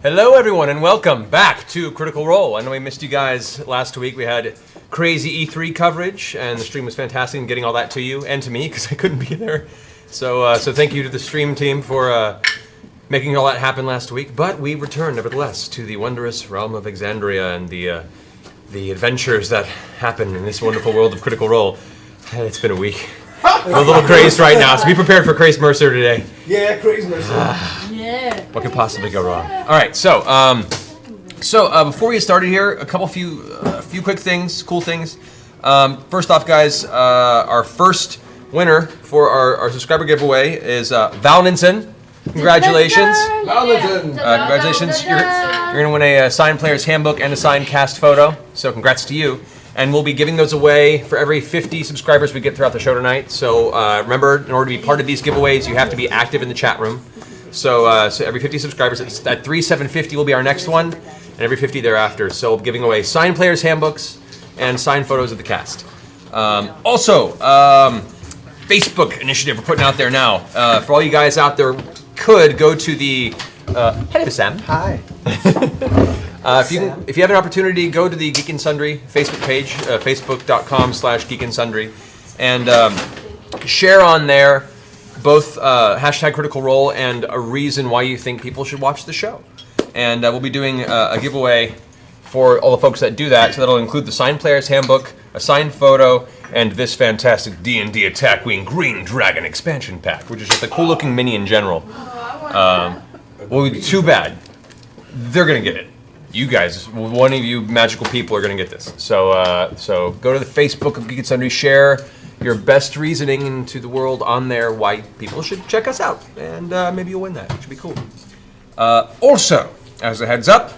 Hello, everyone, and welcome back to Critical Role. I know we missed you guys last week. We had crazy E3 coverage, and the stream was fantastic in getting all that to you and to me because I couldn't be there. So thank you to the stream team for making all that happen last week. But we return, nevertheless, to the wondrous realm of Exandria and the adventures that happen in this wonderful world of Critical Role. It's been a week. I'm a little crazed right now, so be prepared for Crazed Mercer today. Yeah, Crazed Mercer. Yeah. What could possibly go wrong? All right, so before we get started here, a few quick things, cool things. First off, guys, our first winner for our subscriber giveaway is Valninson. Congratulations. Valninson. Congratulations. You're going to win a signed player's handbook and a signed cast photo, so congrats to you. And we'll be giving those away for every 50 subscribers we get throughout the show tonight. So remember, in order to be part of these giveaways, you have to be active in the chat room. So every 50 subscribers, at 750 will be our next one, and every 50 thereafter. So we'll be giving away signed players' handbooks and signed photos of the cast. Also, Facebook initiative we're putting out there now. For all you guys out there, could go to the... hello, Sam. Hi. If you have an opportunity, go to the Geek and Sundry Facebook page, facebook.com/Geek and Sundry, and share on there both hashtag Critical Role and a reason why you think people should watch the show. And we'll be doing a giveaway for all the folks that do that, so that'll include the signed player's handbook, a signed photo, and this fantastic D&D Attack Wing Green Dragon expansion pack, which is just a cool-looking mini in general. Well, too bad. They're going to get it. You guys, one of you magical people are going to get this. So go to the Facebook of Geek and Sundry, share your best reasoning into the world on there why people should check us out, and maybe you'll win that. It should be cool. Also, as a heads up,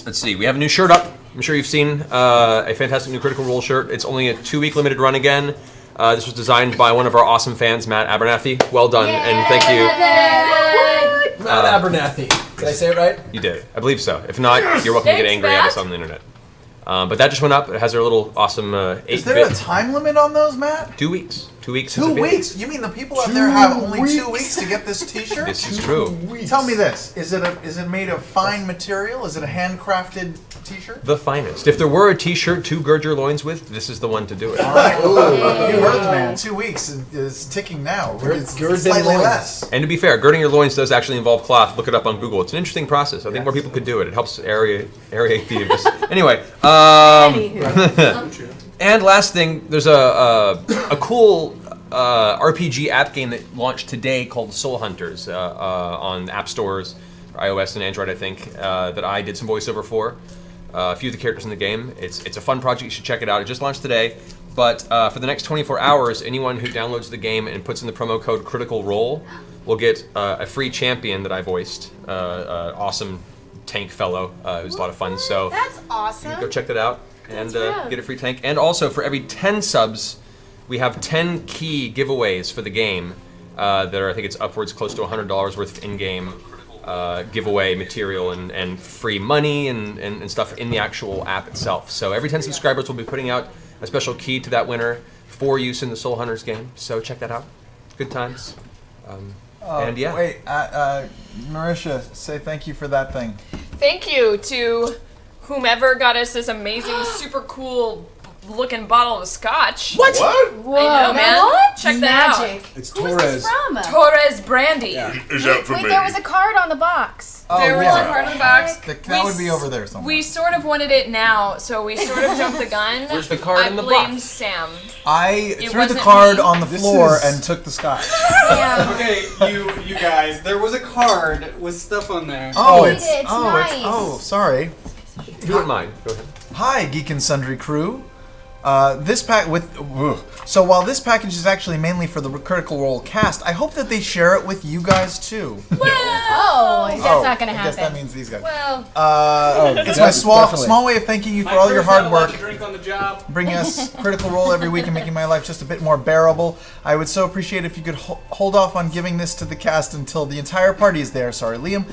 let's see, we have a new shirt up. I'm sure you've seen a fantastic new Critical Role shirt. It's only a 2-week limited run again. This was designed by one of our awesome fans, Matt Abernathy. Well done, and thank you. Matt Abernathy. Did I say it right? You did. I believe so. If not, you're welcome to get angry at us on the internet. But that just went up. It has our little awesome 8-bit. Is there a time limit on those, Matt? 2 weeks. 2 weeks. 2 weeks? You mean the people out there have only 2 weeks to get this T-shirt? This is true. Tell me this: is it made of fine material? Is it a handcrafted T-shirt? The finest. If there were a T-shirt to gird your loins with, this is the one to do it. All right. You heard the man. 2 weeks is ticking now. It's slightly less. And to be fair, girding your loins does actually involve cloth. Look it up on Google. It's an interesting process. I think more people could do it. It helps aerate the abyss. Anyway. And last thing, there's a cool RPG app game that launched today called Soul Hunters on app stores for iOS and Android, I think, that I did some voiceover for. A few of the characters in the game. It's a fun project. You should check it out. It just launched today. But for the next 24 hours, anyone who downloads the game and puts in the promo code Critical Role will get a free champion that I voiced. Awesome tank fellow. It was a lot of fun. So That's awesome. go check that out and get a free tank. And also, for every 10 subs, we have 10 key giveaways for the game that are, I think it's upwards close to $100 worth of in-game giveaway material and free money and stuff in the actual app itself. So every 10 subscribers will be putting out a special key to that winner for use in the Soul Hunters game. So check that out. Good times. And yeah. Wait, Marisha, say thank you for that thing. Thank you to whomever got us this amazing, super cool looking bottle of scotch. What? Whoa, I know, man. What? Check that Magic. It's Who is Torres. this from? Torres Brandy. Is that for Wait, me? there was a card on the box. There was a part of the box. That would be over there somewhere. We sort of wanted it now, so we sort of jumped the gun. Where's the card in the blamed box? Sam. I It threw the wasn't card me. on the This floor is- and took the scotch. Yeah. Okay, you guys, there was a card with stuff on there. Oh, Read it's it, it's nice. sorry. If you wouldn't mind, go ahead. Hi, Geek and Sundry crew. This pack so while this package is actually mainly for the Critical Role cast, I hope that they share it with you guys too. Oh, that's not going to I guess that happen. means these guys. Well, It's my small way of thanking you for all your hard work, Drink on the job. bringing us Critical Role every week and making my life just a bit more bearable. I would so appreciate if you could hold off on giving this to the cast until the entire party is there. Sorry, Liam.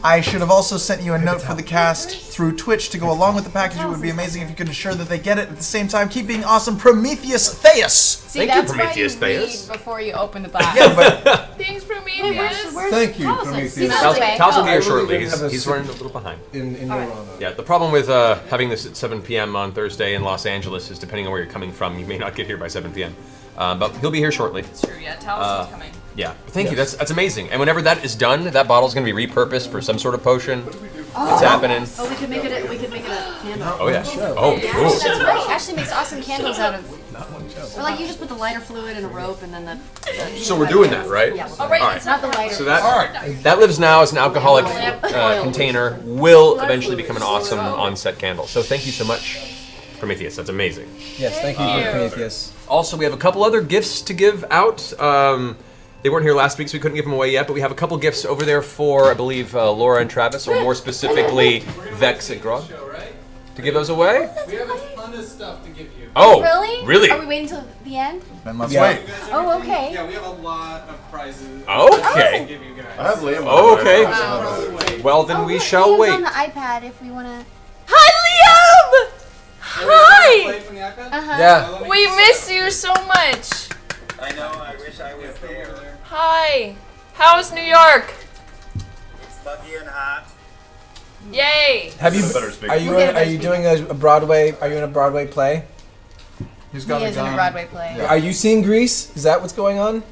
I should have also sent you a note for the cast through Twitch to go along with the package. It would be amazing if you could ensure that they get it at the same time. Keep being awesome, Prometheus Theus. see, Thank you, that's Prometheus why you Theus. read before you open the box. Yeah, but Thanks, Prometheus. Prometheus. Thank you, He's Prometheus. on his way. Tal's will be I here really shortly. didn't have a He's sit- running a little behind. In your honor. Yeah, the problem with having this at 7 p.m. on Thursday in Los Angeles is depending on where you're coming from, you may not get here by 7 p.m. But he'll be here shortly. It's true, yeah. Talisman's coming. Yeah, thank you. That's amazing. And whenever that is done, that bottle's going to be repurposed for some sort of potion. It's happening. Oh, we could make it. We could make it a candle. Oh yeah. Oh, cool. That's right. Ashley makes awesome candles out of. Or like you just put the lighter fluid in a rope and then the So we're doing that, right? Yeah. Oh, right. All right. It's Not the lighter. So that lives now as an alcoholic container. Will eventually become an awesome on-set candle. So thank you so much, Prometheus. That's amazing. Yes, thank you, Prometheus. Also, we have a couple other gifts to give out. They weren't here last week, so we couldn't give them away yet, but we have a couple gifts over there for, I believe, Laura and Travis, or more specifically, Vex and Grog. To give those away? We have a ton of stuff to give you. Oh, Really? really? Are we waiting till the end? Then let's Yeah. wait. Oh, okay. Yeah, we have a lot of prizes. Okay. To give you guys. I have Liam. Okay. Well, then we shall Liam's wait. on the iPad if we want to. Hi, Liam! Hi! Play from the iPad? Yeah. We miss you so much. I know, I wish I was there. Hi. How's New York? It's buggy and hot. Yay. Have you? Are you doing a Broadway? Are you in a Broadway play? Who's got He a is in a gun? Broadway play. Are you seeing Grease? Is that what's going on?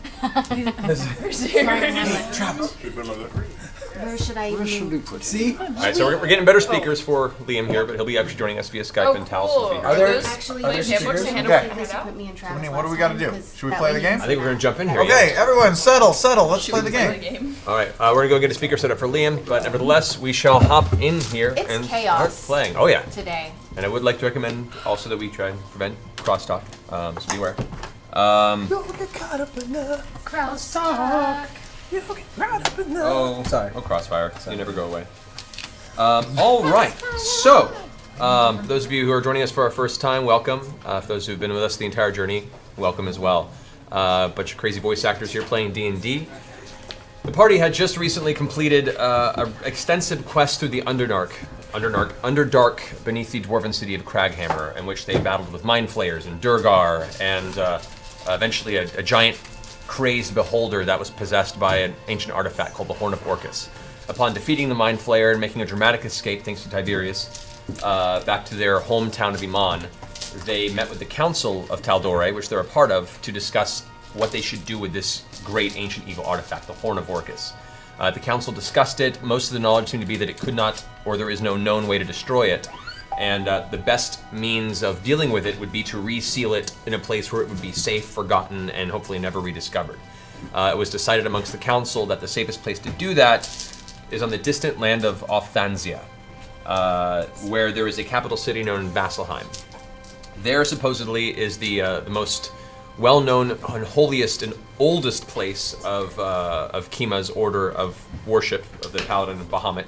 Where should I even move? See? All right, so we're getting better speakers for Liam here, but he'll be actually joining us via Skype, Oh, and Talis cool. will be here. Are there- those Actually, Are there there's speakers? handle Okay. figure it out? put me in Travis What do we last got to time, do? 'cause Should we that play way the he- game? I think we're going to jump in here. Okay, everyone, settle. Let's play the Play the game. game. All right, we're going to go get a speaker set up for Liam, but nevertheless, we shall hop in here It's and chaos. start playing. Oh, yeah. Today. And I would like to recommend also that we try and prevent crosstalk, so beware. Crosstalk. Oh, Sorry. Oh, Crossfire. You never go away. All right. So, for those of you who are joining us for our first time, welcome. For those who've been with us the entire journey, welcome as well. Bunch of crazy voice actors here playing D&D. The party had just recently completed an extensive quest through the Underdark beneath the dwarven city of Craghammer, in which they battled with mind flayers and Durgar, and eventually a giant crazed beholder that was possessed by an ancient artifact called the Horn of Orcus. Upon defeating the mind flayer and making a dramatic escape thanks to Tiberius back to their hometown of Iman, they met with the Council of Taldore, which they're a part of, to discuss what they should do with this great ancient evil artifact, the Horn of Orcus. The council discussed it. Most of the knowledge seemed to be that it could not, or there is no known way to destroy it. And the best means of dealing with it would be to reseal it in a place where it would be safe, forgotten, and hopefully never rediscovered. It was decided amongst the council that the safest place to do that is on the distant land of Ophthansia, where there is a capital city known as Vasselheim. There supposedly is the most well-known and holiest and oldest place of Kima's order of worship of the Paladin of Bahamut,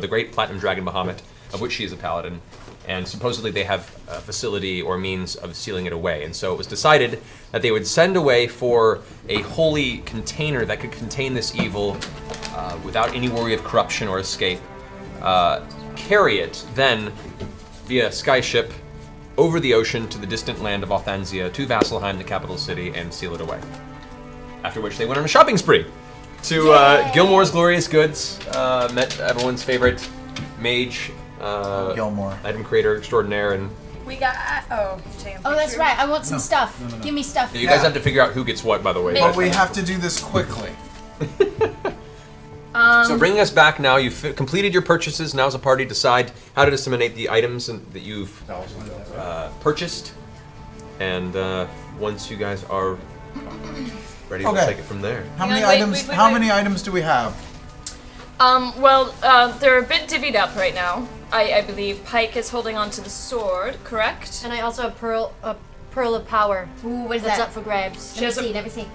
the Great Platinum Dragon Bahamut, of which she is a paladin, and supposedly they have a facility or means of sealing it away. And so it was decided that they would send away for a holy container that could contain this evil without any worry of corruption or escape, carry it then via skyship over the ocean to the distant land of Ophthansia, to Vasselheim, the capital city, and seal it away. After which they went on a shopping spree to Gilmore's Glorious Goods, met everyone's favorite mage, Gilmore. item creator extraordinaire, and We got. Oh, Oh, that's right. I want some stuff. Give me stuff. you guys have to figure out who gets what, by the way. But we have to do this quickly. So bringing us back now, you've completed your purchases. Now's a party to decide how to disseminate the items that you've purchased. And once you guys are ready, we'll Okay. take it from there. How many wait, items? wait, How wait. many items do we have? Well, they're a bit divvied up right now. I believe Pike is holding on to the sword, correct? And I also have pearl of power. Ooh, what is That's that? up for grabs. She has a- Let me see.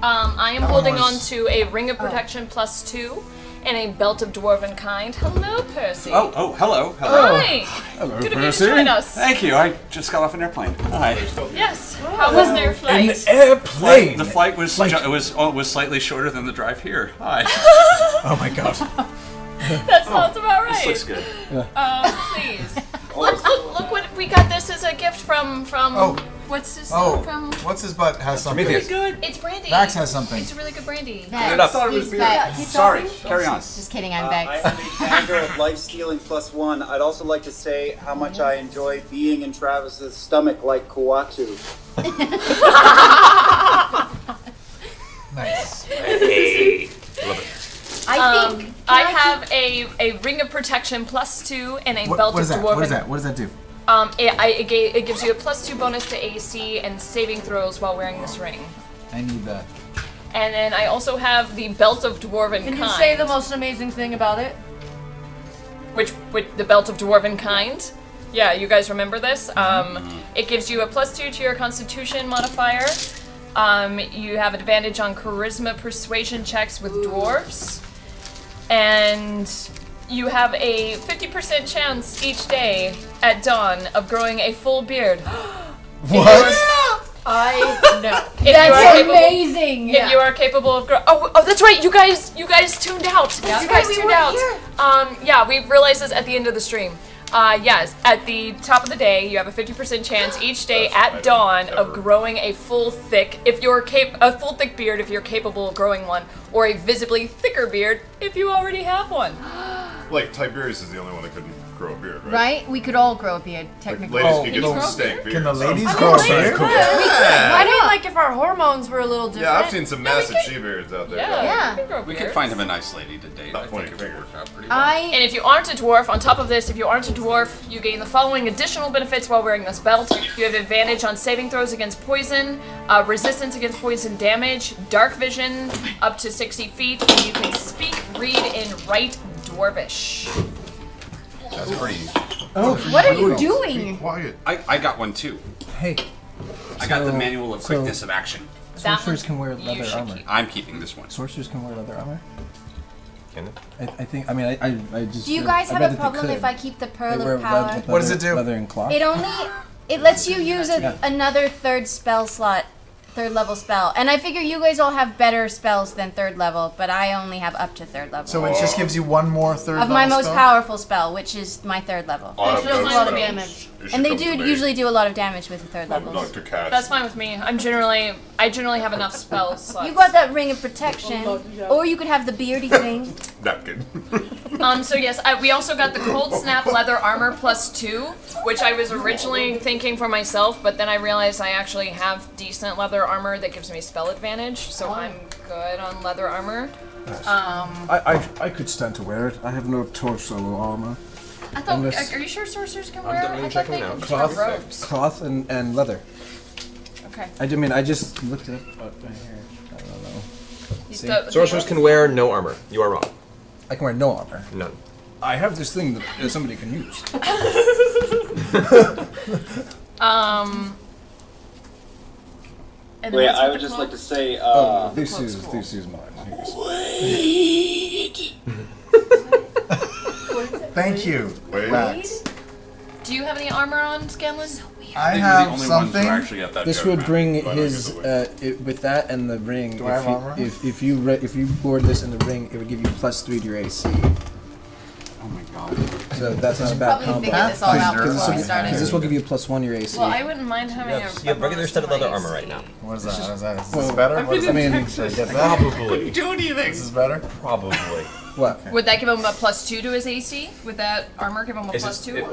I am That one holding was- on to a ring of protection +2 and a belt of dwarven kind. Hello, Percy. Oh, hello. Hi. Hello, Good of you to Percy. join us. Thank you. I just got off an airplane. Hi. Yes. How was their flight? Airplane. The flight was slightly shorter than the drive here. Hi. Oh my god. That sounds about right. This looks good. Please. Look what we got. This as a gift from Oh, What's this Oh, from? what's his butt has something. Prometheus. Good. It's brandy. Vax has something. It's a really good brandy. Vex, up. thought it was who's beer. Vex? Sorry, carry on. Just kidding, I'm I Vex. have a dagger of life stealing +1. I'd also like to say how much I enjoy being in Travis's stomach like Kuatu. Nice. Hey. Love it. I think I have a ring of protection +2 and a belt What is of that? dwarven. What is that? What does that do? It gives you a +2 bonus to AC and saving throws while wearing this ring. I need that. And then I also have the belt of dwarven Can kind. you say the most amazing thing about it? Which the belt of dwarven kind? Yeah, you guys remember this? It gives you a +2 to your Constitution modifier. You have advantage on charisma persuasion checks with dwarves. And you have a 50% chance each day at dawn of growing a full beard. What? I know. If you are that's capable, amazing. if you are capable of oh, that's right. You guys tuned out. Yeah. You guys we tuned weren't out. here. Yeah, we realized this at the end of the stream. Yes, at the top of the day, you have a 50% chance each day at dawn of growing a full thick, a full thick beard if you're capable of growing one, or a visibly thicker beard if you already have one. Like, Tiberius is the only one that couldn't grow a beard, right? Right? We could all grow a beard, Like, technically. ladies Oh, can get no. some stank beards. Can the ladies I mean, grow a ladies beard? could. I mean, like if our hormones were a little different. Yeah, I've seen some massive she-beards out there. Yeah. You can grow We beards. could find him a nice lady to date. Not I think pointing it would fingers. work out pretty well. And if you aren't a dwarf, on top of this, if you aren't a dwarf, you gain the following additional benefits while wearing this belt. You have advantage on saving throws against poison, resistance against poison damage, dark vision up to 60 feet, and you can speak, read, and write Dwarvish. That's pretty. What are you doing? Quiet. I got one too. Hey, I got the So- manual of quickness of action. That sorcerers one can wear you leather should armor. keep. I'm keeping this one. Sorcerers can wear leather armor. Can it? I think. I mean, I just. Do you read- guys I have read a that they problem could. if I keep the They Pearl wear of Power? leather, What does it do? Leather and cloth. It lets you use Yeah. another third spell slot, third level spell. And I figure you guys all have better spells than third level, but I only have up to third level. So it just gives you one more third of my level most spell? powerful spell, which is my third level. I It does a lot of damage. And they do usually do a lot of damage with the third I'm levels. Dr. Cat. That's fine with me. I generally have enough spells. Slots. You got that ring of protection, or you could have the beardy thing. Napkin. So yes, we also got the Cold Snap leather armor +2, which I was originally thinking for myself, but then I realized I actually have decent leather armor that gives me spell advantage, so I'm good on leather armor. I could stand to wear it. I have no torso armor. I thought, Unless- are you sure sorcerers can I'm wear it? definitely I thought checking they it out. could just wear Cloth, robes. cloth and leather. Okay. I just looked it up right here. I don't know. He's See? the- Sorcerers can wear no armor. You are wrong. I can wear no armor. None. I have this thing that somebody can use. And then Wait, what's I with would the just cloak? like to say, This is mine. Thank you. Wait. Vax. Do you have any armor on, Scanlan? I We're the have only something. ones who actually got that This joke, would man. bring But I his give it with that and the ring. Do I have armor? If you board this in the ring, it would give you +3 to your AC. Oh my god. So that's not a bad Probably combo. figured this all out Pathfinder. before we Because started. this will give you a +1 to your AC. Well, I wouldn't mind having a. You have regular studded leather armor right now. What is that? What is that? Is this Well, better? What does I that mean, mean? Should I get that? Probably. Do anything. This is better? Probably. what? Would that give him a +2 to his AC? Would that armor give him a Is +2?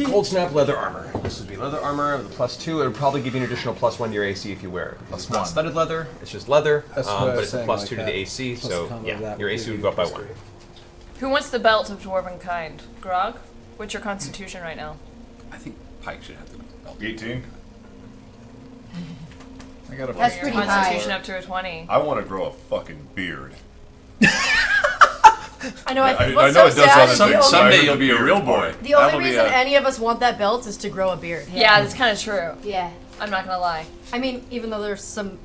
Cold Snap leather armor. This would be leather armor with a +2. It would probably give you an additional +1 to your AC if you wear it. It's not +1. studded leather. It's just leather. That's what I but was it's a saying, +2 like to that. the AC. Plus So the combo of yeah, that your would AC give would you go up by +3. 1. Who wants the belt of dwarven kind? Grog? What's your constitution right now? I think Pike should have the belt. 18. I got a That's Your pretty constitution high. up to a 20. I want to grow a fucking beard. I know. I What's know so it does sad other is things, the but I Someday heard you'll the be a beard real part. boy. the only That'll be reason a- any of us want that belt is to grow a beard. Yeah, that's kind of true. Yeah. I'm not gonna lie. I mean, even though there's some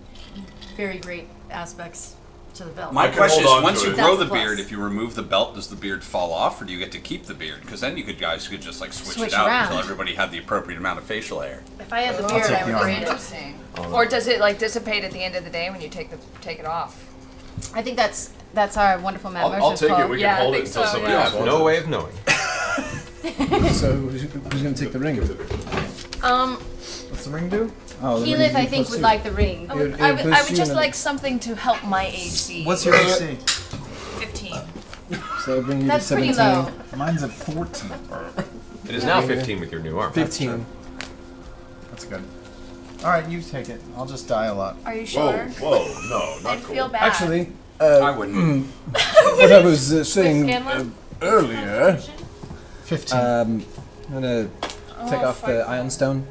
very great aspects to the belt. My can question is, hold on once to you it. grow That's the a plus. beard, if you remove the belt, does the beard fall off, or do you get to keep the beard? Because then you guys could just like switch Switch it out around. until everybody had the appropriate amount of facial hair. If I had the beard, take I the would be armor. interesting. Or does it like dissipate at the end of the day when you take it off? I think that's our wonderful Matt I'll Mercer's take it. call. We Yeah, I can hold it think until so, somebody yeah. else wants No it. way of knowing. So who's going to take the ring? What's the ring do? Oh, the Keyleth, ring I think, would like the ring. I would just like something to help my AC. What's your AC? 15. So that'll bring you That's to pretty 17. low. Mine's at 14. It is now 15 with your new armor. 15. That's good. All right, you take it. I'll just die a lot. Are you sure? Whoa, no, not I cool. feel bad. Actually, I wouldn't. what I was saying Scanlan? earlier, 15. I'm gonna take off the Iron Stone.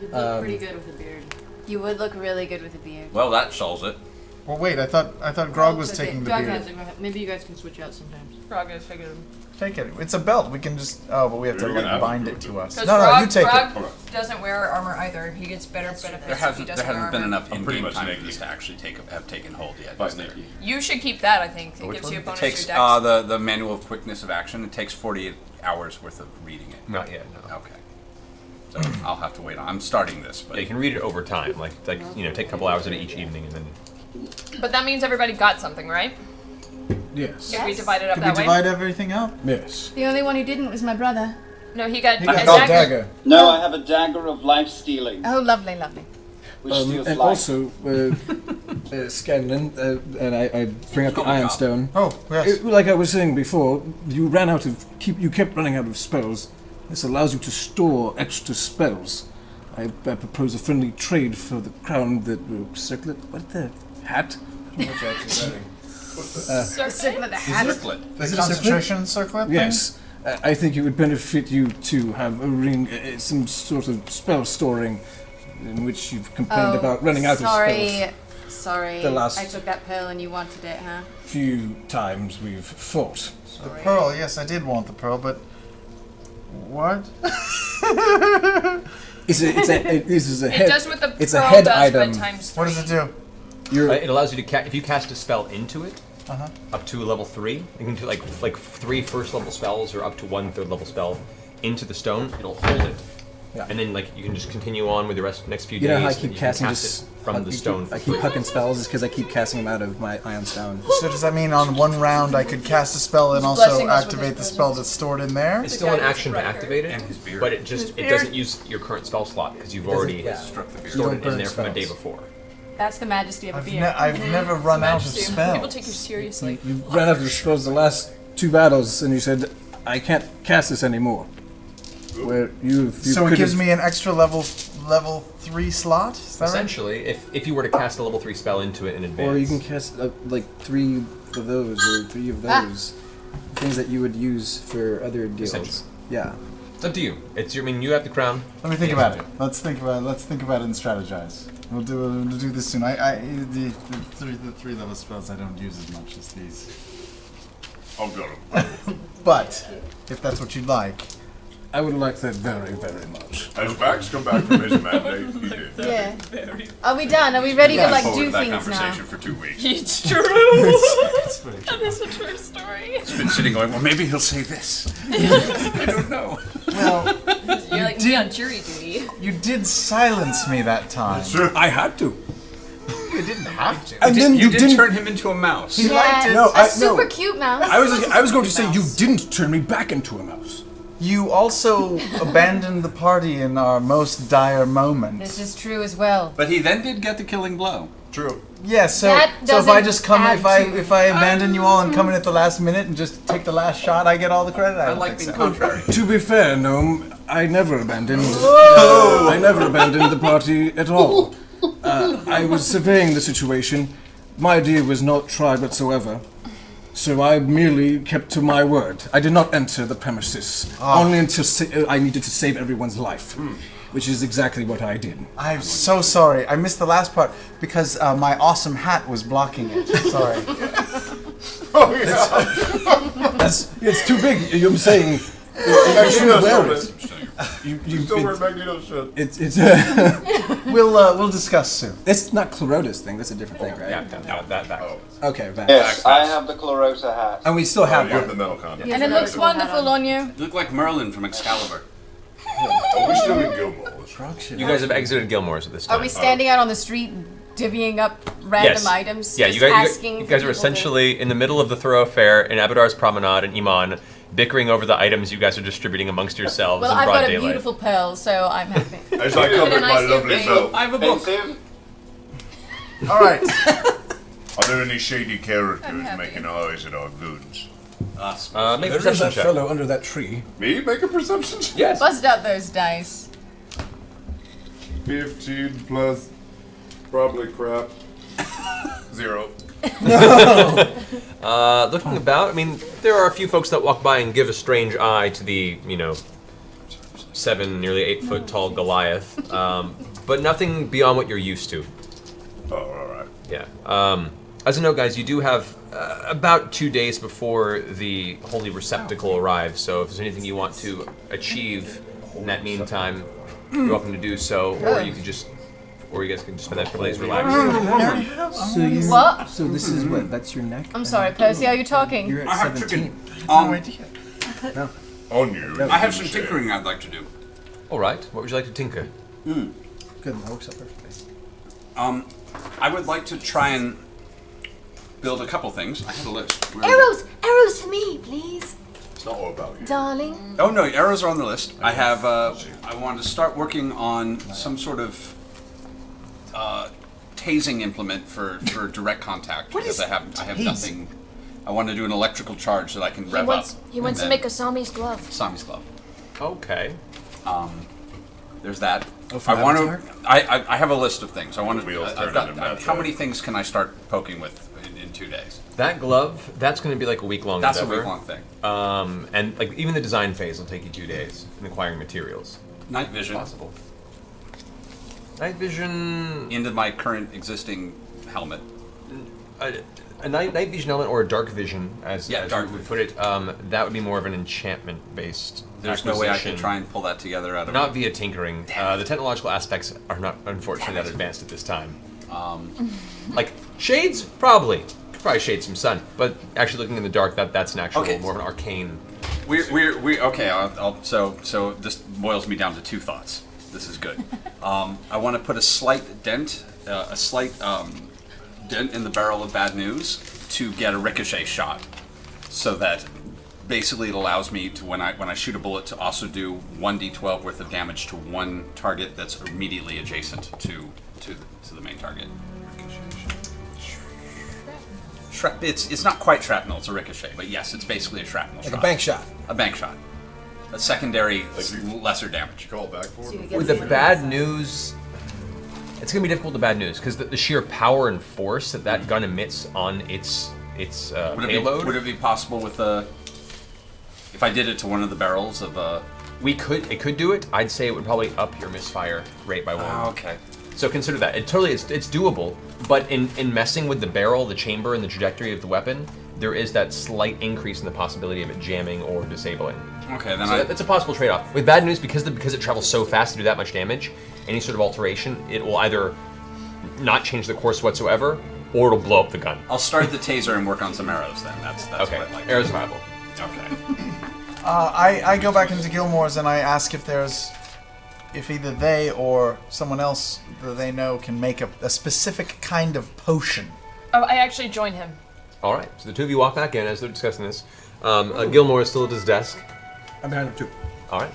You'd look pretty good with a beard. You would look really good with a beard. Well, that solves it. Well, wait. I thought Grog was It's okay. taking the Grog beard. has it, go ahead. Maybe you guys can switch out sometimes. Frog is figured. Take it. It's a belt. We can just. Oh, but we have to You're gonna like have bind to it do to us. Because No, you take Frog it. doesn't wear armor either. He gets better benefits There if he hasn't doesn't wear been armor. enough I'm pretty in-game much time for naked. this to actually have taken hold yet. But Is there? naked. You should keep that, I think. It Which gives you a one? bonus It takes to your dex. the manual of quickness of action. It takes 48 hours worth of reading it. Not yet, no. Okay. So I'll have to wait on. I'm starting this, but Yeah, you can read it over time. Like take a couple hours at each evening and then. But that means everybody got something, right? Yes. If we divide it up Did that we way. divide everything up? Yes. The only one who didn't was my brother. No, he got He got a gold dagger. No, I have a dagger of life stealing, Oh, lovely, lovely. which steals And life. also, Scanlan, and I bring up the Iron Stone. Oh, yes. Like I was saying before, you kept running out of spells. This allows you to store extra spells. I propose a friendly trade for the crown that circlet. What the hat? Circlet the hat. circlet. The concentration circlet. Yes. I think it would benefit you to have a ring, some sort of spell storing, in which you've complained about running out of spells. Sorry. The last- I took that pill and you wanted it, huh? Few times we've fought. The pearl. Yes, I did want the pearl, but what? This is a It head. does what the It's a pearl head does, item. but times 3. What does it do? It allows you to if you cast a spell into it, Uh-huh. up to level 3. You can do like 3 first level spells or up to 1 third level spell into the stone. It'll hold it, Yeah. and then you can just continue on with the next few You days. know how I and keep you casting can cast just it from the stone. I keep hucking spells is because I keep casting them out of my Iron Stone. So does that mean on one round I could cast a spell and also blessing us with activate the his spell that's stored in there? It's still an action to activate it, And his beard. but it doesn't use your current spell slot because you've already Struck the beard. stored don't it in burn there from a day spells. before. That's the majesty of a beard. I've never run out of People spells. take you seriously. You ran out of spells the last 2 battles, and you said, "I can't cast this anymore." Where you So it could've- gives me an extra level 3 slot? Is that right? Essentially, if you were to cast a level 3 spell into it in advance, Or you can cast like 3 of those or 3 of those things that you would use for other deals. Essentially. Yeah. It's up to you. You have the crown. Let me think about it. Let's think about it and strategize. We'll do this soon. The 3 level spells I don't use as much as these. I'll get him. But if that's what you'd like, I would like that very, very much. Has Max come back from his mandate? He did. Yeah. Are we done? Are we ready to like Forward do to that things now? conversation for 2 weeks. It's true. it's pretty That is a true story. It's been sitting going, well, maybe he'll say this. I don't know. well. You're like me on jury duty. You did silence me that time. Sure. I had to. You didn't have to. And then You you did didn't turn him into a mouse. He liked it. No, A super cute mouse. I was going to say you didn't turn me back into a mouse. You also abandoned the party in our most dire moment. This is true as well. But he then did get the killing blow. True. Yeah, so That so if I doesn't just come add if I abandon you all and come in at the last minute and just take the last shot, I get all the credit. I don't like think being so. contrary. To be fair, Gnome, I never abandoned. I never abandoned the party at all. I was surveying the situation. My idea was not tried whatsoever. So I merely kept to my word. I did not enter the premises, only until I needed to save everyone's life, which is exactly what I did. I'm so sorry. I missed the last part because my awesome hat was blocking it. Sorry. It's too big. You're saying you shouldn't wear it. You Still wear Magneto shit. it's We'll discuss soon. it's not Chlorotus thing. That's a different thing, right? Yeah, that back. Okay, back. Yes, I have the Chlorota hat. And we still Oh, have you have one. the metal condom. And it looks wonderful on you. You look like Merlin from Excalibur. Oh, we still in Gilmore. You guys have exited Gilmore's at this time. Are we standing out on the street divvying up random Yes. items? Yeah, just you guys asking are for people essentially in the middle of the thoroughfare in Abadar's Promenade in Iman. bickering over the items you guys are distributing amongst yourselves Well, in I've broad got a daylight. beautiful pearl, so I'm happy. As I covered my lovely belt. I have a book. All right. Are there any shady characters making eyes at our goods? Make a There is perception that check. fellow under that tree. Me? Make a perception check? Yes. Bust out those dice. 15 plus probably crap. 0. Looking about, I mean, there are a few folks that walk by and give a strange eye to the, 7, nearly 8 foot tall Goliath, but nothing beyond what you're used to. Oh, alright. Yeah. As a note, guys, you do have about 2 days before the holy receptacle arrives, so if there's anything you want to achieve in that meantime, you're welcome to do so, or you guys can just spend that couple days relaxing. What? So this is what? That's your neck? I'm sorry, Percy, are you talking? You're at I have 17. chicken. On you. I have some tinkering I'd like to do. All right. What would you like to tinker? Good, that works out perfectly. I would like to try and build a couple things. I have a list. Where is it? Arrows for me, please, It's not all about you. darling. Oh no, arrows are on the list. I have. I want to start working on some sort of tasing implement for direct contact because I have nothing. I want to do an electrical charge that I can rev up. He wants to make a Sami's glove. Sami's glove. Okay. There's that. Oh, for I want Avatar? to. I have a list of things. I want to. Wheels I've turn got. into Mad How Dog. many things can I start poking with in 2 days? That glove, that's going to be like a week-long That's a endeavor. week-long thing. And like even the design phase will take you 2 days in acquiring materials. Night vision Possible. Night vision. into my current existing helmet. A night vision element or a dark vision, as dark you would put it, that would be more of an enchantment-based. There's no way I can acquisition. try and pull that together out of Not via tinkering. The technological aspects are not, unfortunately, that advanced at this time. Like shades, probably. Could probably shade some sun, but actually looking in the dark, that's an actual Okay. more of an arcane. We okay. So this boils me down to 2 thoughts. This is good. I want to put a slight dent in the barrel of bad news to get a ricochet shot, so that basically it allows me to when I shoot a bullet to also do 1d12 worth of damage to one target that's immediately adjacent to the main target. It's not quite shrapnel, it's a ricochet, but yes, it's basically a shrapnel shot. Like a bank shot. A bank shot. A secondary, lesser damage. Call back for it. With the bad news, it's going to be difficult to bad news because the sheer power and force that gun emits on its payload. Would it be possible with if I did it to one of the barrels of It could do it. I'd say it would probably up your misfire rate by 1. Oh, okay. So consider that. It's doable, but in messing with the barrel, the chamber, and the trajectory of the weapon, there is that slight increase in the possibility of it jamming or disabling. Okay, then So that's a possible trade-off. With bad news, because it travels so fast to do that much damage, any sort of alteration, it will either not change the course whatsoever, or it'll blow up the gun. I'll start the taser and work on some arrows then. That's Okay, what I'd like. arrows viable. Okay. I go back into Gilmore's and I ask if either they or someone else that they know can make a specific kind of potion. Oh, I actually join him. All right, so the two of you walk back in as they're discussing this. Gilmore is still at his desk. I'm behind him too. All right.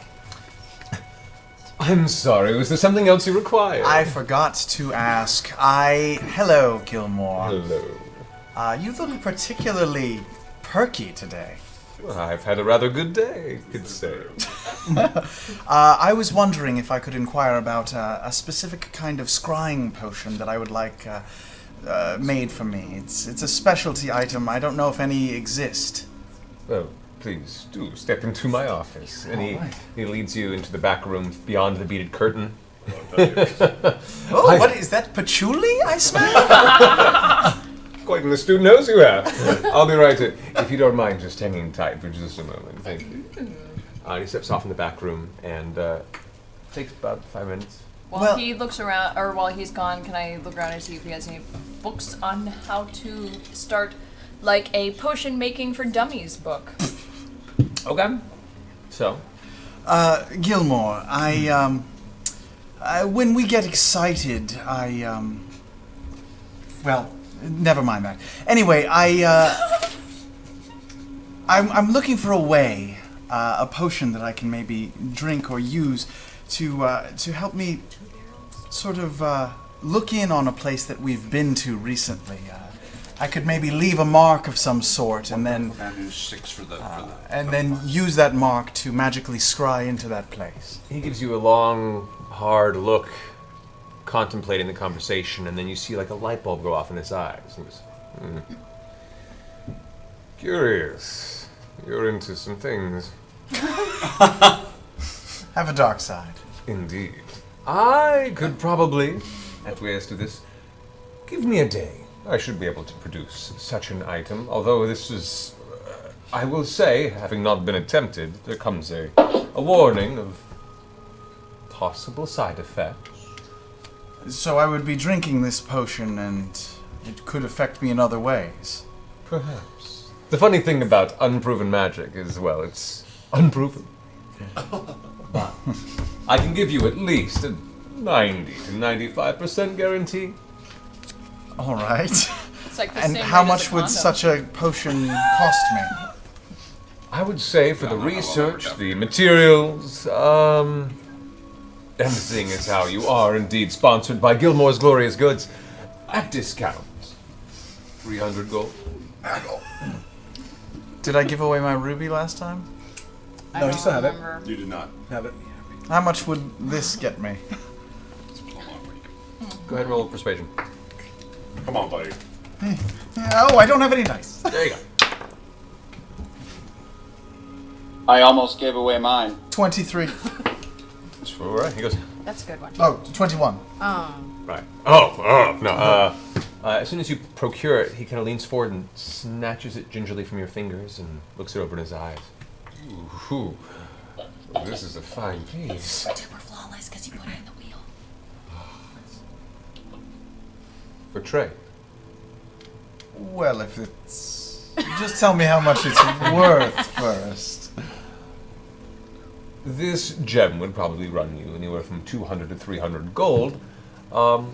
I'm sorry, was there something else you required? I forgot to ask. Hello, Gilmore. Hello. You look particularly perky today. Well, I've had a rather good day, you could say. I was wondering if I could inquire about a specific kind of scrying potion that I would like made for me. It's a specialty item. I don't know if any exist. Well, please do step into my office. And he leads you into the back room beyond the beaded curtain. Oh, what is that? Patchouli I smell? Quite an astute nose you have. I'll be right in. If you don't mind just hanging tight for just a moment. Thank you. He steps off in the back room and takes about 5 minutes. While he looks around, or while he's gone, can I look around and see if he has any books on how to start, like a potion making for dummies book? Okay. So? Gilmore, when we get excited, well, never mind that. Anyway, I'm looking for a way, a potion that I can maybe drink or use to help me sort of look in on a place that we've been to recently. I could maybe leave a mark of some sort, and then Bad news 6 for the. and then use that mark to magically scry into that place. He gives you a long, hard look, contemplating the conversation, and then you see like a light bulb go off in his eyes. He goes, Curious. You're into some things. Have a dark side. Indeed. I could probably acquiesce to this. Give me a day. I should be able to produce such an item, although this is, I will say, having not been attempted, there comes a warning of possible side effects. So I would be drinking this potion, and it could affect me in other ways. Perhaps. The funny thing about unproven magic is, well, it's unproven. But I can give you at least a 90 to 95% guarantee. All right. It's like the And same how rate as much a would condom. such a potion cost me? I would say for the research, the materials, and seeing as how you are indeed sponsored by Gilmore's Glorious Goods, at discounts, 300 gold. Did I give away my ruby last time? No, you still have it. You did not. Have it. How much would this get me? Go ahead and roll persuasion. Come on, buddy. Oh, I don't have any dice. There you go. I almost gave away mine. 23. That's all right. He goes, That's a good one. Oh, 21. right. Oh, no. As soon as you procure it, he kind of leans forward and snatches it gingerly from your fingers and looks it over in his eyes. Ooh, this is a fine piece. Super flawless because you put it in the wheel. For trade. Well, if it's... Just tell me how much it's worth first. This gem would probably run you anywhere from 200 to 300 gold. Do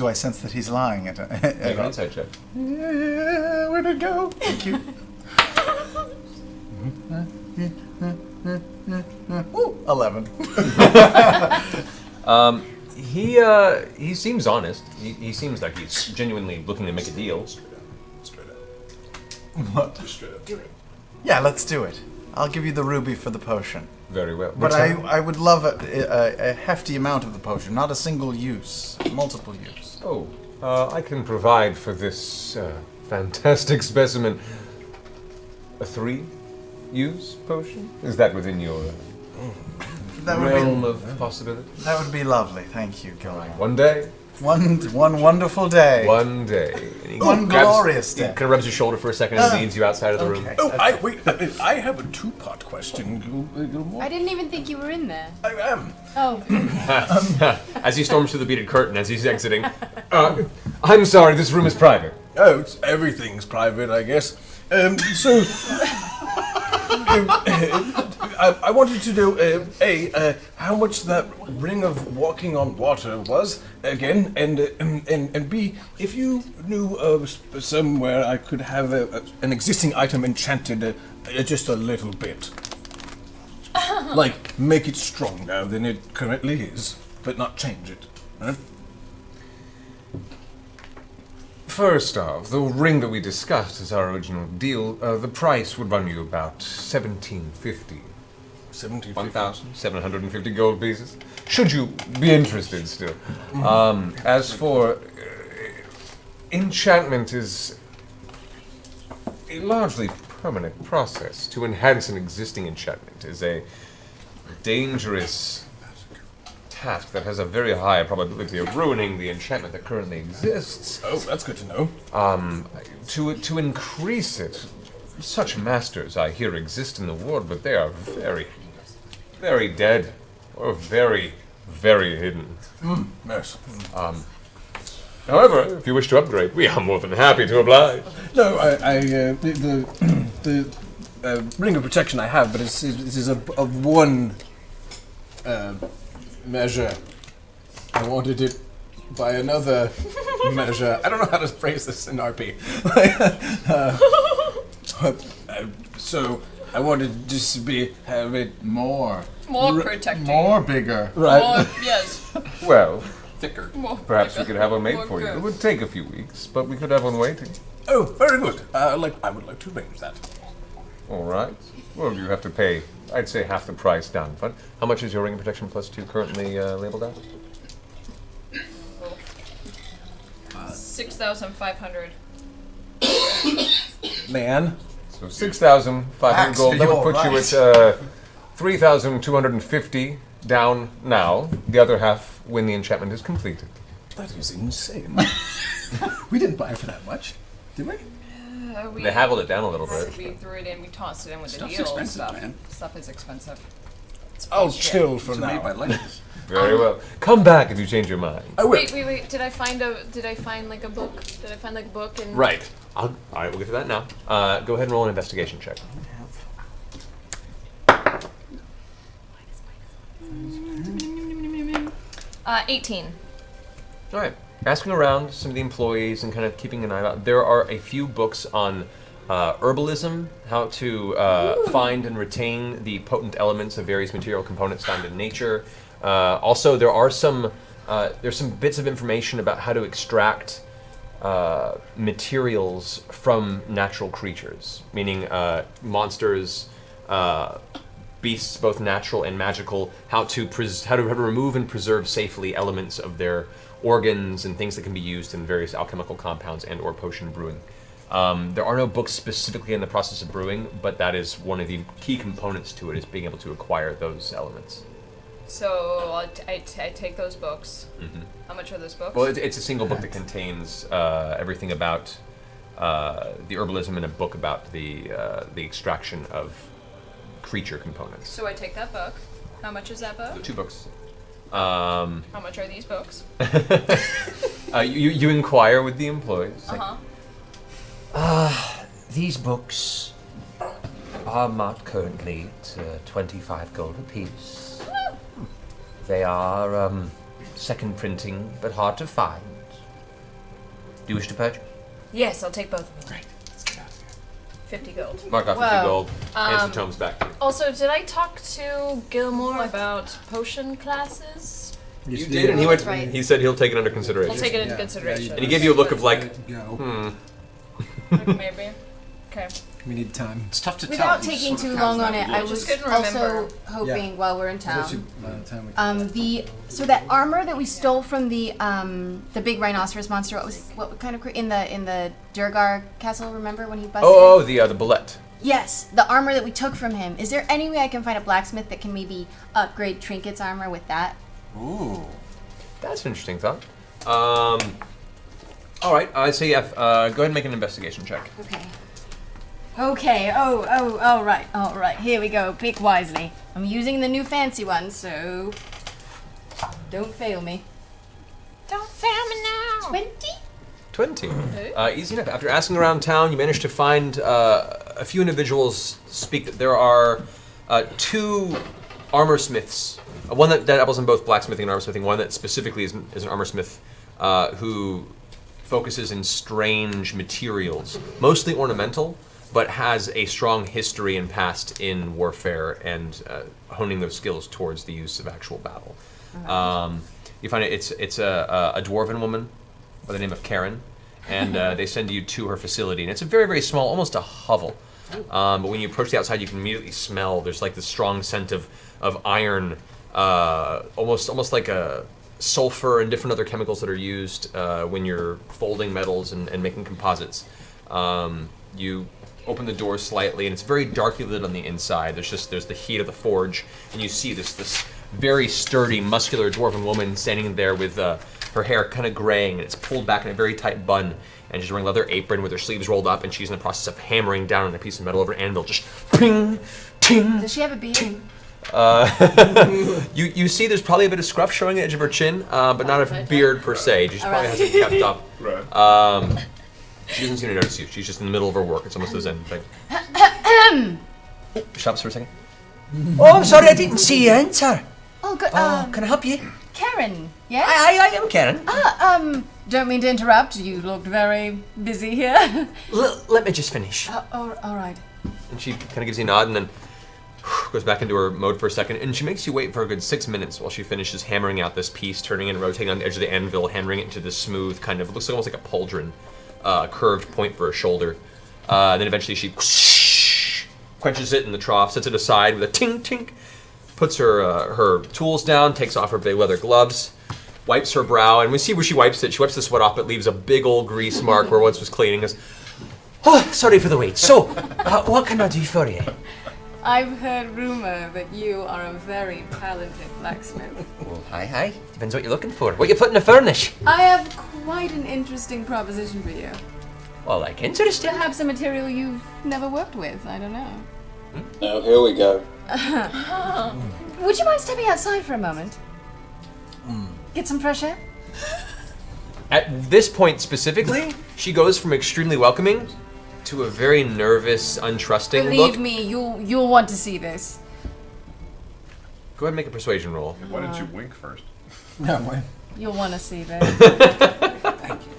I sense that he's lying at Make an insight check. where'd it go? Thank you. Ooh, 11. He seems honest. He seems like he's genuinely looking to make a deal. Straight up. What? Just straight up. Yeah, let's do it. I'll give you the ruby for the potion. Very well. But I would love a hefty amount of the potion, not a single use, multiple use. Oh, I can provide for this fantastic specimen a 3-use potion. Is that within your That would realm be, of possibility? that would be lovely. Thank you, Gilmore. One day. One wonderful day. One day. And he One glorious day. He kind of rubs your shoulder for a second and leads you outside of the room. Okay. Oh, I have a two-part question, Gilmore. I didn't even think you were in there. I am. Oh. As he storms through the beaded curtain as he's exiting. I'm sorry, this room is private. Oh, everything's private, I guess. I wanted to know, how much that ring of walking on water was, again, and B, if you knew somewhere I could have an existing item enchanted just a little bit. Like, make it stronger than it currently is, but not change it. Huh? First off, the ring that we discussed as our original deal, the price would run you about 1750. 1,750 gold pieces. Should you be interested still. As for enchantment is a largely permanent process. To enhance an existing enchantment is a dangerous task that has a very high probability of ruining the enchantment that currently exists. Oh, that's good to know. To increase it, such masters I hear exist in the world, but they are very, very dead, or very, very hidden. Yes. However, if you wish to upgrade, we are more than happy to oblige. No, the ring of protection I have, but this is a one measure. I wanted it by another measure. I don't know how to phrase this in RP. So I wanted just to have it more protecting. more bigger. right. More, yes. Well, Thicker. More perhaps bigger. we could have one made More for you. good. It would take a few weeks, but we could have one waiting. Oh, very good. I would like to arrange that. All right. Well, you have to pay, I'd say, half the price down front. How much is your ring of protection plus 2 currently labeled at? 6,500. Man. So 6,500 gold. That would put you at 3,250 down now. The other half when the enchantment is completed. That is insane. We didn't buy for that much, did we? They haggled it down a little bit. We threw it in, we tossed it in with the Stuff's deal. expensive, man. Stuff is expensive. I'll chill for These are made by now. Legends. Very well. Come back if you change your mind. I will. Wait. Did I find like a book? Did I find like a book and Right. All right, we'll get to that now. Go ahead and roll an investigation check. 18. All right. Asking around some of the employees and kind of keeping an eye out, there are a few books on herbalism, how to find and retain the potent elements of various material components found in nature. Also, there's some bits of information about how to extract materials from natural creatures, meaning monsters, beasts, both natural and magical. How to remove and preserve safely elements of their organs and things that can be used in various alchemical compounds and/or potion brewing. There are no books specifically in the process of brewing, but that is one of the key components to it, is being able to acquire those elements. So I take those books. Mm-hmm. How much are those books? Well, it's a single book that contains everything about the herbalism and a book about the extraction of creature components. So I take that book. How much is that book? So 2 books. How much are these books? You inquire with the employees. These books are marked currently at 25 gold apiece. They are second printing, but hard to find. Do you wish to purchase? Yes, I'll take both of them. Great. Let's get out of here. 50 gold. Mark off 50 gold. Hands the tomes back to you. Also, did I talk to Gilmore about potion classes? You did, and he went. right. He said he'll take it under consideration. I'll take it into consideration. And he gave you a look of like, Maybe. Okay. We need time. It's tough to tell. Without These taking sort of too cows long on not it, I look. was couldn't also remember. hoping while we're in town. By the time we So that armor that we stole from the big rhinoceros monster, what kind of in the Durgar castle? Remember when he busted? oh, the bullet. Yes, the armor that we took from him. Is there any way I can find a blacksmith that can maybe upgrade Trinket's armor with that? Ooh, that's an interesting thought. All right, I say go ahead and make an investigation check. Okay. All right. Here we go. Pick wisely. I'm using the new fancy one, so don't fail me. Don't fail me now. 20? 20. Easy enough. After asking around town, you managed to find a few individuals speak that there are 2 armor smiths. One that dabbles in both blacksmithing and armor smithing. One that specifically is an armor smith who focuses in strange materials, mostly ornamental, but has a strong history and past in warfare and honing those skills towards the use of actual battle. You find it's a dwarven woman by the name of Karen, and they send you to her facility, and it's a very, very small, almost a hovel. But when you approach the outside, you can immediately smell. There's like this strong scent of iron, almost like a sulfur and different other chemicals that are used when you're folding metals and making composites. You open the door slightly, and it's very darkly lit on the inside. There's the heat of the forge, and you see this very sturdy, muscular dwarven woman standing there with her hair kind of graying, and it's pulled back in a very tight bun, and she's wearing a leather apron with her sleeves rolled up, and she's in the process of hammering down on a piece of metal over an anvil, just ping, ting. Does she have a beard? You see there's probably a bit of scruff showing the edge of her chin, but not a beard per se. She probably has it kept up. Right. She doesn't seem to notice you. She's just in the middle of her work. It's almost the Zen thing. Stops for a second. Oh, I'm sorry, I didn't see you enter. Oh, good. Can I help you? Karen, Karen, yes? I am Karen. Don't mean to interrupt. You looked very busy here. Let me just finish. All right. And she kind of gives you a nod and then goes back into her mode for a second. And she makes you wait for a good 6 minutes while she finishes hammering out this piece, turning and rotating on the edge of the anvil, hammering it into this smooth kind of, looks almost like a pauldron, curved point for a shoulder. Then eventually she quenches it in the trough, sets it aside with a tink tink, puts her tools down, takes off her big leather gloves, wipes her brow, and we see where she wipes it. She wipes the sweat off, but leaves a big old grease mark where once was clean, and goes, "Oh, sorry for the wait. So, what can I do for you?" I've heard rumor that you are a very talented blacksmith. Well, hi. Depends what you're looking for. What you put in the furnace? I have quite an interesting proposition for you. Well, like interesting. Perhaps a material you've never worked with. I don't know. Oh, here we go. Would you mind stepping outside for a moment? Get some fresh air? At this point specifically, she goes from extremely welcoming to a very nervous, untrusting Believe look. me, you'll want to see this. Go ahead and make a persuasion roll. Why didn't you wink first? No, why? You'll want to see this.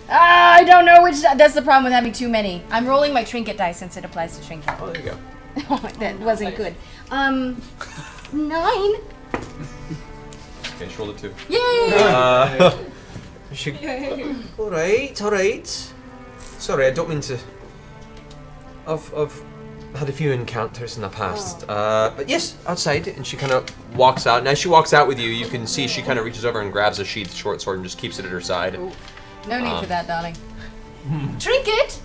I don't know which. That's the problem with having too many. I'm rolling my trinket dice since it applies to trinket. Oh, there you go. That wasn't good. 9. Okay, she rolled a 2. Yay! All right. Sorry, I don't mean to. I've had a few encounters in the past, but yes, outside. And she kind of walks out. And as she walks out with you, you can see she kind of reaches over and grabs a sheathed short sword and just keeps it at her side. Ooh. No need for that, darling. Trinket!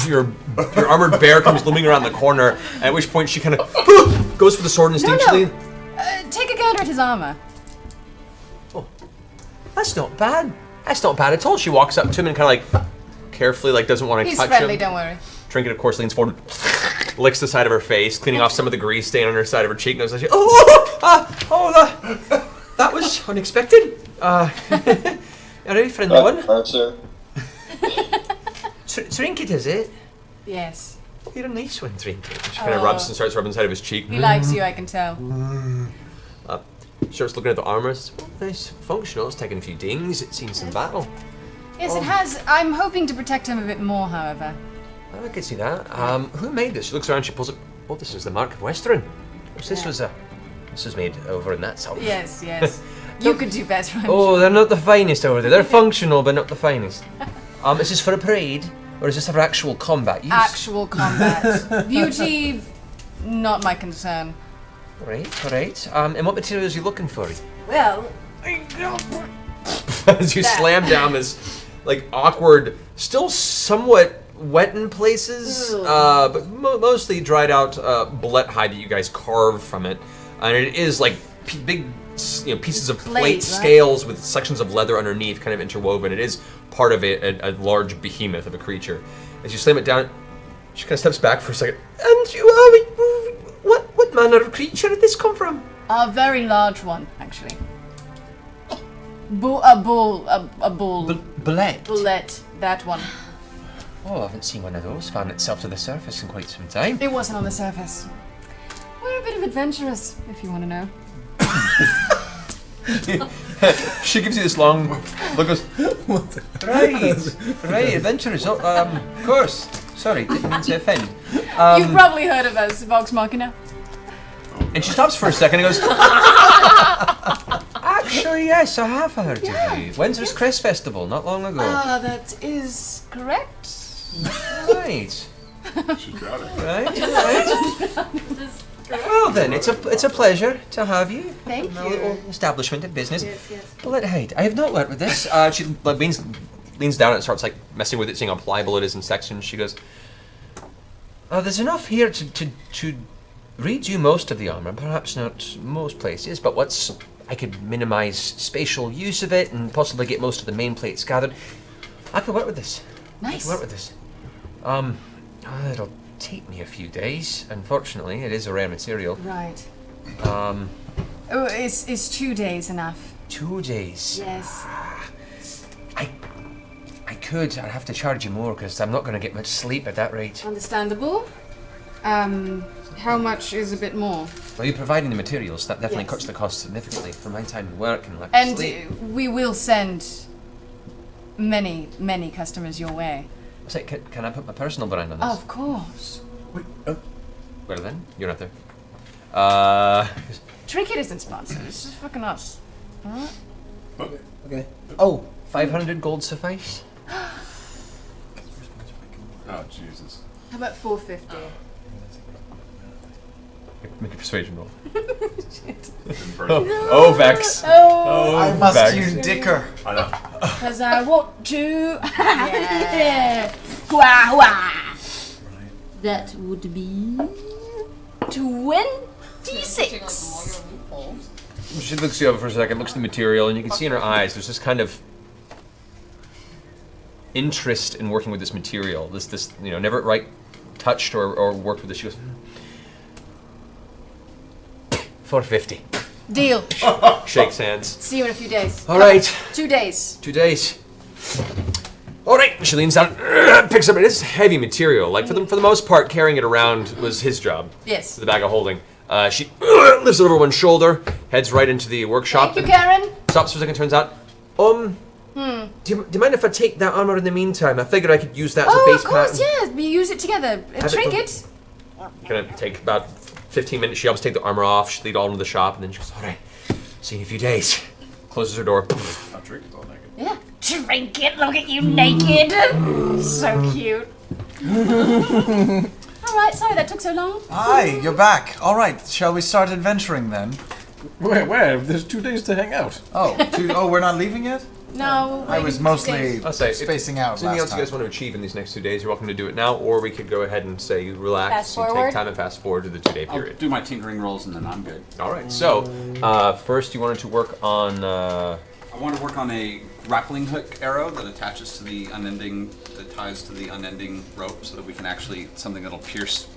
Your armored bear comes looming around the corner, at which point she kind of goes for the sword instinctually. No. Take a gander at his armor. Oh, that's not bad. That's not bad at all. She walks up to him and kind of like carefully, like doesn't want to He's touch friendly, him. don't worry. Trinket, of course, leans forward, licks the side of her face, cleaning off some of the grease stain on her side of her cheek. And goes, that was unexpected. A very friendly one. Sir. Trinket, is it? Yes. Oh, you're a nice one, Trinket. She kind of rubs and starts rubbing the side of his cheek. He likes you, I can tell. She starts looking at the armor. Says, well, nice, functional. It's taken a few dings. It's seen some battle. Yes, it has. I'm hoping to protect him a bit more, however. I can see that. Who made this? She looks around. She pulls it. Oh, this is the Mark of Western. This was made over in that south. Yes. You could do better. Oh, they're not the finest over there. They're functional, but not the finest. Is this for a parade, or is this for actual combat use? Actual combat. Beauty, not my concern. All right. And what materials are you looking for? Well, As you slam down this, like, awkward, still somewhat wet in places, but mostly dried out bullet hide that you guys carved from it, and it is like big, pieces of plate right? scales with sections of leather underneath, kind of interwoven. It is part of a large behemoth of a creature. As you slam it down, she kind of steps back for a second. And what manner of creature did this come from? a very large one, actually. A bull. Bullet. Bullet, that one. Oh, I haven't seen one of those fan itself to the surface in quite some time. It wasn't on the surface. We're a bit of adventurers, if you want to know. She gives you this long look. Goes, right, adventurers. Oh, of course. Sorry, didn't mean to offend. You've probably heard of us, Vox Machina. And she stops for a second and goes, actually, yes, I have heard of you. When's this Crest Festival? Not long ago. That is correct. Right. She's got it. Right. Well then, it's a pleasure to have you. Thank in our you. little establishment of business. Yes. Bullet hide. I have not worked with this. She leans down and starts like messing with it, seeing how pliable it is in sections. She goes, there's enough here to redo most of the armor, perhaps not most places, but I could minimize spatial use of it and possibly get most of the main plates gathered. I could work with this. Nice. I could work with this. It'll take me a few days. Unfortunately, it is a rare material. Right. Is 2 days enough? 2 days. Yes. I'd have to charge you more because I'm not going to get much sleep at that rate. Understandable. How much is a bit more? Well, you're providing the materials. That definitely cuts the cost significantly for my time in work and lack of And sleep. we will send many, many customers your way. Say, can I put my personal brand on this? Of course. Wait, Well then, you're not there. Trinket isn't sponsored. It's just fucking us. Alright? okay. Oh, 500 gold suffice? Oh, Jesus. How about 450? Make a persuasion roll. Oh, oh, Vex. Oh, I must Vex. you dicker. I know. because I want to. Yeah. Wah, wah. That would be 26. She looks you over for a second, looks at the material, and you can see in her eyes there's this kind of interest in working with this material. This never touched or worked with this. She goes, 450. Deal. Shakes hands. See you in a few days. All right. 2 days. 2 days. All right. She leans down, picks up. It is heavy material. Like for the most part, carrying it around was his job. Yes. The bag of holding. She lifts it over one shoulder, heads right into the workshop. Thank you, Karen. Stops for a second. Turns out, do you mind if I take that armor in the meantime? I figured I could use that as a Oh, base of course, pattern. yeah. We use it together. A Have it trinket. Gonna take about 15 minutes. She helps take the armor off. She leads all into the shop, and then she goes, "All right, see you in a few days." Closes her door. I'll drink it all naked. Yeah. Trinket, look at you naked. So cute. Alright, sorry that took so long. Hi, you're back. All right, shall we start adventuring then? Where? There's 2 days to hang out. Oh, we're not leaving yet? No. I was mostly I'll say, spacing out if anything else last you guys time. want to achieve in these next 2 days, you're welcome to do it now, or we could go ahead and say you relax, Fast you take forward. time and fast forward to the 2 day I'll period. do my tinkering rolls and then I'm good. All right. So first, you wanted to work on. I want to work on a grappling hook arrow that attaches to the unending, that ties to the unending rope, so that we can actually something that'll pierce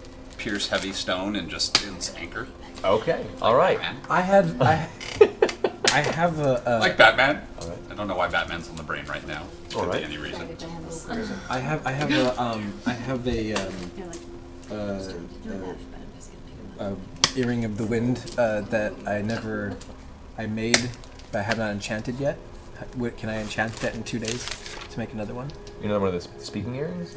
heavy stone and just its anchor. Okay. All right. Batman. I have a. Like Batman. All right. I don't know why Batman's on the brain right now. All Could right. be any reason. I have a earring of the wind that I made, but I have not enchanted yet. Can I enchant that in 2 days to make another one? You know, one of the speaking earrings.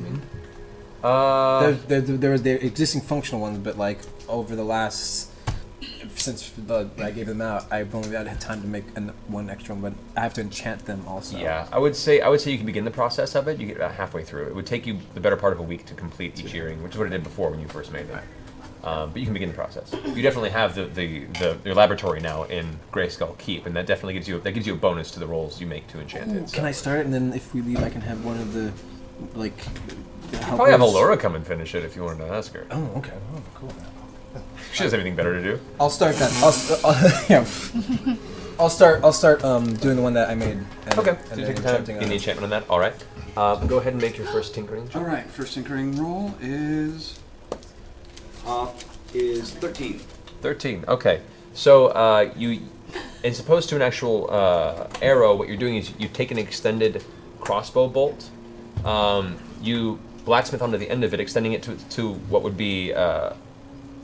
There was the existing functional ones, but like over the last since I gave them out, I've only had time to make one extra one, but I have to enchant them also. Yeah, I would say you can begin the process of it. You get about halfway through. It would take you the better part of a week to complete each earring, which is what it did before when you first made them. But you can begin the process. You definitely have your laboratory now in Greyskull Keep, and that definitely gives you a bonus to the rolls you make to enchant it. So. Can I start it, and then if we leave, I can have one of the like. You probably have Allura come and finish it if you wanted to ask her. Oh, okay. Oh, cool. She has anything better to do. I'll start that. I'll start doing the one that I made. And, Okay. And So you then take time enchanting in the enchantment on that. All right. Go ahead and make your first tinkering check. All right, first tinkering roll is 13. 13. Okay. So you, as opposed to an actual arrow, what you're doing is you take an extended crossbow bolt. You blacksmith onto the end of it, extending it to what would be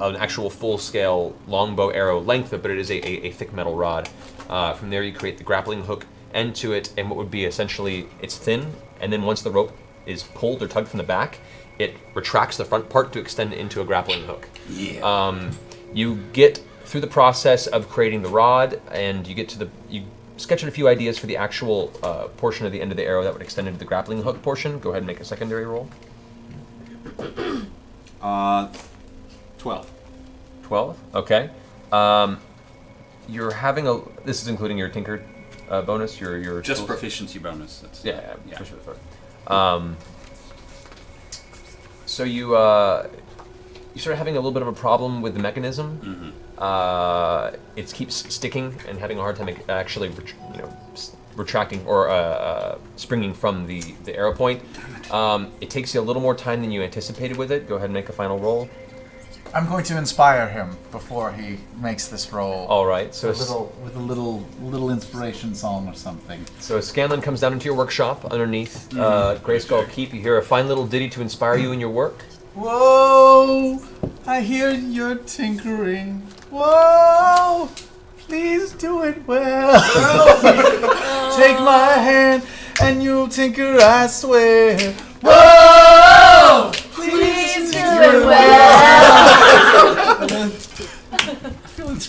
an actual full-scale longbow arrow length, but it is a thick metal rod. From there, you create the grappling hook end to it, and what would be essentially it's thin, and then once the rope is pulled or tugged from the back, it retracts the front part to extend it into a grappling hook. Yeah. You get through the process of creating the rod, and you sketch out a few ideas for the actual portion of the end of the arrow that would extend into the grappling hook portion. Go ahead and make a secondary roll. 12. 12. Okay. You're having this is including your tinker bonus. Your Just tools? proficiency bonus. That's, Yeah. yeah. For sure. So you start having a little bit of a problem with the mechanism. Mm-hmm. It keeps sticking and having a hard time actually, retracting or springing from the arrow point. It takes you a little more time than you anticipated with it. Go ahead and make a final roll. I'm going to inspire him before he makes this roll. All right. So with a little inspiration song or something. So Scanlan comes down into your workshop underneath Greyskull Keep. You hear a fine little ditty to inspire you in your work. Whoa! I hear you're tinkering. Whoa! Please do it well. Take my hand and you'll tinker, I swear. Whoa! Please do it well.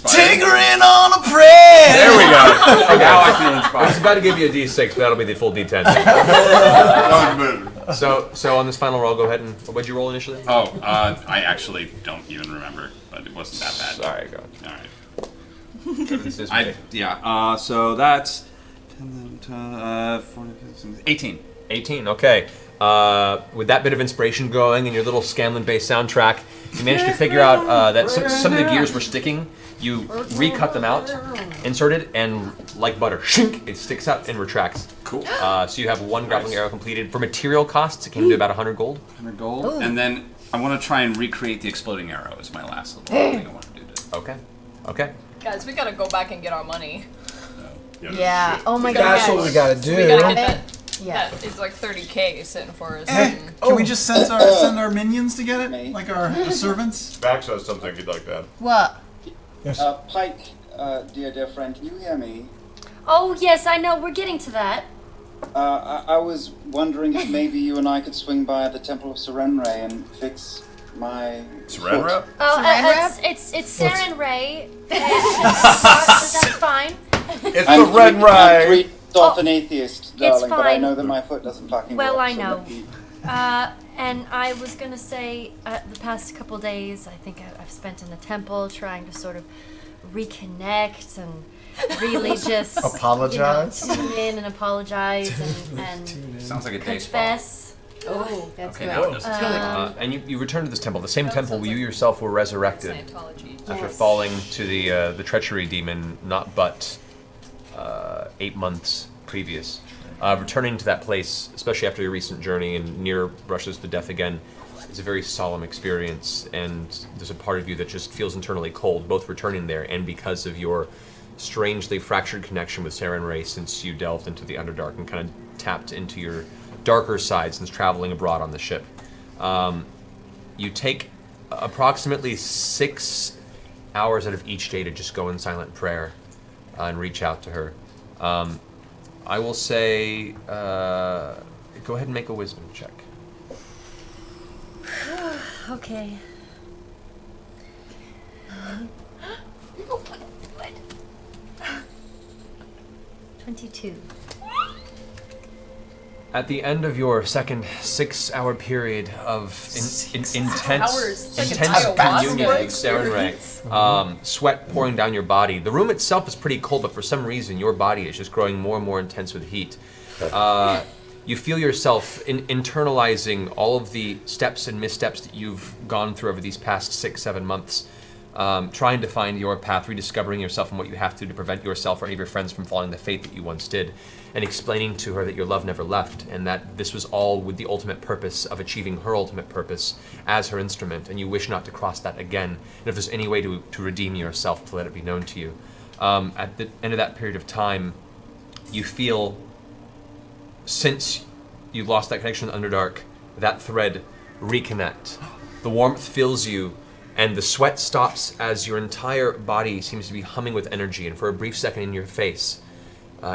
Tinkering on a prayer. There we go. Okay. Now I feel inspired. I was about to give you a D6, but that'll be the full D10. So on this final roll, go ahead and what'd you roll initially? Oh, I actually don't even remember, but it wasn't that bad. Sorry, go. All right. So that's 18. 18, okay. With that bit of inspiration going and your little Scanlan-based soundtrack, you managed to figure out that some of the gears were sticking. You recut them out, insert it, and like butter, shink, it sticks out and retracts. Cool. So you have one grappling arrow completed. For material costs, it came to about 100 gold. 100 gold. Ooh. And then I want to try and recreate the exploding arrow as my last little thing I want to do. Okay. Guys, we gotta go back and get our money. Yeah. Oh my god. That's what we gotta do. We gotta get that. Yeah. That is like 30K sitting for us. Can we just send our minions to get it? Like our servants? Max has something he'd like to add. What? Yes. Pike, dear friend, can you hear me? Oh, yes, I know. We're getting to that. I was wondering if maybe you and I could swing by the Temple of Serenre and fix my Serenre? It's Saren Ray. That's fine. It's I'm Serenre! treat myself an atheist, darling, but I fine. know that my foot doesn't fucking Well, work, I so know. let me- And I was gonna say, the past couple days, I think I've spent in the temple trying to sort of reconnect and really just apologize, tune in and apologize and sounds like a day confess. Oh, that's Okay, good. now it does. And you return to this temple, the same temple where you yourself were resurrected after falling to the treachery demon, not but 8 months previous. Returning to that place, especially after your recent journey and near brushes to death again, is a very solemn experience, and there's a part of you that just feels internally cold, both returning there and because of your strangely fractured connection with Saren Ray since you delved into the Underdark and kind of tapped into your darker side since traveling abroad on the ship. You take approximately 6 hours out of each day to just go in silent prayer and reach out to her. I will say, go ahead and make a wisdom check. Okay. 22. At the end of your second 6-hour period of intense communion with Saren Ray, sweat pouring down your body. The room itself is pretty cold, but for some reason your body is just growing more and more intense with heat. You feel yourself internalizing all of the steps and missteps that you've gone through over these past 6-7 months, trying to find your path, rediscovering yourself and what you have to prevent yourself or any of your friends from following the fate that you once did, and explaining to her that your love never left, and that this was all with the ultimate purpose of achieving her ultimate purpose as her instrument, and you wish not to cross that again, and if there's any way to redeem yourself, to let it be known to you. At the end of that period of time, you feel, since you lost that connection with Underdark, that thread reconnect. The warmth fills you, and the sweat stops as your entire body seems to be humming with energy, and for a brief second in your face,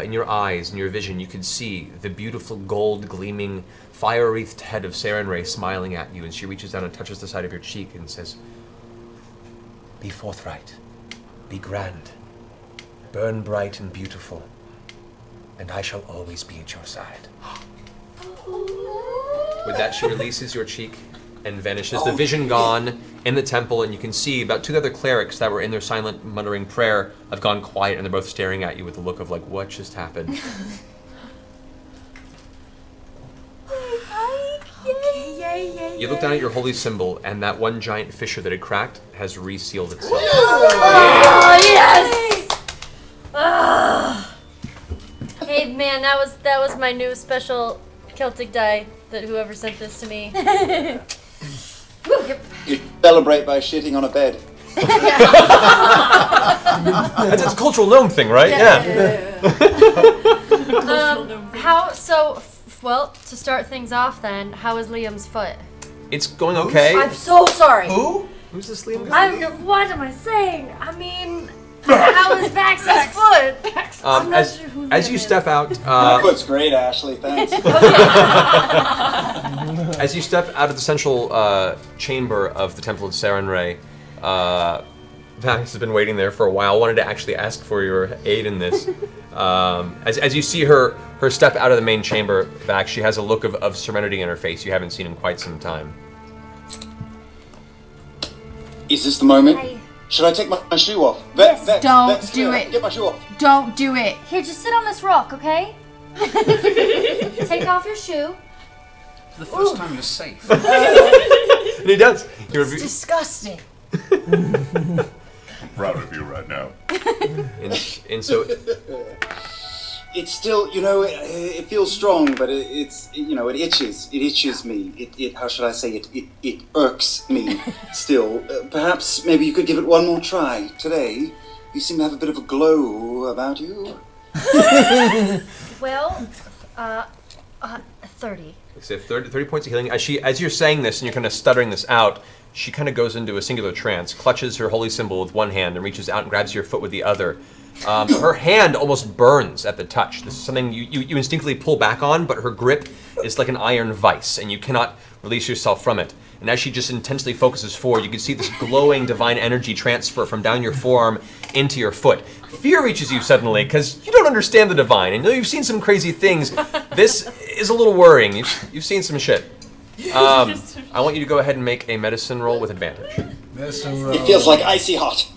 in your eyes, in your vision, you could see the beautiful gold gleaming, fire-wreathed head of Saren Ray smiling at you, and she reaches down and touches the side of your cheek and says, "Be forthright, be grand, burn bright and beautiful, and I shall always be at your side." With that, she releases your cheek and vanishes. The vision gone in the temple, and you can see about 2 other clerics that were in their silent muttering prayer have gone quiet, and they're both staring at you with a look of like, what just happened? You look down at your holy symbol, and that one giant fissure that had cracked has resealed itself. Oh, yes! Hey, man, that was my new special Celtic die that whoever sent this to me. You celebrate by shitting on a bed. That's a cultural gnome thing, right? To start things off then, how is Liam's foot? It's going okay. I'm so sorry. Who? Who's this Liam? What am I saying? I mean, how is Vax's foot? I'm not sure who as that you is. step out, My foot's great, Ashley. Thanks. as you step out of the central chamber of the Temple of Sarenrae, Vax has been waiting there for a while. Wanted to actually ask for your aid in this. As you see her step out of the main chamber, Vax, she has a look of serenity in her face you haven't seen in quite some time. Is this the moment? Should I take my shoe off? Yes. Don't do it. Get my shoe off. Don't do it. Here, just sit on this rock, okay? Take off your shoe. For the first time, you're safe. And he does. He It's disgusting. I'm proud of you right now. and so It's still, it feels strong, but it itches. It itches me. It how should I say it? It irks me still. Perhaps maybe you could give it one more try today. You seem to have a bit of a glow about you. Well, 30. So 30 points of healing. As you're saying this and you're kind of stuttering this out, she kind of goes into a singular trance, clutches her holy symbol with one hand and reaches out and grabs your foot with the other. Her hand almost burns at the touch. This is something you instinctively pull back on, but her grip is like an iron vice, and you cannot release yourself from it. And as she just intensely focuses forward, you can see this glowing divine energy transfer from down your forearm into your foot. Fear reaches you suddenly, because you don't understand the divine, and you've seen some crazy things. This is a little worrying. You've seen some shit. I want you to go ahead and make a medicine roll with advantage. Medicine roll. It feels like icy hot.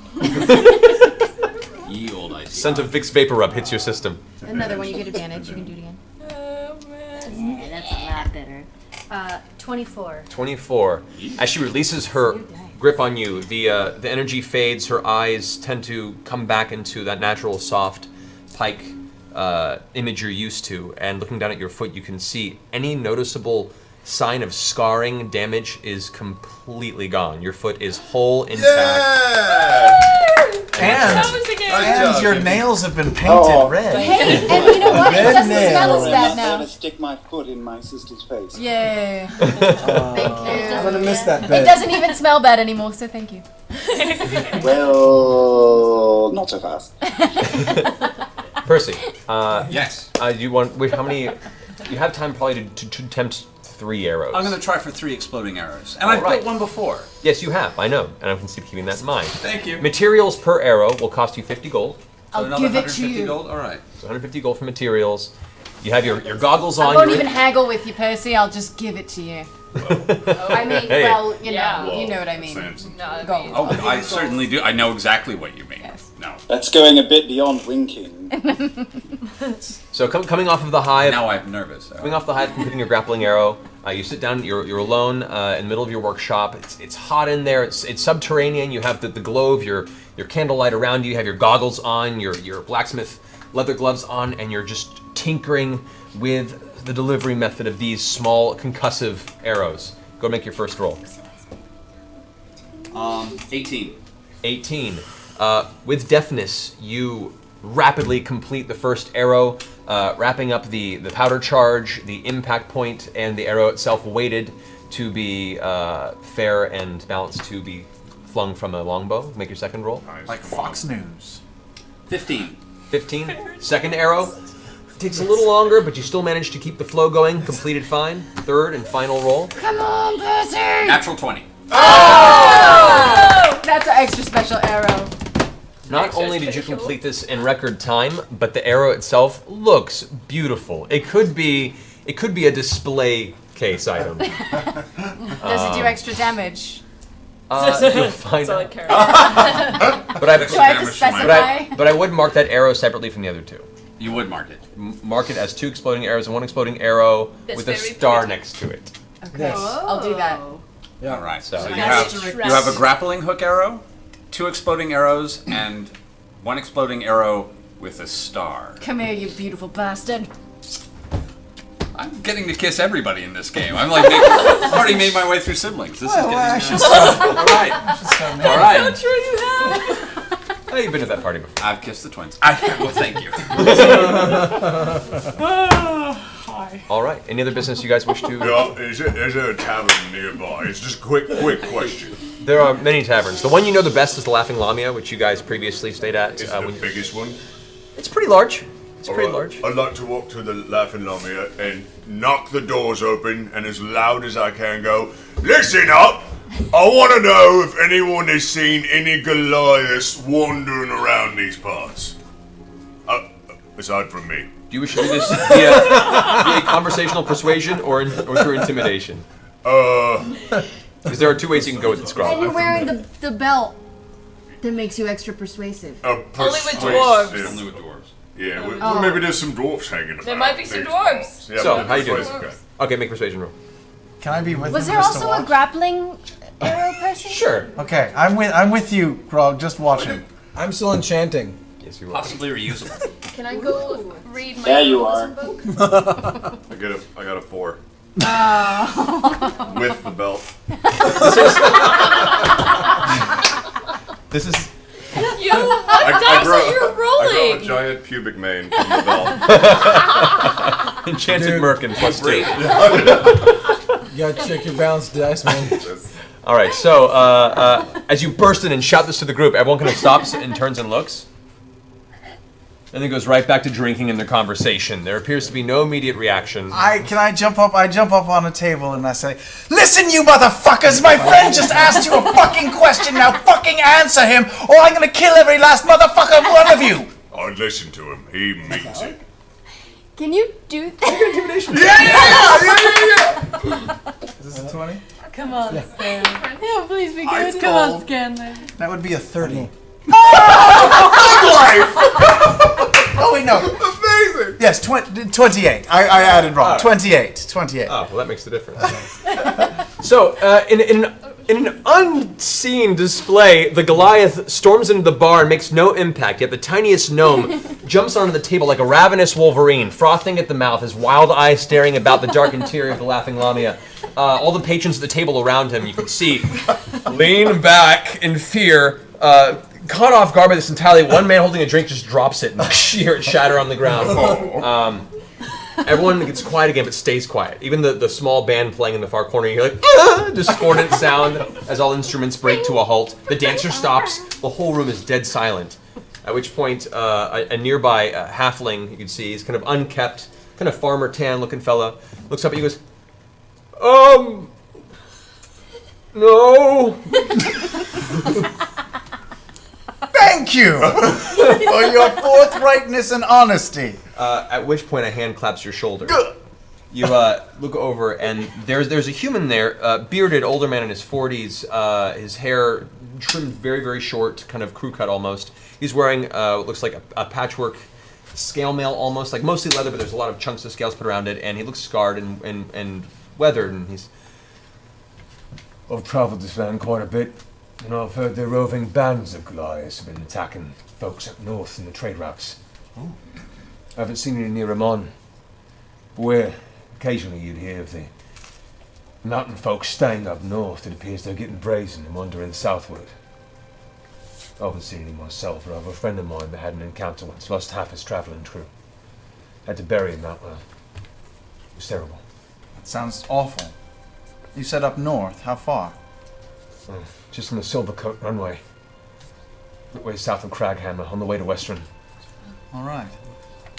Ye old icy. Scent of Vicks Vapor Rub hits your system. Another one, you get advantage. You can do it again. Yeah, that's a lot better. 24. 24. As she releases her grip on you, the energy fades. Her eyes tend to come back into that natural, soft pike image you're used to. And looking down at your foot, you can see any noticeable sign of scarring, damage is completely gone. Your foot is whole, intact. Yeah! And your nails have been painted red. Hey, and you know what? It Red doesn't nail. smell as I'm bad not now. going to stick my foot in my sister's face. Yay. Thank you. I'm gonna miss that It bit. doesn't even smell bad anymore, so thank you. Well, not so fast. Percy. Yes. You want? Wait, how many? You have time probably to attempt 3 arrows. I'm going to try for 3 exploding arrows. And I've Alright. built one before. Yes, you have. I know, and I can keep keeping that in mind. Thank you. Materials per arrow will cost you 50 gold. So I'll another give it to 150 you. gold? All right. So 150 gold for materials. You have your goggles I on. won't you're even in- haggle with you, Percy. I'll just give it to you. I mean, Hey. well, you know, Yeah. you know what I mean. Fancy. No, Gold. Oh, I certainly do. I know exactly what you mean. Yes. No. That's going a bit beyond winking. So coming off of the high, Now I'm nervous. coming off the high of completing your grappling arrow, you sit down. You're alone in the middle of your workshop. It's hot in there. It's subterranean. You have the glow of your candlelight around you. You have your goggles on, your blacksmith leather gloves on, and you're just tinkering with the delivery method of these small concussive arrows. Go make your first roll. 18. 18. With deftness, you rapidly complete the first arrow, wrapping up the powder charge, the impact point, and the arrow itself weighted to be fair and balanced to be flung from a longbow. Make your second roll. Like Fox News. 15. 15. Second arrow. Takes a little longer, but you still manage to keep the flow going. Completed fine. Third and final roll. Come on, Percy! Natural 20. Oh! That's an extra special arrow. Not only did you complete this in record time, but the arrow itself looks beautiful. It could be a display case item. Does it do extra damage? You'll find out. Do I have to specify? But I would mark that arrow separately from the other two. You would mark it. Mark it as 2 exploding arrows and 1 exploding arrow That's with a very star pretty. next to it. Okay, I'll do that. Yeah. All right. So So you that's have a grappling hook arrow, 2 exploding arrows, and 1 exploding arrow with a star. Come here, you beautiful bastard. I'm getting to kiss everybody in this game. I'm like, I've already made my way through siblings. This is getting. I should start. All right. All right. Sure you have. Oh, you've been to that party before. I've kissed the twins. Well, thank you. Why? All right. Any other business you guys wish to? Yeah, is there a tavern nearby? It's just a quick question. There are many taverns. The one you know the best is the Laughing Lamia, which you guys previously stayed at. Is it the biggest one? It's pretty large. It's pretty Alright, large. I'd like to walk to the Laughing Lamia and knock the doors open and as loud as I can go, listen up! I want to know if anyone has seen any Goliaths wandering around these parts. Aside from me. Do you wish to do this via conversational persuasion or through intimidation? Because there are two ways you can go with this And you're scroll. wearing the belt that makes you extra persuasive. Only with dwarves. Only with dwarves. Yeah, well, Oh. maybe there's some dwarves hanging about. There might be some dwarves. Yeah, So, but how you doing? persuasive guy. Okay, make persuasion roll. Can I be with Was him there just to also a watch? grappling arrow person? Sure. Okay, I'm with you, Grog. Just watching. I'm still enchanting. Yes, you are. Possibly reusable. Can I go read my There you journalism are. book? I got a 4. Oh. With the belt. This is. You, what dice are you I grow a rolling? giant pubic mane from the belt. Enchanted Dude. Merkin plus 2. You gotta check your balance dice, man. All right, so as you burst in and shout this to the group, everyone kind of stops and turns and looks. And then goes right back to drinking and their conversation. There appears to be no immediate reaction. Can I jump up? I jump up on a table and I say, "Listen, you motherfuckers! My friend just asked you a fucking question. Now fucking answer him, or I'm gonna kill every last motherfucker one of you." I'd listen to him. He means it. Can you do intimidation? Is this a 20? Come on, Scan. Yeah, please be It's good. Come on, cold. Scan. Then. That would be a 30. Oh wait, no. Amazing. Yes, 28. I added wrong. Alright. 28. 28. Oh, well, that makes the difference. So, in an unseen display, the Goliath storms into the bar and makes no impact, yet the tiniest gnome jumps onto the table like a ravenous wolverine, frothing at the mouth, his wild eyes staring about the dark interior of the Laughing Lamia. All the patrons at the table around him, you can see, lean back in fear, caught off guard by this entirely. One man holding a drink just drops it and you hear it shatter on the ground. Everyone gets quiet again, but stays quiet. Even the small band playing in the far corner, you hear like discordant sound as all instruments break to a halt. The dancer stops. The whole room is dead silent. At which point, a nearby halfling you can see, he's kind of unkept, kind of farmer tan looking fella, looks up at you and goes, no. Thank you for your forthrightness and honesty. At which point a hand claps your shoulder. You look over and there's a human there, bearded, older man in his 40s, his hair trimmed very, very short, kind of crew cut almost. He's wearing what looks like a patchwork scale mail almost, like mostly leather, but there's a lot of chunks of scales put around it, and he looks scarred and weathered, and he's... I've travelled this land quite a bit, and I've heard the roving bands of Goliaths have been attacking folks up north in the trade routes. Oh. I haven't seen any near Amon, but where occasionally you'd hear of the mountain folks staying up north, it appears they're getting brazen and wandering southward. I haven't seen any myself, but I have a friend of mine that had an encounter once, lost half his travelling crew. Had to bury him that way. It was terrible. That sounds awful. You said up north. How far? Just on the Silvercoat runway. Way south of Craghammer, on the way to Western. All right.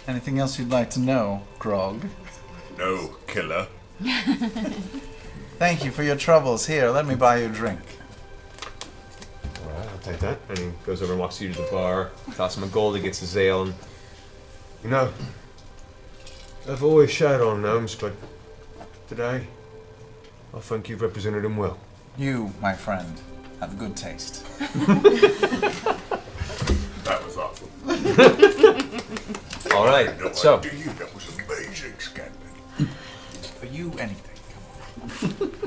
Anything else you'd like to know, Grog? No, killer. Thank you for your troubles. Here, let me buy you a drink. Alright, I'll take that. And he goes over and walks you to the bar, tosses him a gold, he gets his ale, and... You know, I've always shat on gnomes, but today, I think you've represented them well. You, my friend, have good taste. That was awesome. Alright, No so... idea. That was amazing, Scanlan. For you, anything.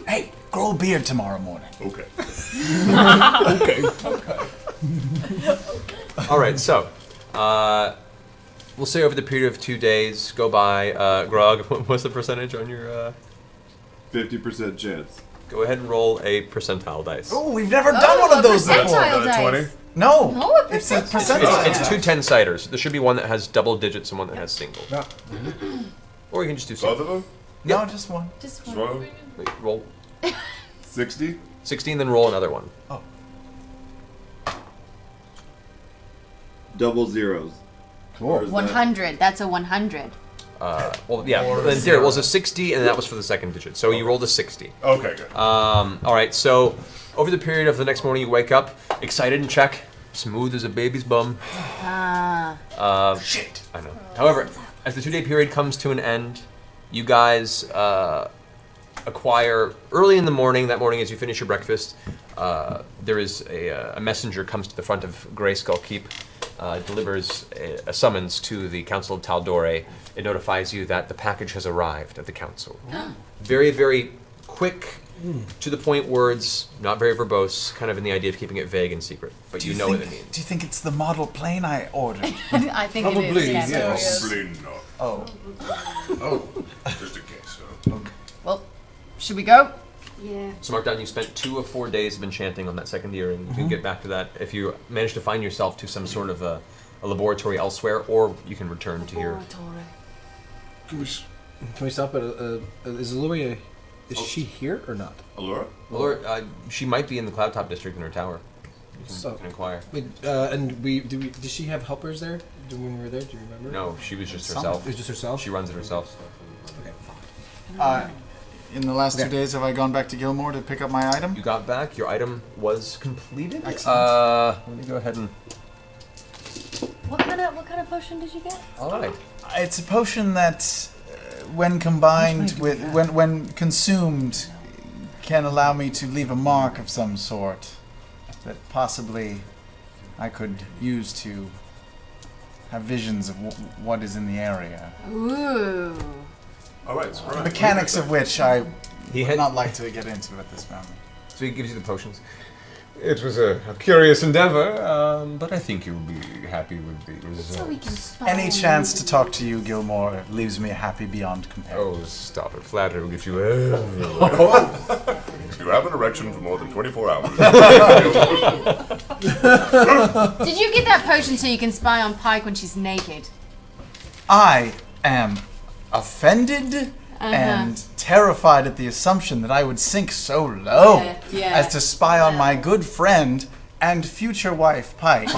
Hey, grow a beard tomorrow morning. Okay. Alright, so... we'll say over the period of 2 days, go by, Grog, what's the percentage on your... 50% chance. Go ahead and roll a percentile dice. Oh, we've never done one of those before. percentile dice. 20? No, No, a it's a percentile. percentile. It's two 10-siders. There should be one that has double digits and one that has single. Or you can just do Both of them? No, just one. Just Just one. one? Wait, roll 60? 16, then roll another one. Double zeros. Cool. 100. That's a 100. Well, yeah. Then there was a 60, and that was for the second digit. So you rolled a 60. Okay, good. All right. So over the period of the next morning, you wake up excited and check, smooth as a baby's bum. Shit. I know. However, as the 2-day period comes to an end, you guys acquire early in the morning. That morning, as you finish your breakfast, there is a messenger comes to the front of Greyskull Keep, delivers a summons to the Council of Taldore. It notifies you that the package has arrived at the council. Very, very quick, to the point words, not very verbose, kind of in the idea of keeping it vague and secret. But you know what it means. Do you think it's the model plane I ordered? I think Probably, it is. yes. Probably not. Oh. Just in case. Well, should we go? Yeah. So mark down, you spent 2 of 4 days of enchanting on that second earring. You can get back to that if you manage to find yourself to some sort of a laboratory elsewhere, or you can return to here. Can we stop at is Allura, is she here or not? Allura? Or she might be in the Cloudtop district in her tower. You So- can inquire. Wait, did she have helpers there when we were there? Do you remember? No, she was just It herself. was just herself? She runs it herself. In the last Okay. 2 days, have I gone back to Gilmore to pick up my item? You got back. Your item was completed. Excellent. Let me go ahead and. What kind of potion did you get? All right. It's a potion that, when combined with, when consumed, can allow me to leave a mark of some sort that possibly I could use to have visions of what is in the area. Ooh. All right, so The mechanics of which I He would had- not like to get into at this moment. So he gives you the potions. It was a curious endeavor, but I think you'll be happy with the result. So we can spy. Any chance to talk to you, Gilmore, leaves me happy beyond compare. Oh, stop it. Flattery will get you everywhere. You have an erection for more than 24 hours. Did you get that potion so you can spy on Pike when she's naked? I am offended and terrified at the assumption that I would sink so low Yeah. as to spy on my good friend and future wife Pike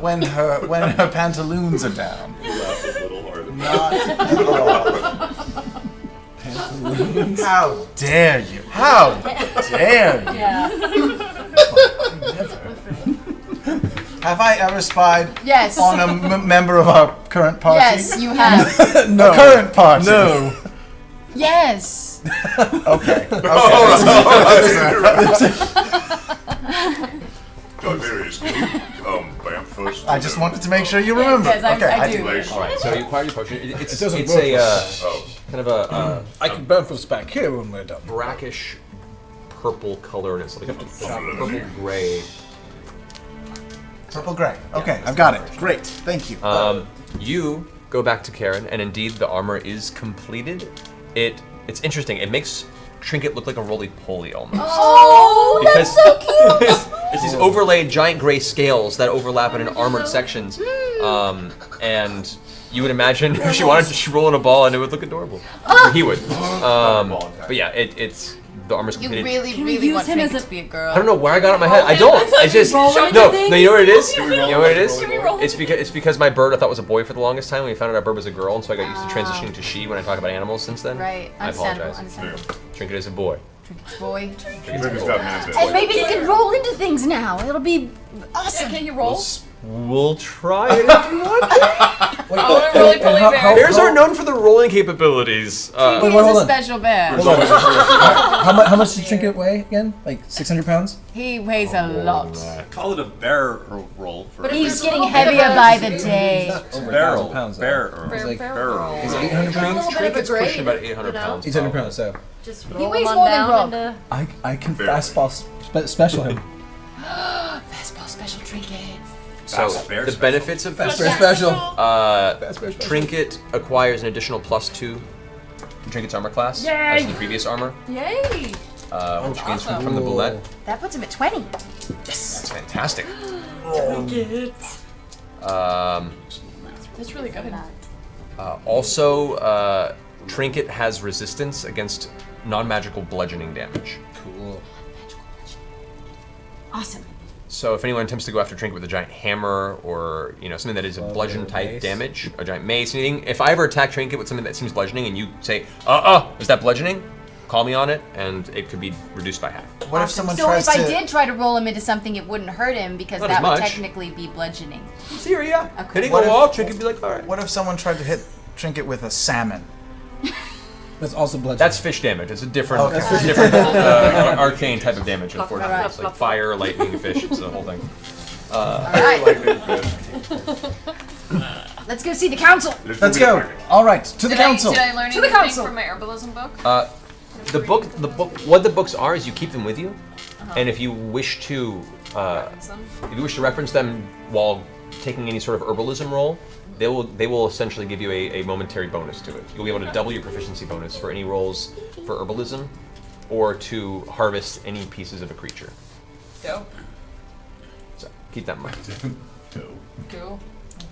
when her pantaloons are down. Laugh a little harder. Not at all. How dare you? How dare you? Have I ever spied Yes. on a member of our current party? Yes, you have. No. Current party. No. Yes. Okay. Tiberius, can you bam first? I just wanted to make sure you remember. Yes, I Okay. do. All right, so you acquire your potion. It's doesn't it's work a with kind of a I can bounce us back here when we're done. brackish purple color, and it's like a purple gray. Purple gray. Okay, I've got it. Great. Thank you. You go back to Karen, and indeed the armor is completed. It's interesting. It makes Trinket look like a roly-poly almost. Oh, Because it's these overlaid giant gray scales that overlap in armored sections. And you would imagine if she wanted to roll in a ball and it would look adorable. Or he would. But yeah, it's the armor's You completed. really, Can we really use want him Trinket as a- to be a girl. I don't know where I got it in my head. I don't. I just no. You know what it is? You know what it is? It's because my bird I thought was a boy for the longest time. We found out our bird was a girl, and so I got used to transitioning to she when I talk about animals since then. Right. I Understandable. apologize. Understandable. Trinket is a boy. Trinket's boy. Trinket's got minutes. And maybe you can roll into things now. It'll be awesome. Can you roll? We'll try it if you want. Oh, really, bear. Bears aren't known for their rolling capabilities. He's hold a on. special bear. How much did Trinket weigh again? Like 600 pounds? He weighs a lot. Call it a bear roll. For But He's There's a getting little bit of heavier a- by the day. barrel. pounds, though. Bear. Bear- like- bear barrel. roll. Is it 800 pounds? little bit of a Trinket's pushing grade, about 800 you know? pounds. 800 pounds, so. Just He roll weighs him more on than down Rob. into... I can Barely. fastball special him. Fastball special trinkets. So Fast bear the special. benefits of Fast this, bear special. Trinket acquires an additional +2 from Trinket's armor class as the previous armor, Yay! which gains from the bullet. That puts him at 20. That's fantastic. That's really good. Also, Trinket has resistance against non-magical bludgeoning damage. Cool. Awesome. So if anyone attempts to go after Trinket with a giant hammer or something that is a bludgeon type mace. damage, a giant mace, anything, if I ever attack Trinket with something that seems bludgeoning and you say, is that bludgeoning? Call me on it, and it could be reduced by half. What if someone So tries if to... I did try to roll him into something, it wouldn't hurt him because Not that as would much. technically be bludgeoning. Theory, yeah. Okay. Hitting What a if- wall, Trinket would be like, all right. What if someone tried to hit Trinket with a salmon? That's also bludgeoning. That's fish damage. It's a different, Okay. different arcane type of damage, unfortunately. Alright. It's like fire, lightning, fish. It's the whole thing. Alright. Let's go see the council. Let's go. All right, to the council. Did I learn To the anything council. from my herbalism book? The book. What the books are is you keep them with you, and if you wish to, reference them while taking any sort of herbalism roll, they will essentially give you a momentary bonus to it. You'll be able to double your proficiency bonus for any rolls for herbalism, or to harvest any pieces of a creature. Dope. So keep that in mind. Cool. Dope.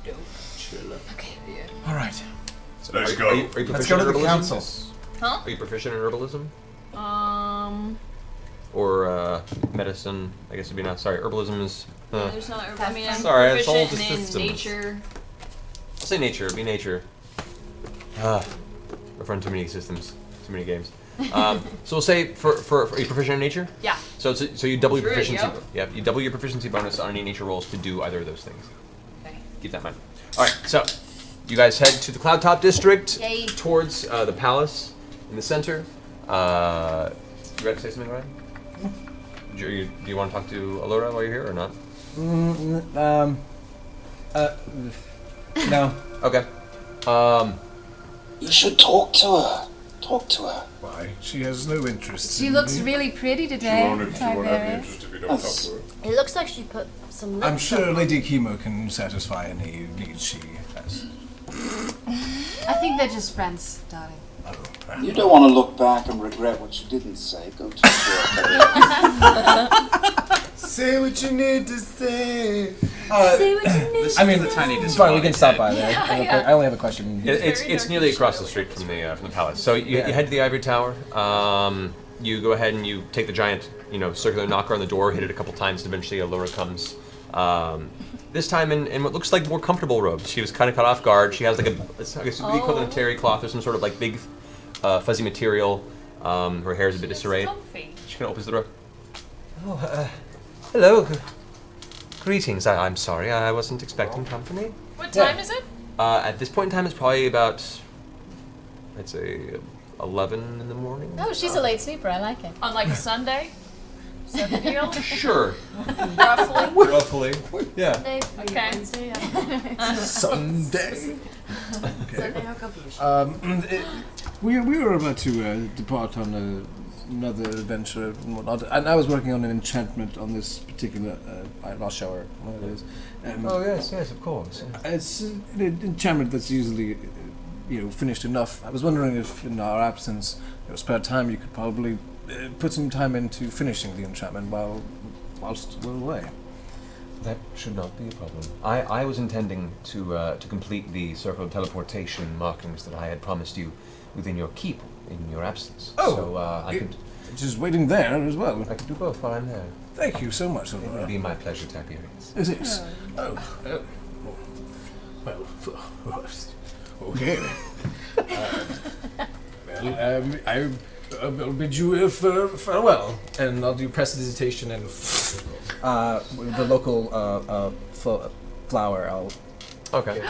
Okay. Yeah. All right. So Let's are go. you Let's proficient go to in the herbalism? council. Huh? Are you proficient in herbalism Um. or medicine? I guess it'd be not. Sorry, herbalism is. There's not. I mean, I'm Sorry, it's all proficient the in systems. nature. I'll say nature. Be nature. I've run too many systems, too many games. So we'll say for are you proficient in nature? Yeah. So you double your Sure, proficiency. yep. Yep, you double your proficiency bonus on any nature rolls to do either of those things. Okay. Keep that in mind. All right, so you guys head to the Cloud Top District Yay. towards the palace in the center. You ready to say something, Ryan? Do you want to talk to Allura while you're here or not? No. Okay. You should talk to her. Talk to her. Why? She has no interest. She in looks me. really pretty today. She won't have any Tiberius. interest if you don't talk to her. It looks like she put some lips I'm sure on. Lady Chemo can satisfy any needs she has. I think they're just friends, darling. You don't want to look back and regret what you didn't say. Go talk to her. Say what you need to say. See what you need. I mean, the tiny it's fine. We can stop by disembodied there. Yeah. I only have a question. It's nearly across the street from the palace. So you head to the ivory tower. You go ahead and you take the giant, circular knocker on the door, hit it a couple times, and eventually Allura comes. This time in what looks like more comfortable robes. She was kind of caught off guard. She has like I guess the equivalent of terry cloth or some sort of like big, fuzzy material. Her hair is a bit disarrayed. Comfy. She kind of opens the door. Oh, hello. Greetings. I'm sorry. I wasn't expecting company. What time is it? At this point in time, it's probably about, I'd say, 11 in the morning. Oh, she's a late sleeper. I like it. On like a Sunday? Is that the deal? Sure. Roughly. Roughly. Yeah. Sunday, Okay. Wednesday, yeah. Sunday. Sunday, how comfy. We were about to depart on another adventure and whatnot, and I was working on an enchantment on this particular. I'm not sure what it is. Yes, of course. It's an enchantment that's usually, finished enough. I was wondering if, in our absence, your spare time, you could probably put some time into finishing the enchantment whilst we're away. That should not be a problem. I was intending to complete the circle of teleportation markings that I had promised you within your keep in your absence. Oh, so I could just waiting there as well. I could do both while I'm there. Thank you so much, It would Allura. be my pleasure, Tiberius. Is it? Well, okay. I will bid you farewell, and I'll do prestidigitation and the local flower. I'll Okay.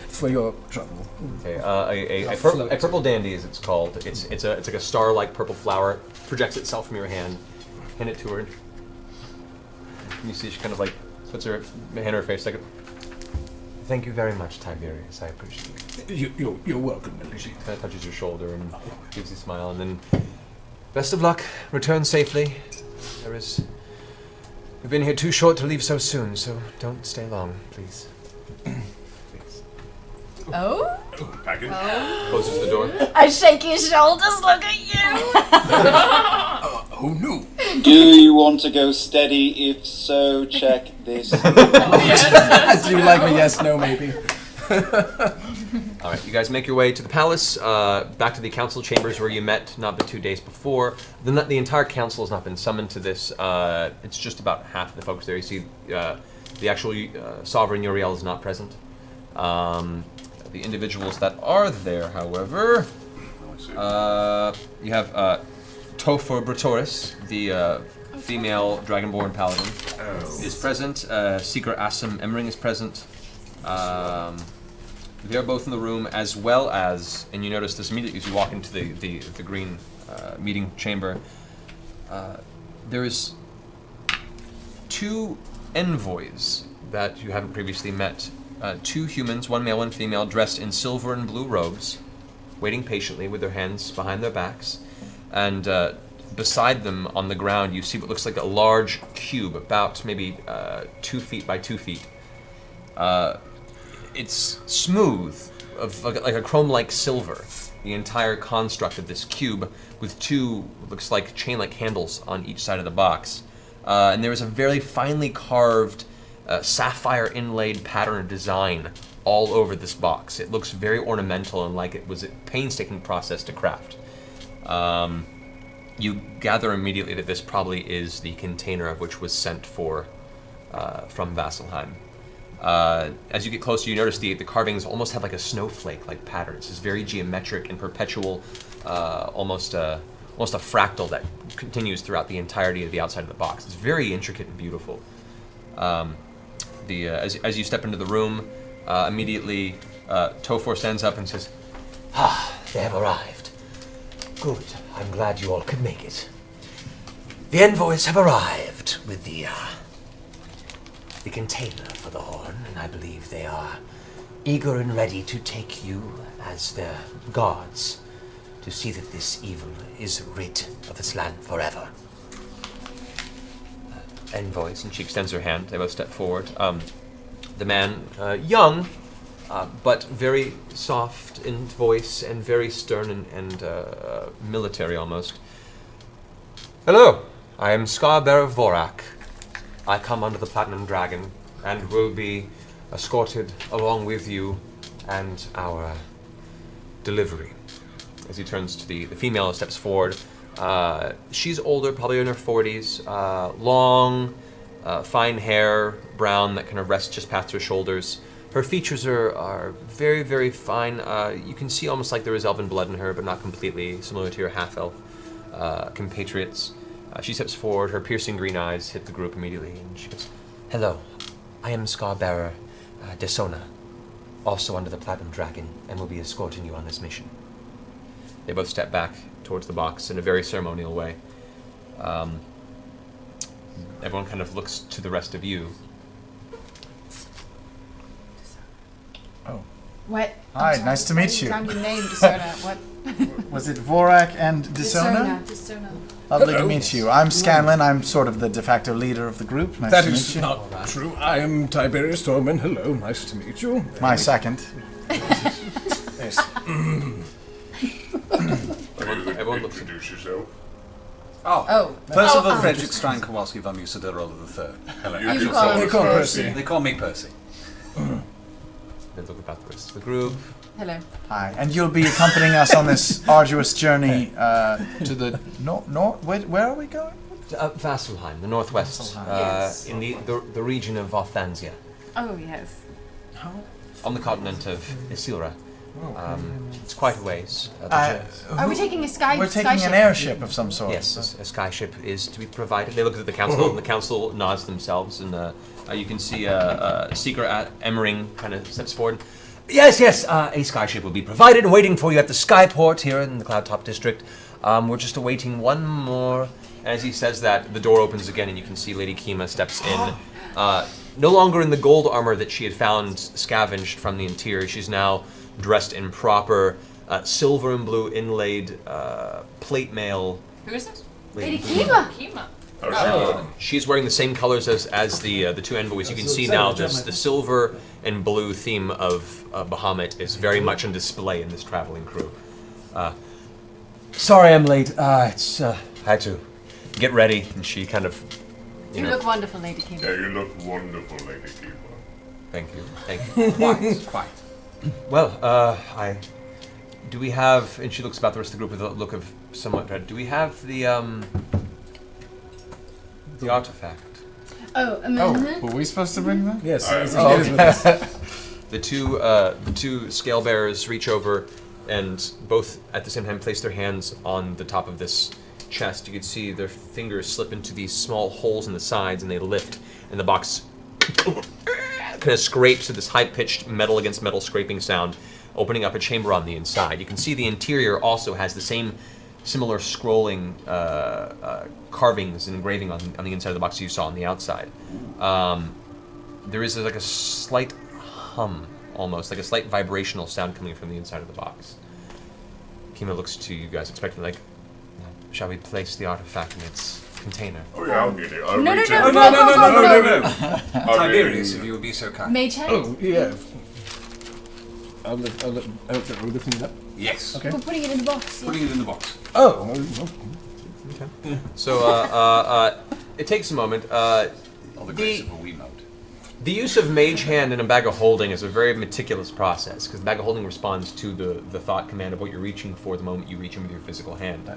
for your trouble. Okay. A purple dandy, as it's called. It's like a star-like purple flower. Projects itself from your hand. Hand it to her. And you see she kind of like puts her hand on her face like. Thank you very much, Tiberius. I appreciate it. You're welcome, Millie. She kind of touches your shoulder and gives you a smile, and then, best of luck. Return safely. We've been here too short to leave so soon, so don't stay long, please. Please. Oh? Package. Closes the door. I shake his shoulders. Look at you. Oh no! Do you want to go steady? If so, check this. Do you like me? Yes, no, maybe. All right, you guys make your way to the palace, back to the council chambers where you met not but 2 days before. The entire council has not been summoned to this. It's just about half of the folks there. You see the actual sovereign Uriel is not present. The individuals that are there, however, you have Topher Bratoris, the female dragonborn paladin, is present. Seeker Assam Emmering is present. They're both in the room, as well as, and you notice this immediately as you walk into the green meeting chamber, there is 2 envoys that you haven't previously met. 2 humans, one male, one female, dressed in silver and blue robes, waiting patiently with their hands behind their backs. And beside them on the ground, you see what looks like a large cube, about maybe 2 feet by 2 feet. It's smooth, like a chrome-like silver, the entire construct of this cube, with 2, looks like chain-like handles on each side of the box. And there is a very finely carved, sapphire inlaid pattern design all over this box. It looks very ornamental and like it was a painstaking process to craft. You gather immediately that this probably is the container of which was sent for from Vasselheim. As you get closer, you notice the carvings almost have like a snowflake-like pattern. It's very geometric and perpetual, almost a fractal that continues throughout the entirety of the outside of the box. It's very intricate and beautiful. As you step into the room, immediately Tofor stands up and says, They have arrived. Good. I'm glad you all could make it. The envoys have arrived with the container for the horn, and I believe they are eager and ready to take you as their guards to see that this evil is rid of this land forever. Envoys, and she extends her hand. They both step forward. The man, young, but very soft in voice and very stern and military almost. Hello, I am Scarbearer Vorak. I come under the Platinum Dragon and will be escorted along with you and our delivery. As he turns to the female and steps forward, she's older, probably in her 40s, long, fine hair, brown, that kind of rests just past her shoulders. Her features are very, very fine. You can see almost like there is elven blood in her, but not completely, similar to your half-elf compatriots. She steps forward, her piercing green eyes hit the group immediately, and she goes, Hello, I am Scarbearer Desona, also under the Platinum Dragon, and will be escorting you on this mission. They both step back towards the box in a very ceremonial way. Everyone kind of looks to the rest of you. Oh. What? Hi, I'm nice to sorry, meet you. Found your name, Desona. What? Was it Vorak and Desona? Desona. Lovely to meet you. I'm Scanlan. I'm sort of the de facto leader of the group. Nice That to is meet you. not true. I am Tiberius Torman. Hello, nice to meet you. My second. Yes. Everyone looks introduce yourself. Oh. Percival Frederick Stein Kowalski von Musadero III. Hello. You can call him They call Percy. They call me Percy. They look about the rest of the group. Hello. Hi, and you'll be accompanying us on this arduous journey to the north. Where are we going? Vasselheim, the northwest, Yes. in the region of Othansia, Oh, yes. on the continent of Isilra. It's quite a ways. Are we taking a We're taking skyship? an airship of some sort. Yes, a skyship is to be provided. They look at the council, and the council nods themselves, and you can see Seeker Emmering kind of steps forward. Yes, a skyship will be provided and waiting for you at the skyport here in the Cloudtop District. We're just awaiting one more. As he says that, the door opens again, and you can see Lady Kima steps in. No longer in the gold armor that she had found scavenged from the interior. She's now dressed in proper silver and blue inlaid plate mail. Who is this? Lady Kima. Kima. She's wearing the same colors as the 2 envoys. You can see now the silver and blue theme of Bahamut is very much on display in this traveling crew. Sorry I'm late. I had to get ready, and she kind of... You look wonderful, Lady Kima. Yeah, you look wonderful, Lady Kima. Thank you. Quite. Well, do we have? And she looks about the rest of the group with a look of somewhat dread. Do we have the artifact? Were we supposed to bring that? Yes. The two scale bearers reach over and both at the same time place their hands on the top of this chest. You can see their fingers slip into these small holes in the sides and they lift, and the box kind of scrapes to this high-pitched metal against metal scraping sound, opening up a chamber on the inside. You can see the interior also has the same similar scrolling carvings and engraving on the inside of the box you saw on the outside. There is like a slight hum, almost like a slight vibrational sound coming from the inside of the box. Chimiel looks to you guys, expecting like, shall we place the artifact in its container? Oh yeah, I'll get it. I'll No. Tiberius, if you would be so kind. Mage hand? Oh, yeah. I'll lift it up. Yes. Okay. We're putting it in the box. Putting it in the box. Oh. Okay. So it takes a moment. All the grace of a Wiimote. The use of Mage Hand in a bag of holding is a very meticulous process, because the bag of holding responds to the thought command of what you're reaching for the moment you reach in with your physical hand.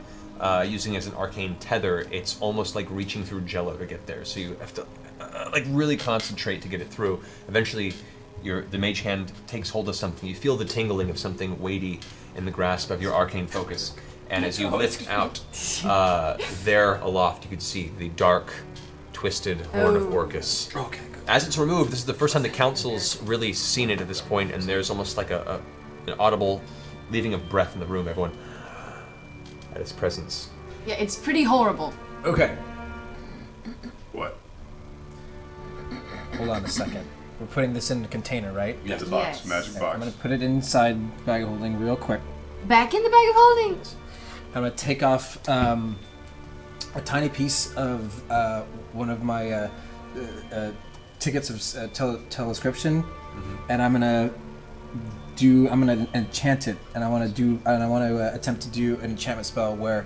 Using it as an arcane tether, it's almost like reaching through jello to get there, so you have to like really concentrate to get it through. Eventually, the Mage Hand takes hold of something. You feel the tingling of something weighty in the grasp of your arcane focus, and as you lift out, there aloft you can see the dark, twisted horn of Orcus. Okay, good. As it's removed, this is the first time the council's really seen it at this point, and there's almost like an audible leaving of breath in the room. Everyone at its presence. Yeah, it's pretty horrible. Okay. What? Hold on a second. We're putting this in a container, right? Yeah, the box, Yes. magic I'm box. gonna put it inside bag of holding real quick. Back in the bag of holding. I'm gonna take off a tiny piece of one of my tickets of telescription, and I'm gonna enchant it, and I want to attempt to do an enchantment spell where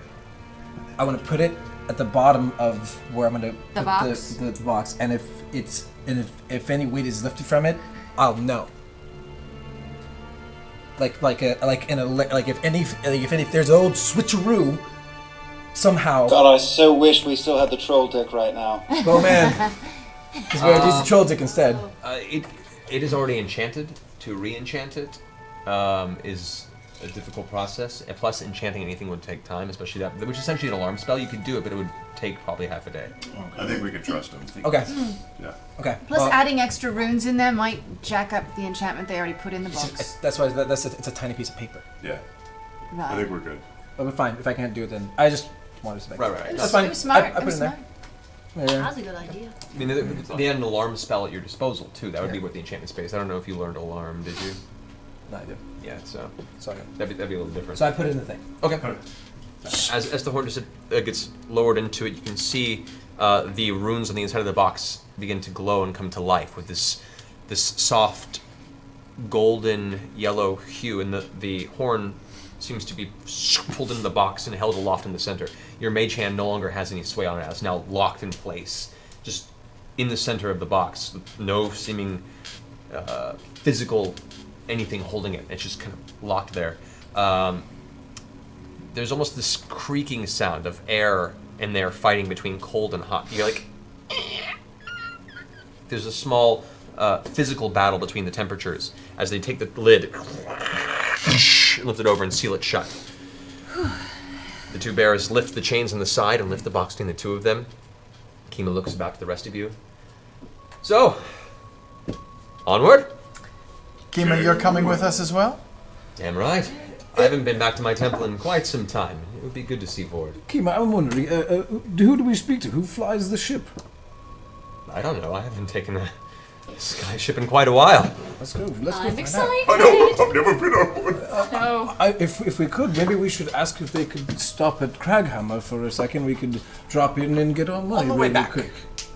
I want to put it at the bottom of where I'm gonna The put box? the box, and if any weight is lifted from it, I'll know. If there's an old switcheroo somehow. God, I so wish we still had the troll deck right now. Oh man, because we use the troll deck instead. It is already enchanted. To re-enchant it is a difficult process. And plus, enchanting anything would take time, especially that, which is essentially an alarm spell. You could do it, but it would take probably half a day. I think we can trust him. Okay. Yeah. Okay. Plus, well, adding extra runes in there might jack up the enchantment they already put in the box. that's why it's a tiny piece of paper. Yeah. Right. I think we're good. But we're fine. If I can't do it, then I just wanted to make. Right. That's fine. It was smart. I put it in there. Yeah. That's a good idea. I mean, they had an alarm spell at your disposal too. That would be what the enchantment space. I don't know if you learned alarm. Did you? No, I do. Yeah. So Sorry. that'd be a little different. So I put it in the thing. Okay. As the horn just gets lowered into it, you can see the runes on the inside of the box begin to glow and come to life with this soft golden yellow hue, and the horn seems to be pulled into the box and held aloft in the center. Your mage hand no longer has any sway on it. It's now locked in place, just in the center of the box, with no seeming physical anything holding it. It's just kind of locked there. There's almost this creaking sound of air in there fighting between cold and hot. You're like... There's a small physical battle between the temperatures as they take the lid, lift it over and seal it shut. The two bearers lift the chains on the side and lift the box between the two of them. Chimiel looks back to the rest of you. So, onward. Chimiel, you're coming with us as well? Damn right. I haven't been back to my temple in quite some time. It would be good to see Vord. Kima, I'm wondering, who do we speak to? Who flies the ship? I don't know. I haven't taken a sky ship in quite a while. Let's go. Let's go I'm find excited. I know, I've never been on one. No. out. If we could, maybe we should ask if they could stop at Craghammer for a second. We could drop in and get our money On the way really back. quick.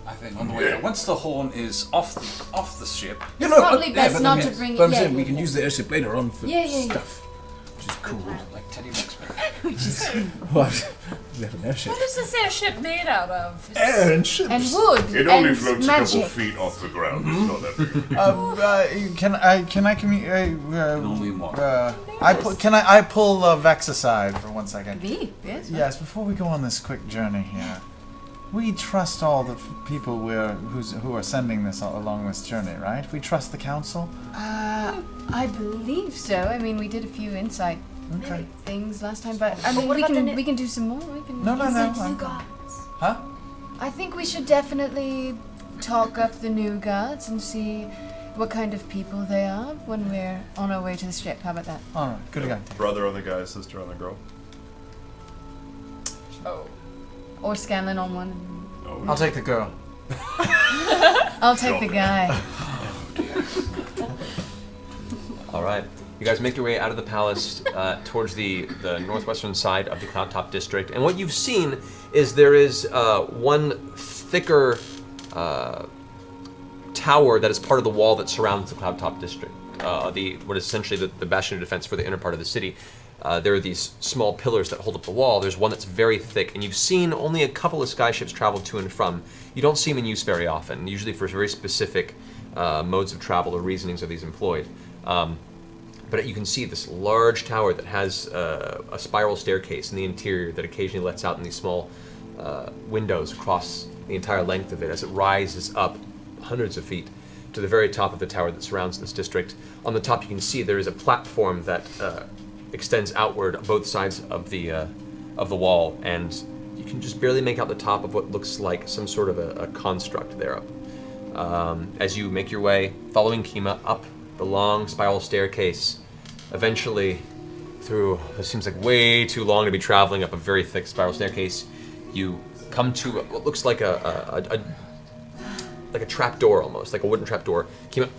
I think on the way back. Once the horn is off the ship. You It's probably best but not I mean, to bring it- But I'm yeah, saying we yeah, can yeah. use the airship later on for Yeah. stuff, which is cool. Like Teddy Ruxpin. What? We have an airship. What is this airship made out of? Air and ships. And wood. It only and floats magic. a couple feet off the ground. It's not that big. Can I communicate? Only one. I pull Vex aside for 1 second? Me? Yes. Yes. Before we go on this quick journey here, we trust all the people who are sending this along this journey, right? We trust the council. I believe so. I mean, we did a few insight things last time, but I mean, what about we can do some more. We can. No. Huh? I think we should definitely talk up the new guards and see what kind of people they are when we're on our way to the ship. How about that? All right. Good idea. Brother on the guy, sister on the girl. Oh. Or Scanlan on one. Oh, I'll take the girl. I'll take the guy. All right. You guys make your way out of the palace towards the northwestern side of the Cloudtop District. And what you've seen is there is one thicker tower that is part of the wall that surrounds the Cloudtop District. What is essentially the bastion of defense for the inner part of the city. There are these small pillars that hold up the wall. There's one that's very thick, and you've seen only a couple of skyships travel to and from. You don't see them in use very often, usually for very specific modes of travel or reasonings are these employed. But you can see this large tower that has a spiral staircase in the interior that occasionally lets out in these small windows across the entire length of it as it rises up hundreds of feet to the very top of the tower that surrounds this district. On the top you can see there is a platform that extends outward on both sides of the wall, and you can just barely make out the top of what looks like some sort of a construct there up. As you make your way, following Kima up the long spiral staircase, eventually through what seems like way too long to be traveling up a very thick spiral staircase, you come to what looks like a trap door almost, like a wooden trap door. Kima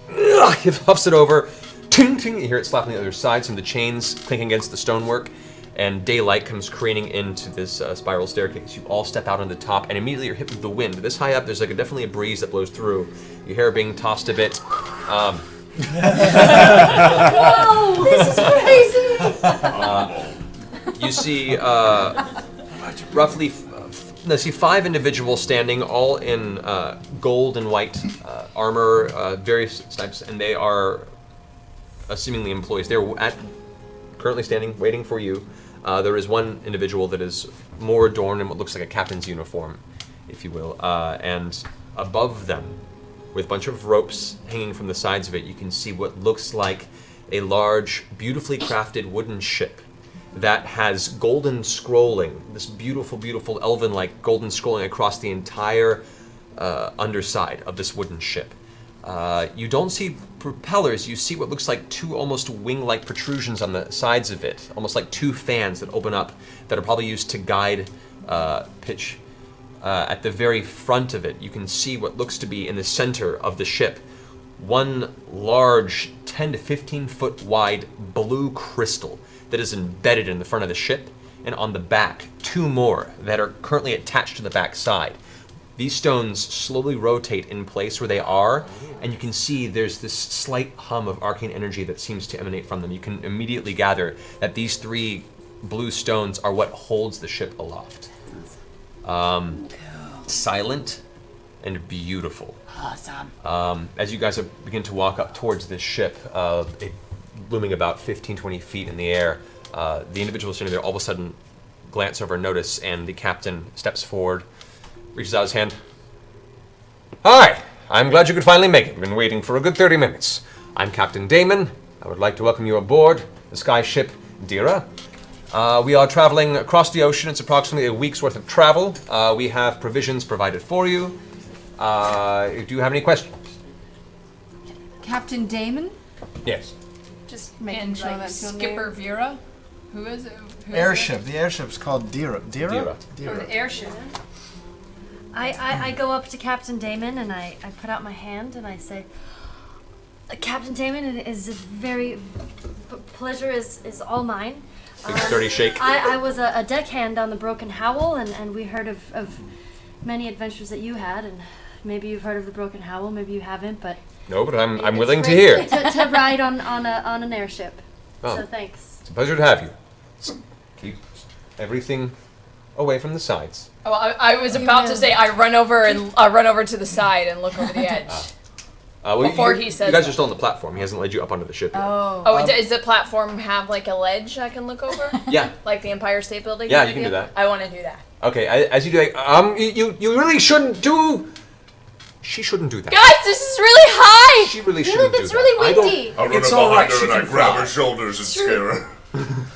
huffs it over, ting ting, you hear it slapping the other side, some of the chains clinking against the stonework, and daylight comes careening into this spiral staircase. You all step out on the top, and immediately you're hit with the wind. This high up, there's definitely a breeze that blows through. Your hair being tossed a bit. Whoa! This is crazy! You see roughly five individuals standing, all in gold and white armor, various types, and they are seemingly employees. They're currently standing, waiting for you. There is one individual that is more adorned in what looks like a captain's uniform, if you will, and above them, with a bunch of ropes hanging from the sides of it, you can see what looks like a large, beautifully crafted wooden ship that has golden scrolling, this beautiful, beautiful elven-like golden scrolling across the entire underside of this wooden ship. You don't see propellers, you see what looks like two almost wing-like protrusions on the sides of it, almost like two fans that open up that are probably used to guide pitch. At the very front of it, you can see what looks to be in the center of the ship, one large 10 to 15 foot wide blue crystal that is embedded in the front of the ship, and on the back, two more that are currently attached to the back side. These stones slowly rotate in place where they are, and you can see there's this slight hum of arcane energy that seems to emanate from them. You can immediately gather that these three blue stones are what holds the ship aloft. Silent and beautiful. Awesome. As you guys begin to walk up towards this ship, it looming about 15-20 feet in the air, the individual sitting there all of a sudden glance over and notice, and the captain steps forward, reaches out his hand. Hi, I'm glad you could finally make it. Been waiting for a good 30 minutes. I'm Captain Damon. I would like to welcome you aboard the sky ship Dira. We are traveling across the ocean. It's approximately a week's worth of travel. We have provisions provided for you. Do you have any questions? Captain Damon? Yes. Just making sure that's your Skipper name. Vera? Who is it? Airship. The airship's called Dira. Dira? Oh, the airship. I go up to Captain Damon and I put out my hand and I say, Captain Damon, it is a very pleasure is all mine. Big sturdy shake. I was a deckhand on the Broken Howl, and we heard of many adventures that you had, and maybe you've heard of the Broken Howl, maybe you haven't, but No, but I'm it's willing to great hear. to ride on an airship. Oh. So thanks. It's a pleasure to have you. Keep everything away from the sides. Oh, I was about to say I run over to the side and look over the edge. Before he says you guys that. are still on the platform. He hasn't led you up onto the ship yet. Does the platform have like a ledge I can look over? Yeah. Like the Empire State Building? Yeah, you can do that. I want to do that. Okay, as you do that, you really shouldn't do. She shouldn't do that. Guys, this is really high! She really shouldn't do It's that. really windy. I run It's up all right, behind her she and I can grab fly. her shoulders and scare her.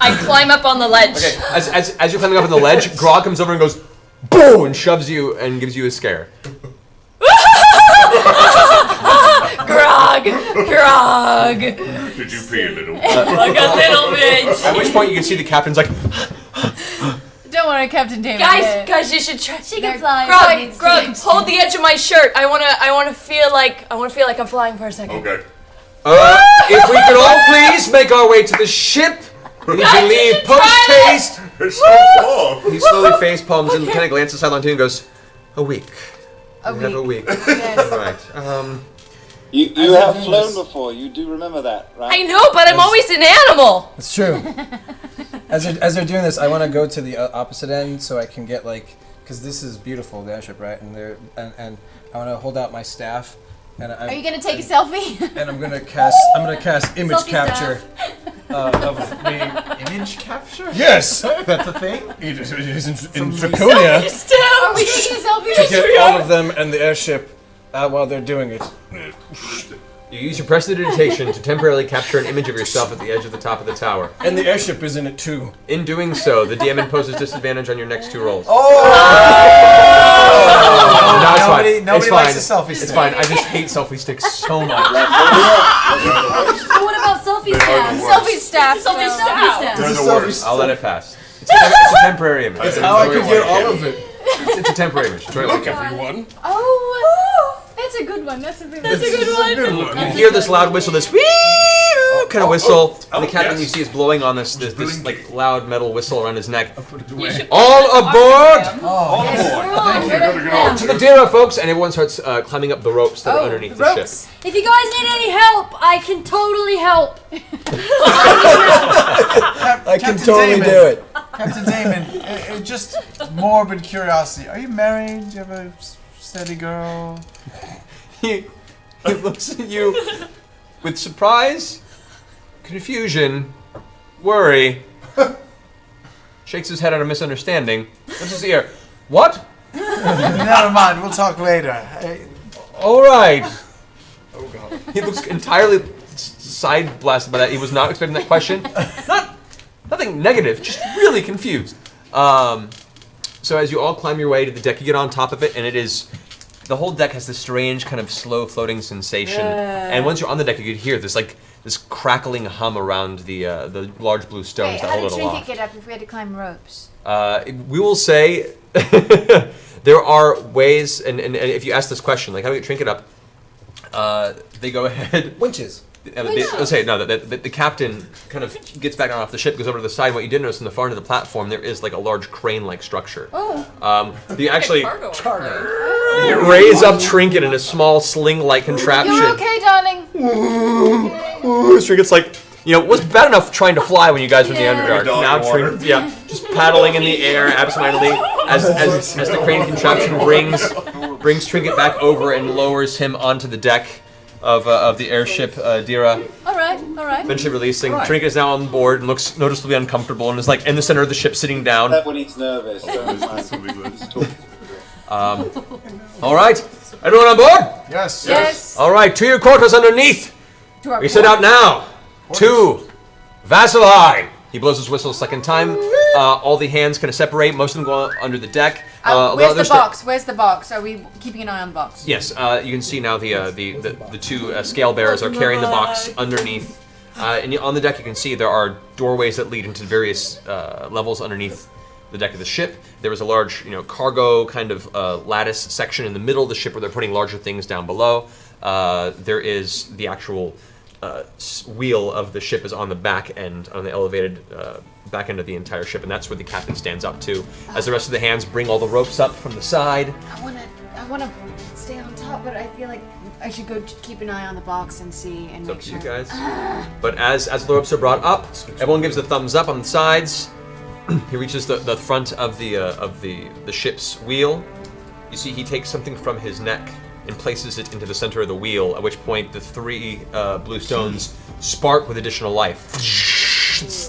I climb up on the ledge. Okay, as you're climbing up on the ledge, Grog comes over and goes, boom, and shoves you and gives you a scare. Grog! Did you pee a little? Like a little bit. At which point you can see the captain's like, Don't worry, Captain Damon. Guys, you should try. She can fly. Grog, hold the edge of my shirt. I wanna feel like I'm flying for a second. Okay. if we could all please make our way to the ship, we need to leave post-haste. It's so far. He slowly face palms and kind of glances sideline too and goes, a week. We have a week. Yes. Right. You have flown before. You do remember that, right? I know, but I'm always an animal. It's true. As they're doing this, I want to go to the opposite end so I can get because this is beautiful, the airship, right? And I want to hold out my staff. And Are you gonna take a selfie? And I'm gonna cast image Selfie capture of me. Image capture? Yes! That's a thing? It is in Draconia Are we taking a selfie? to get all of them and the airship while they're doing it. You use your prestidigitation to temporarily capture an image of yourself at the edge of the top of the tower. And the airship is in it too. In doing so, the DM imposes disadvantage on your next 2 rolls. No, it's fine. Nobody It's likes fine. a selfie It's stick. fine. I just hate selfie sticks so much. What about selfie They're staff? the Selfie staff. Selfie staff. They're the worst. I'll let it pass. It's a temporary image. That's how I could get all of it. It's a temporary image. It's very Look, like everyone. Oh, that's a good one. That's a good one. you hear this loud whistle, this whee kind of whistle, and the captain you see is blowing on this like loud metal whistle around his neck. All aboard! To the Dira, folks, and everyone starts climbing up the ropes that are underneath the ship. If you guys need any help, I can totally help. I can totally do it. Captain Damon, just morbid curiosity. Are you married? Do you have a steady girl? He looks at you with surprise, confusion, worry, shakes his head out of misunderstanding, lifts his ear. What? Never mind, we'll talk later. All right. Oh god. He looks entirely side blasted by that. He was not expecting that question. Nothing negative, just really confused. So as you all climb your way to the deck, you get on top of it, and it is. The whole deck has this strange kind of slow floating sensation, and once you're on the deck, you could hear this crackling hum around the large blue stones Wait, that how hold did it Trinket aloft. get up if we had to climb ropes? We will say there are ways, and if you ask this question, like how do we get Trinket up, they go ahead. Winches. Let's say no. The captain kind of gets back down off the ship, goes over to the side. What you did notice in the far end of the platform, there is like a large crane-like structure. Oh. You actually Cargo. raise up Trinket in a small sling-like contraption. You're okay, darling. Trinket's like, was bad enough trying to fly when you guys were in the Underdark. Dog Now water. Trinket, just paddling in the air absentmindedly as the crane contraption brings Trinket back over and lowers him onto the deck of the airship Dira. All right. Eventually releasing. Trinket is now on board and looks noticeably uncomfortable and is like in the center of the ship sitting down. That when he's nervous. All right, everyone on board? Yes. All right, to your quarters underneath. To our We set out now to Vasselheim. He blows his whistle a second time. All the hands kind of separate. Most of them go under the deck. Where's the box? Where's the box? Are we keeping an eye on the box? Yes, you can see now the 2 scale bearers are carrying the box underneath. And on the deck you can see there are doorways that lead into various levels underneath the deck of the ship. There is a large, cargo kind of lattice section in the middle of the ship where they're putting larger things down below. There is the actual wheel of the ship is on the back end, on the elevated back end of the entire ship, and that's where the captain stands up to. As the rest of the hands bring all the ropes up from the side. I wanna stay on top, but I feel like I should go keep an eye on the box and see and It's make up to sure. you guys. But as the ropes are brought up, everyone gives a thumbs up on the sides. he reaches the front of the ship's wheel. You see he takes something from his neck and places it into the center of the wheel, at which point the 3 blue stones spark with additional life.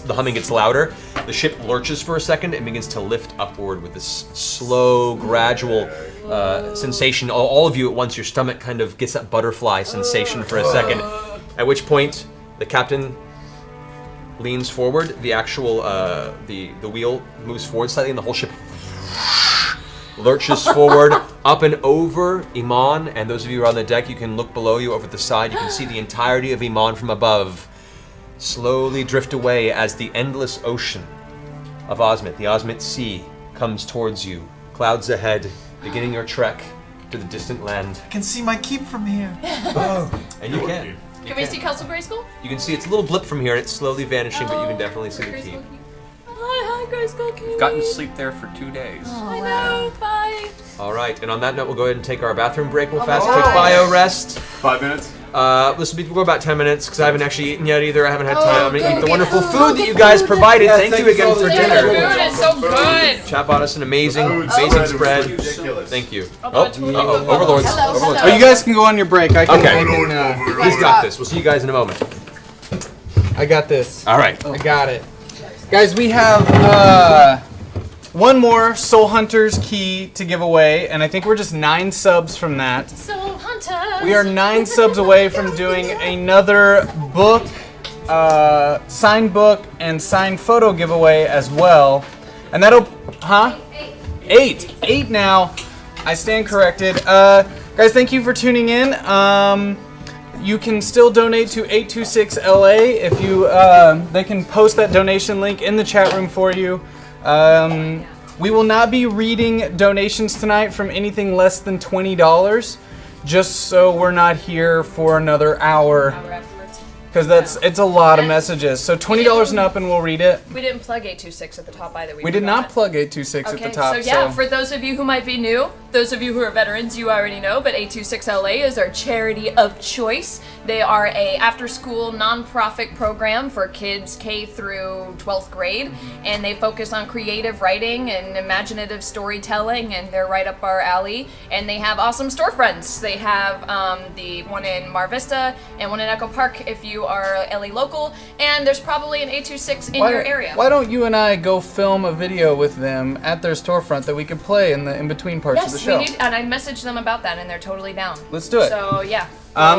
The humming gets louder. The ship lurches for a second and begins to lift upward with this slow, gradual sensation. All of you at once, your stomach kind of gets that butterfly sensation for a second, at which point the captain leans forward. The actual the wheel moves forward slightly, and the whole ship lurches forward, up and over Iman. And those of you who are on the deck, you can look below you over the side. You can see the entirety of Iman from above slowly drift away as the endless ocean of Osmit, the Osmit Sea, comes towards you. Clouds ahead, beginning your trek to the distant land. I can see my keep from here. And you can. Can we see Castle Grayskull? You can see it's a little blip from here, and it's slowly vanishing, but you can definitely see the keep. Hi, Grayskull Keep. We've gotten to sleep there for 2 days. I know, bye. All right, and on that note, we'll go ahead and take our bathroom break real fast. Quick bio rest. 5 minutes? This will go about 10 minutes because I haven't actually eaten yet either. I haven't had time. I'm going to eat the wonderful food that you guys provided. Thank you again for dinner. The food is so good. Chat bought us an amazing spread. Thank you. Overlords. Hello. Oh, you guys can go on your break. I can. Okay. He's got this. We'll see you guys in a moment. I got this. All right. I got it. Guys, we have one more Soul Hunter's key to give away, and I think we're just 9 subs from that. Soul Hunters. We are 9 subs away from doing another book, signed book, and signed photo giveaway as well. And that'll, 8 now. I stand corrected. Guys, thank you for tuning in. You can still donate to 826LA if you. They can post that donation link in the chat room for you. We will not be reading donations tonight from anything less than $20, just so we're not here for another hour. Because it's a lot of messages. So $20 and up, and we'll read it. We didn't plug 826 at the top either. We did not plug 826 at the top. So yeah, for those of you who might be new, those of you who are veterans, you already know, but 826LA is our charity of choice. They are a after-school nonprofit program for kids K through 12th grade, and they focus on creative writing and imaginative storytelling, and they're right up our alley. And they have awesome storefronts. They have the one in Mar Vista and one in Echo Park if you are LA local, and there's probably an 826 in your area. Why don't you and I go film a video with them at their storefront that we could play in the in-between parts of the show? Yes, and I messaged them about that, and they're totally down. Let's do it. So yeah.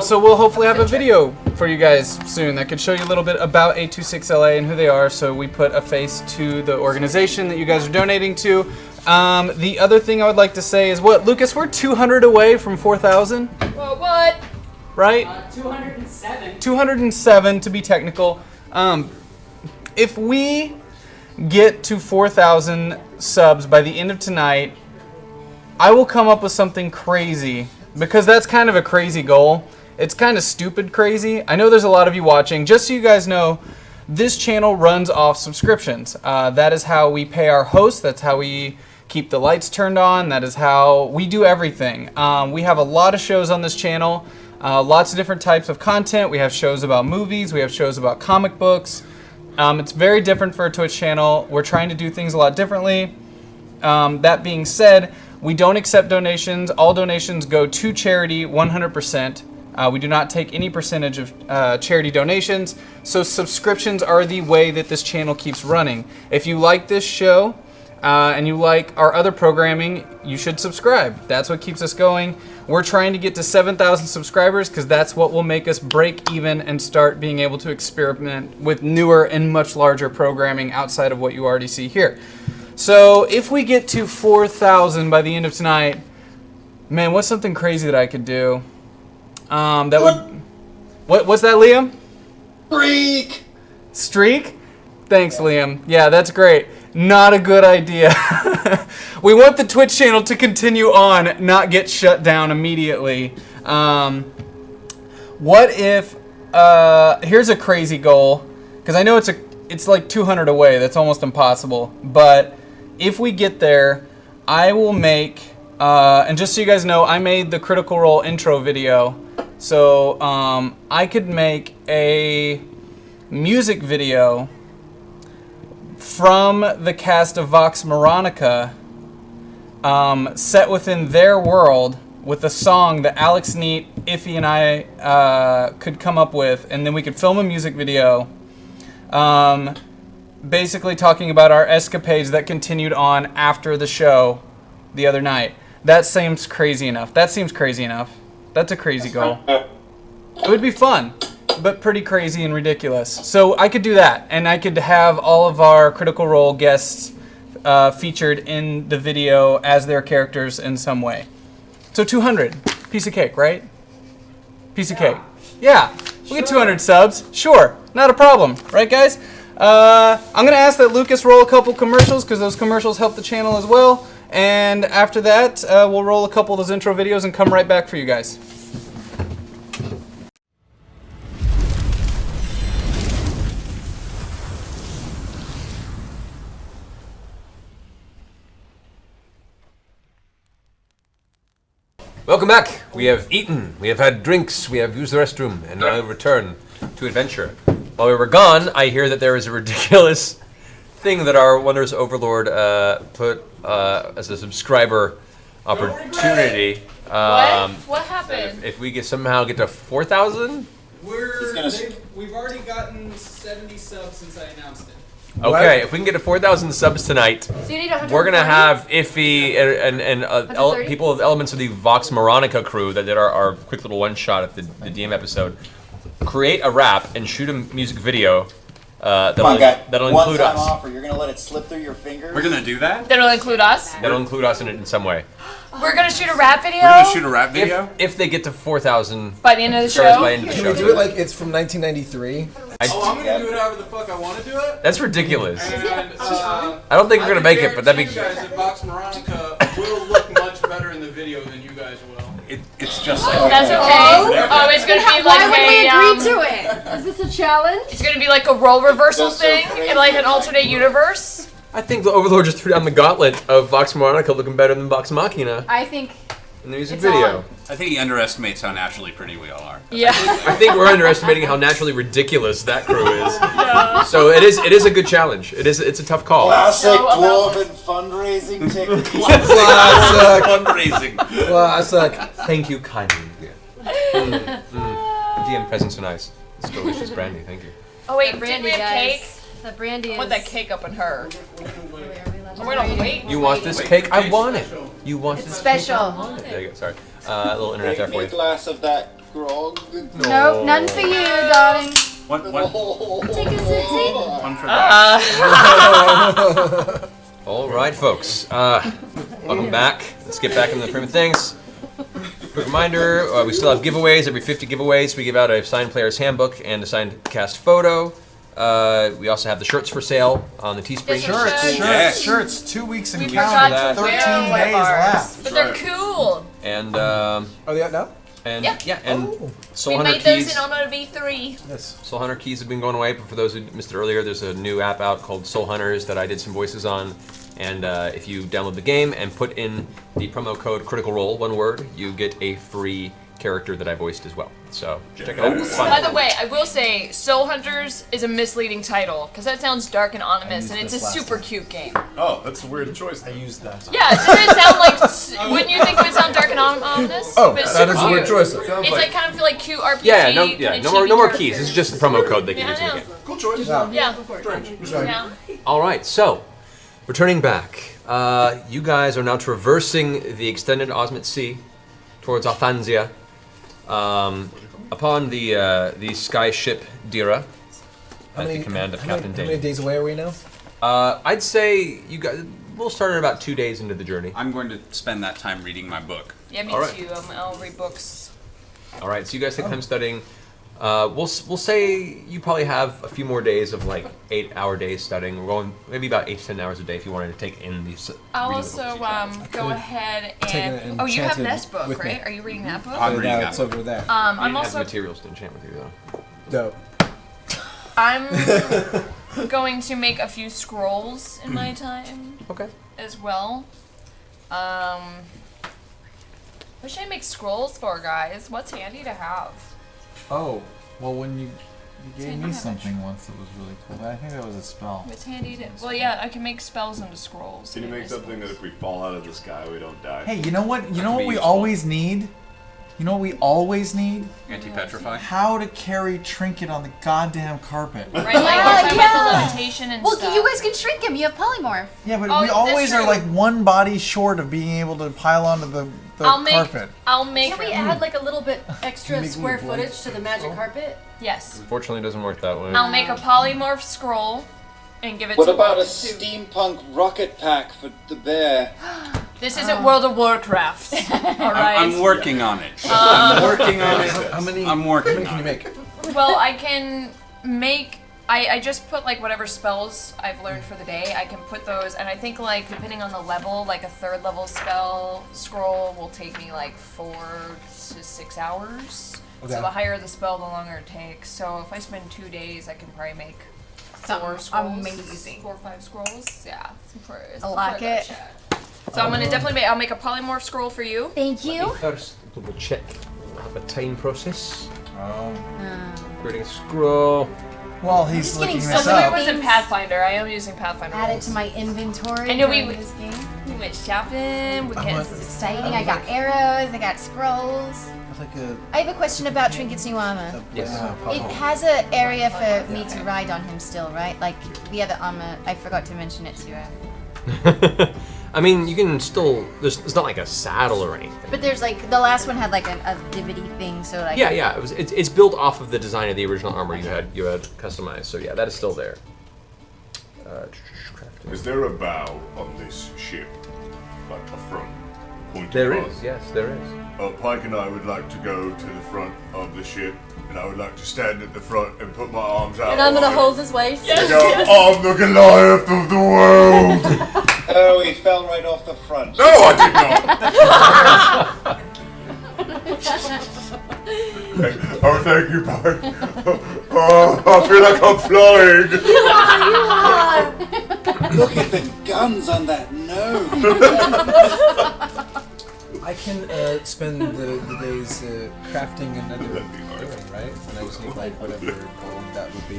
So we'll hopefully have a video for you guys soon that could show you a little bit about 826LA and who they are, so we put a face to the organization that you guys are donating to. The other thing I would like to say is, what, Lucas, we're 200 away from 4,000? Well, what? Right? 207. 207 to be technical. If we get to 4,000 subs by the end of tonight, I will come up with something crazy, because that's kind of a crazy goal. It's kind of stupid crazy. I know there's a lot of you watching. Just so you guys know, this channel runs off subscriptions. That is how we pay our hosts. That's how we keep the lights turned on. That is how we do everything. We have a lot of shows on this channel. Lots of different types of content. We have shows about movies. We have shows about comic books. It's very different for a Twitch channel. We're trying to do things a lot differently. That being said, we don't accept donations. All donations go to charity 100%. We do not take any percentage of charity donations. So subscriptions are the way that this channel keeps running. If you like this show and you like our other programming, you should subscribe. That's what keeps us going. We're trying to get to 7,000 subscribers because that's what will make us break even and start being able to experiment with newer and much larger programming outside of what you already see here. So if we get to 4,000 by the end of tonight, man, what's something crazy that I could do? What's that, Liam? Streak? Thanks, Liam. Yeah, that's great. Not a good idea. We want the Twitch channel to continue on, not get shut down immediately. What if, here's a crazy goal, because I know it's like 200 away, that's almost impossible, but if we get there, I will make, and just so you guys know, I made the Critical Role intro video, so I could make a music video from the cast of Vox Machina, set within their world with a song that Alex Neat, Iffy, and I could come up with, and then we could film a music video, basically talking about our escapades that continued on after the show the other night. That seems crazy enough. That's a crazy goal. It would be fun, but pretty crazy and ridiculous. So I could do that, and I could have all of our Critical Role guests featured in the video as their characters in some way. So 200, piece of cake, right? Piece of cake. Yeah, we'll get 200 subs. Sure, not a problem, right, guys? I'm gonna ask that Lucas roll a couple commercials because those commercials help the channel as well. And after that, we'll roll a couple of those intro videos and come right back for you guys. Welcome back. We have eaten, we have had drinks, we have used the restroom, and now we return to adventure. While we were gone, I hear that there is a ridiculous thing that our Wondrous Overlord put as a subscriber opportunity. What happened? If we somehow get to 4,000? We've already gotten 70 subs since I announced it. Okay, if we can get to 4,000 subs tonight, So you need 140? we're gonna have Iffy and people of elements of the Vox Machina crew that did our quick little one shot at the DM episode create a rap and shoot a music video that'll include us. Offer. You're gonna let it slip through your fingers. We're gonna do that? That'll include us? That'll include us in it in some way. We're gonna shoot a rap video? We're gonna shoot a rap video? If they get to 4,000 by the end of the show? by the end of the Can show. we do it like it's from 1993? I'm gonna do it however the fuck I want to do it. That's ridiculous. And, I don't think we're gonna make it, but that'd be. You guys at Vox Machina will look much better in the video than you guys will. It's just like That's okay. Oh, it's gonna be like Why would we agree to it? Is this a challenge? It's gonna be like a role reversal thing in like an alternate universe. I think the Overlord just threw down the gauntlet of Vox Machina looking better than Vox Machina I think in the music it's video. on. I think he underestimates how naturally pretty we all are. Yeah. I think we're underestimating how naturally ridiculous that crew is. So it is a good challenge. It's a tough call. Classic dwarven fundraising technique. Classic fundraising. Classic. Thank you kindly. DM presents are nice. It's delicious brandy. Thank you. Oh wait, Brandy, didn't we have guys. cake? The brandy I is. want that cake up in her. Oh, we're gonna wait. You want this cake? I want it. You want this special. cake? I want it. There you go. Sorry. A little internet there Make for me a you. glass of that grog. Nope, none for you, darling. One Take a sip, see? for that. All right, folks. Welcome back. Let's get back into the frame of things. Quick reminder, we still have giveaways. Every 50 giveaways, we give out a signed player's handbook and a signed cast photo. We also have the shirts for sale on the Teespring. Shirts. 2 weeks and We counting. forgot to 13 wear one of days ours, left. but they're cool. And Are they out now? and Yeah. Soul We Hunter made those keys. in honor of E3. Yes. Soul Hunter keys have been going away, but for those who missed it earlier, there's a new app out called Soul Hunters that I did some voices on. And if you download the game and put in the promo code Critical Role, one word, you get a free character that I voiced as well. So check it out. It's fun. By the way, I will say Soul Hunters is a misleading title because that sounds dark and ominous, and it's a super cute game. Oh, that's a weird choice. I used that. Yeah, doesn't it sound like? Wouldn't you think it would sound dark and ominous? Oh, But it's that super is a weird cute. choice. It's like kind of like cute RPG. Yeah, no kinda more chibi keys. This is just the characters. promo code they can Yeah, use in the I know. game. Cool choice. Yeah. Yeah. All right, so returning back, you guys are now traversing the extended Osmit Sea towards Alfanzia. Upon the sky ship Dira, at the command of Captain How many Dane. days away are we now? I'd say you guys. We'll start at about 2 days into the journey. I'm going to spend that time reading my book. Yeah, me All right. too. I'll read books. All right, so you guys take time studying. We'll say you probably have a few more days of like 8-hour days studying. We're going maybe about 8 to 10 hours a day if you wanted to take in these. I'll reading the also books. go ahead taken and. an Oh, you have enchanted this book, with me. right? Are you reading that book? I'm Now reading it's that. over there. You I'm didn't have also. materials to enchant with you though. Dope. I'm going to make a few scrolls in my time Okay. as well. What should I make scrolls for, guys? What's handy to have? Oh, well, when you You gave me something once that was really cool, but I think that was a spell. It's handy to. Well, yeah, I can make spells into scrolls. Can you make I something that if we fall out of the sky, we don't die? Hey, you know what? You know could what be we useful. always need? You know what we always need? Anti-petrify? How to carry Trinket on the goddamn carpet. Right, like we're talking about the levitation and Well, stuff. you guys can shrink him. You have polymorph. Yeah, but Oh, we that's always are true. like one body short of being able to pile onto the carpet. I'll make. Can we add like a little bit extra Make me square a boy. footage to the magic carpet? Yes. Unfortunately, it doesn't work that way. I'll make a polymorph scroll and give it What to about a Rob, too. steampunk rocket pack for the bear? This isn't World of Warcraft. All right. I'm working on it. I'm working on it. How many? I'm working How many can on you make? Well, I can make. I just put like whatever spells I've learned for the day. I can put those, and I think like depending on the level, like a 3rd level spell scroll will take me like 4 to 6 hours. Okay. So the higher the spell, the longer it takes. So if I spend 2 days, I can probably make 4 Something scrolls. amazing. 4 or 5 scrolls. Yeah. It's I like it. So I'm gonna definitely make. I'll make a polymorph scroll for you. Thank you. First, double check. I have a time process. Oh. Creating a scroll. Well, he's Just getting looking so this So it up. was in Pathfinder. I am using Pathfinder. Add it rules. to my inventory. I know we- during this game. We went shopping. We can't. This is exciting. I got arrows. I got scrolls. Like a. I have a question about Trinket's new armor. Yes. It has an area for me to ride on him still, right? Like the other armor, I forgot to mention it to her. I mean, you can still. It's not like a saddle or anything. But there's like the last one had like a divity thing, so like Yeah. It's built off of the design of the original armor you had customized. So yeah, that is still there. Crafting. Is there a bow on this ship? Like a front pointed There across? is. Yes, there is. Pike and I would like to go to the front of the ship, and I would like to stand at the front and put my arms out. And I'm gonna wide hold his waist. and go, I'm the Goliath of the world! Oh, he fell right off the front. No, I did not! Oh, thank you, Pike. Oh, I feel like I'm flying! Look at the guns on that nose. I can spend the days crafting another earring, right? And I just need like whatever gold that would be.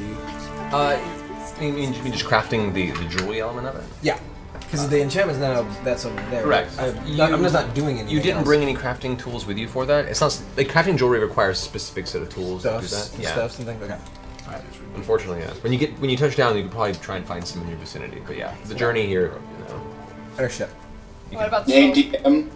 You mean just crafting the jewelry element of it? Yeah, because the enchantment's that's over there. Correct. I'm just not doing anything. You didn't else. bring any crafting tools with you for that. It's not like crafting jewelry requires a specific set of tools to do Stuffs, that. Yeah. stuffs and things. Okay. Alright. Unfortunately, yeah. When you touch down, you could probably try and find some in your vicinity. But yeah, the journey here, you know. Airship. What about the Hey, scrolls? DM.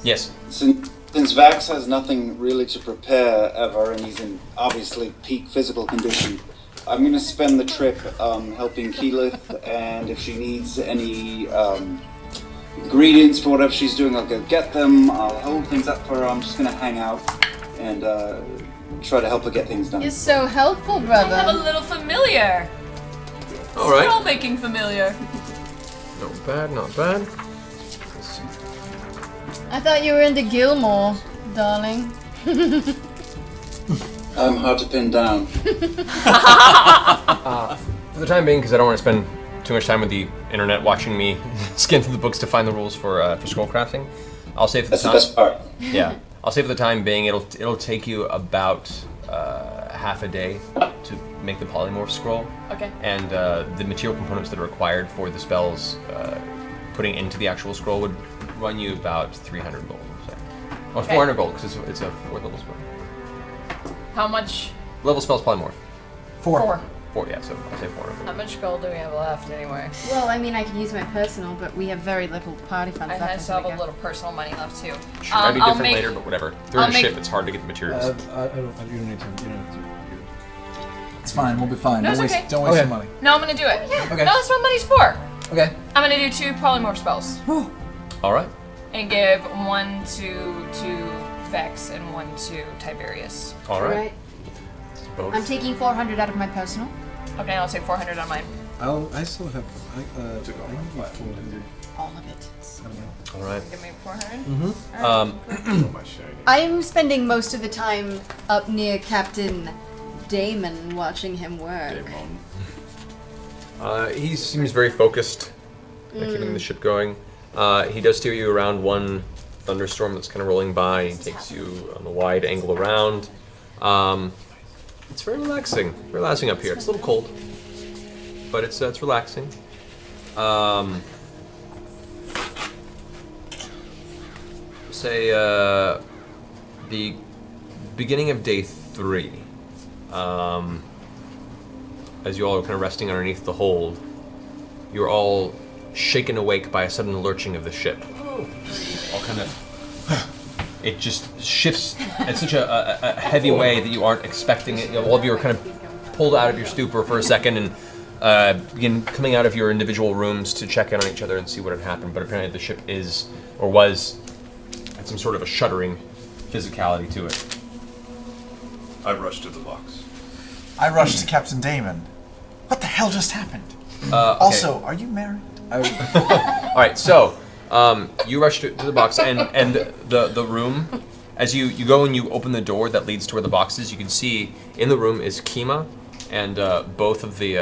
Yes. Since Vax has nothing really to prepare ever, and he's in obviously peak physical condition, I'm gonna spend the trip helping Keyleth, and if she needs any ingredients for whatever she's doing, I'll go get them. I'll hold things up for her. I'm just gonna hang out and try to help her get things done. You're so helpful, I have a brother. little familiar. All right. Scroll making familiar. Not bad. Not bad. Let's see. I thought you were into Gilmore, darling. I'm hard to pin down. For the time being, because I don't want to spend too much time with the internet watching me scan through the books to find the rules for scroll crafting, I'll say for the That's the time. best part. Yeah, I'll say for the time being, it'll take you about half a day to make the polymorph scroll. Okay. And the material components that are required for the spells putting into the actual scroll would run you about 300 gold. So. Or Okay. 400 gold, because it's a 4th level spell. How much? Level spells polymorph. 4. 4, yeah, so I'll say 400 gold. How much gold do we have left anyway? Well, I mean, I could use my personal, but we have very little party funds I left. still have a little personal money left too. Sure, that'd be I'll different make- later, but whatever. If they're I'll in a make- ship, it's hard to get the materials. You don't need to. It's fine. We'll be fine. No, Don't it's waste, okay. don't waste Okay. your money. No, I'm gonna do it. Okay. No, that's what money's for. Okay. I'm gonna do 2 polymorph spells All right. and give 1 to Vex and 1 to Tiberius. All right. Right. Both. I'm taking 400 out of my personal. Okay, I'll take 400 on mine. I still have. I can do 400. All of it. All right. Give me 400. Mm-hmm. I'm spending most of the time up near Captain Damon watching him work. He seems very focused at keeping the ship going. He does steer you around one thunderstorm that's kind of rolling by. He takes you on a wide angle around. It's very relaxing. Relaxing up here. It's a little cold, but it's relaxing. Say the beginning of day 3. As you all are kind of resting underneath the hold, you're all shaken awake by a sudden lurching of the ship. All kind of. It just shifts in such a heavy way that you aren't expecting it. All of you are kind of pulled out of your stupor for a second and begin coming out of your individual rooms to check in on each other and see what had happened. But apparently the ship is, or was, had some sort of a shuddering physicality to it. I rushed to the box. I rushed to Captain Damon. What the hell just happened? Okay. Also, are you married? All right, so you rush to the box, and the room, as you go and you open the door that leads to where the box is, you can see in the room is Kima, and both of the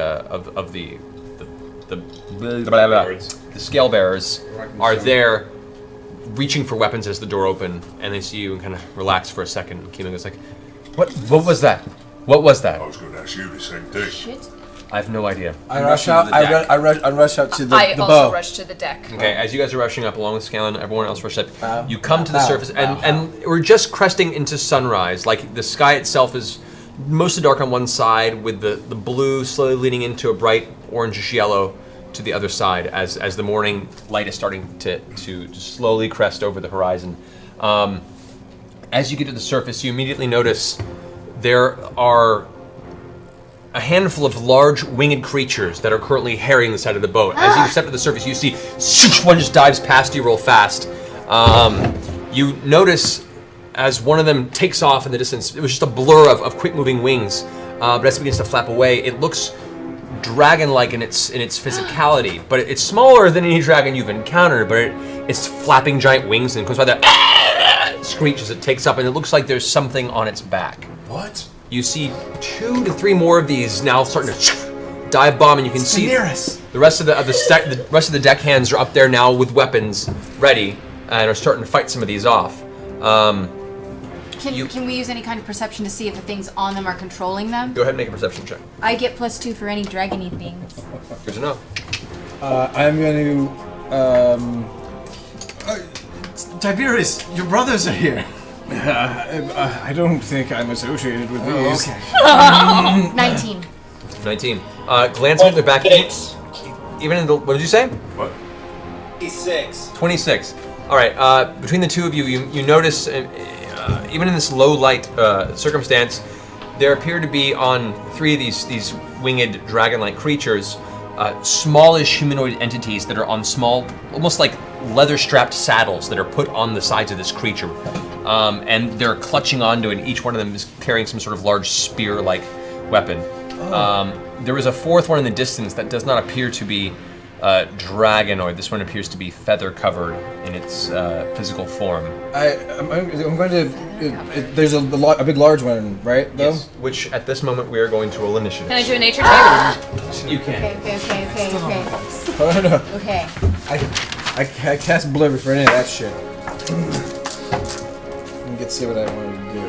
scale bearers are there, reaching for weapons as the door open, and they see you and kind of relax for a second. And Kima goes like, "What was that? What was that?" I was going to ask you the same thing. Shit. I have no idea. I rush out. I rush out to the I bow. also rush to the deck. Okay, as you guys are rushing up along with Scanlan, everyone else rushes up. You come to the surface, and we're just cresting into sunrise. Like the sky itself is mostly dark on one side, with the blue slowly leading into a bright orangish yellow to the other side, as the morning light is starting to slowly crest over the horizon. As you get to the surface, you immediately notice there are a handful of large winged creatures that are currently harrying the side of the boat. As you step to the surface, you see one just dives past you real fast. You notice as one of them takes off in the distance, it was just a blur of quick-moving wings, but as it begins to flap away, it looks dragon-like in its physicality, but it's smaller than any dragon you've encountered, but it's flapping giant wings and comes by that screech as it takes up, and it looks like there's something on its back. What? You see 2 to 3 more of these now starting to dive bomb, and you can see the rest of the deckhands are up there now with weapons ready and are starting to fight some of these off. Can we use any kind of perception to see if the things on them are controlling them? Go ahead and make a perception check. I get +2 for any dragony things. Good to know. I'm going to. Tiberius, your brothers are here. I don't think I'm associated with these. Okay. 19. 19. Glancing at their back, even in the, what did you say? What? 26. 26. All right. Between the two of you, you notice, even in this low light circumstance, there appear to be on 3 of these winged dragon-like creatures, smallish humanoid entities that are on small, almost like leather-strapped saddles that are put on the sides of this creature. And they're clutching onto it, and each one of them is carrying some sort of large spear-like weapon. There is a 4th one in the distance that does not appear to be dragonoid. This one appears to be feather-covered in its physical form. I'm going to. There's a big large one, right? Though? Yes. Which at this moment we are going to roll initiative. Can I do a nature check? You can. Okay. Oh no. Okay. I cast Blur for any of that shit. Let me see what I wanted to do.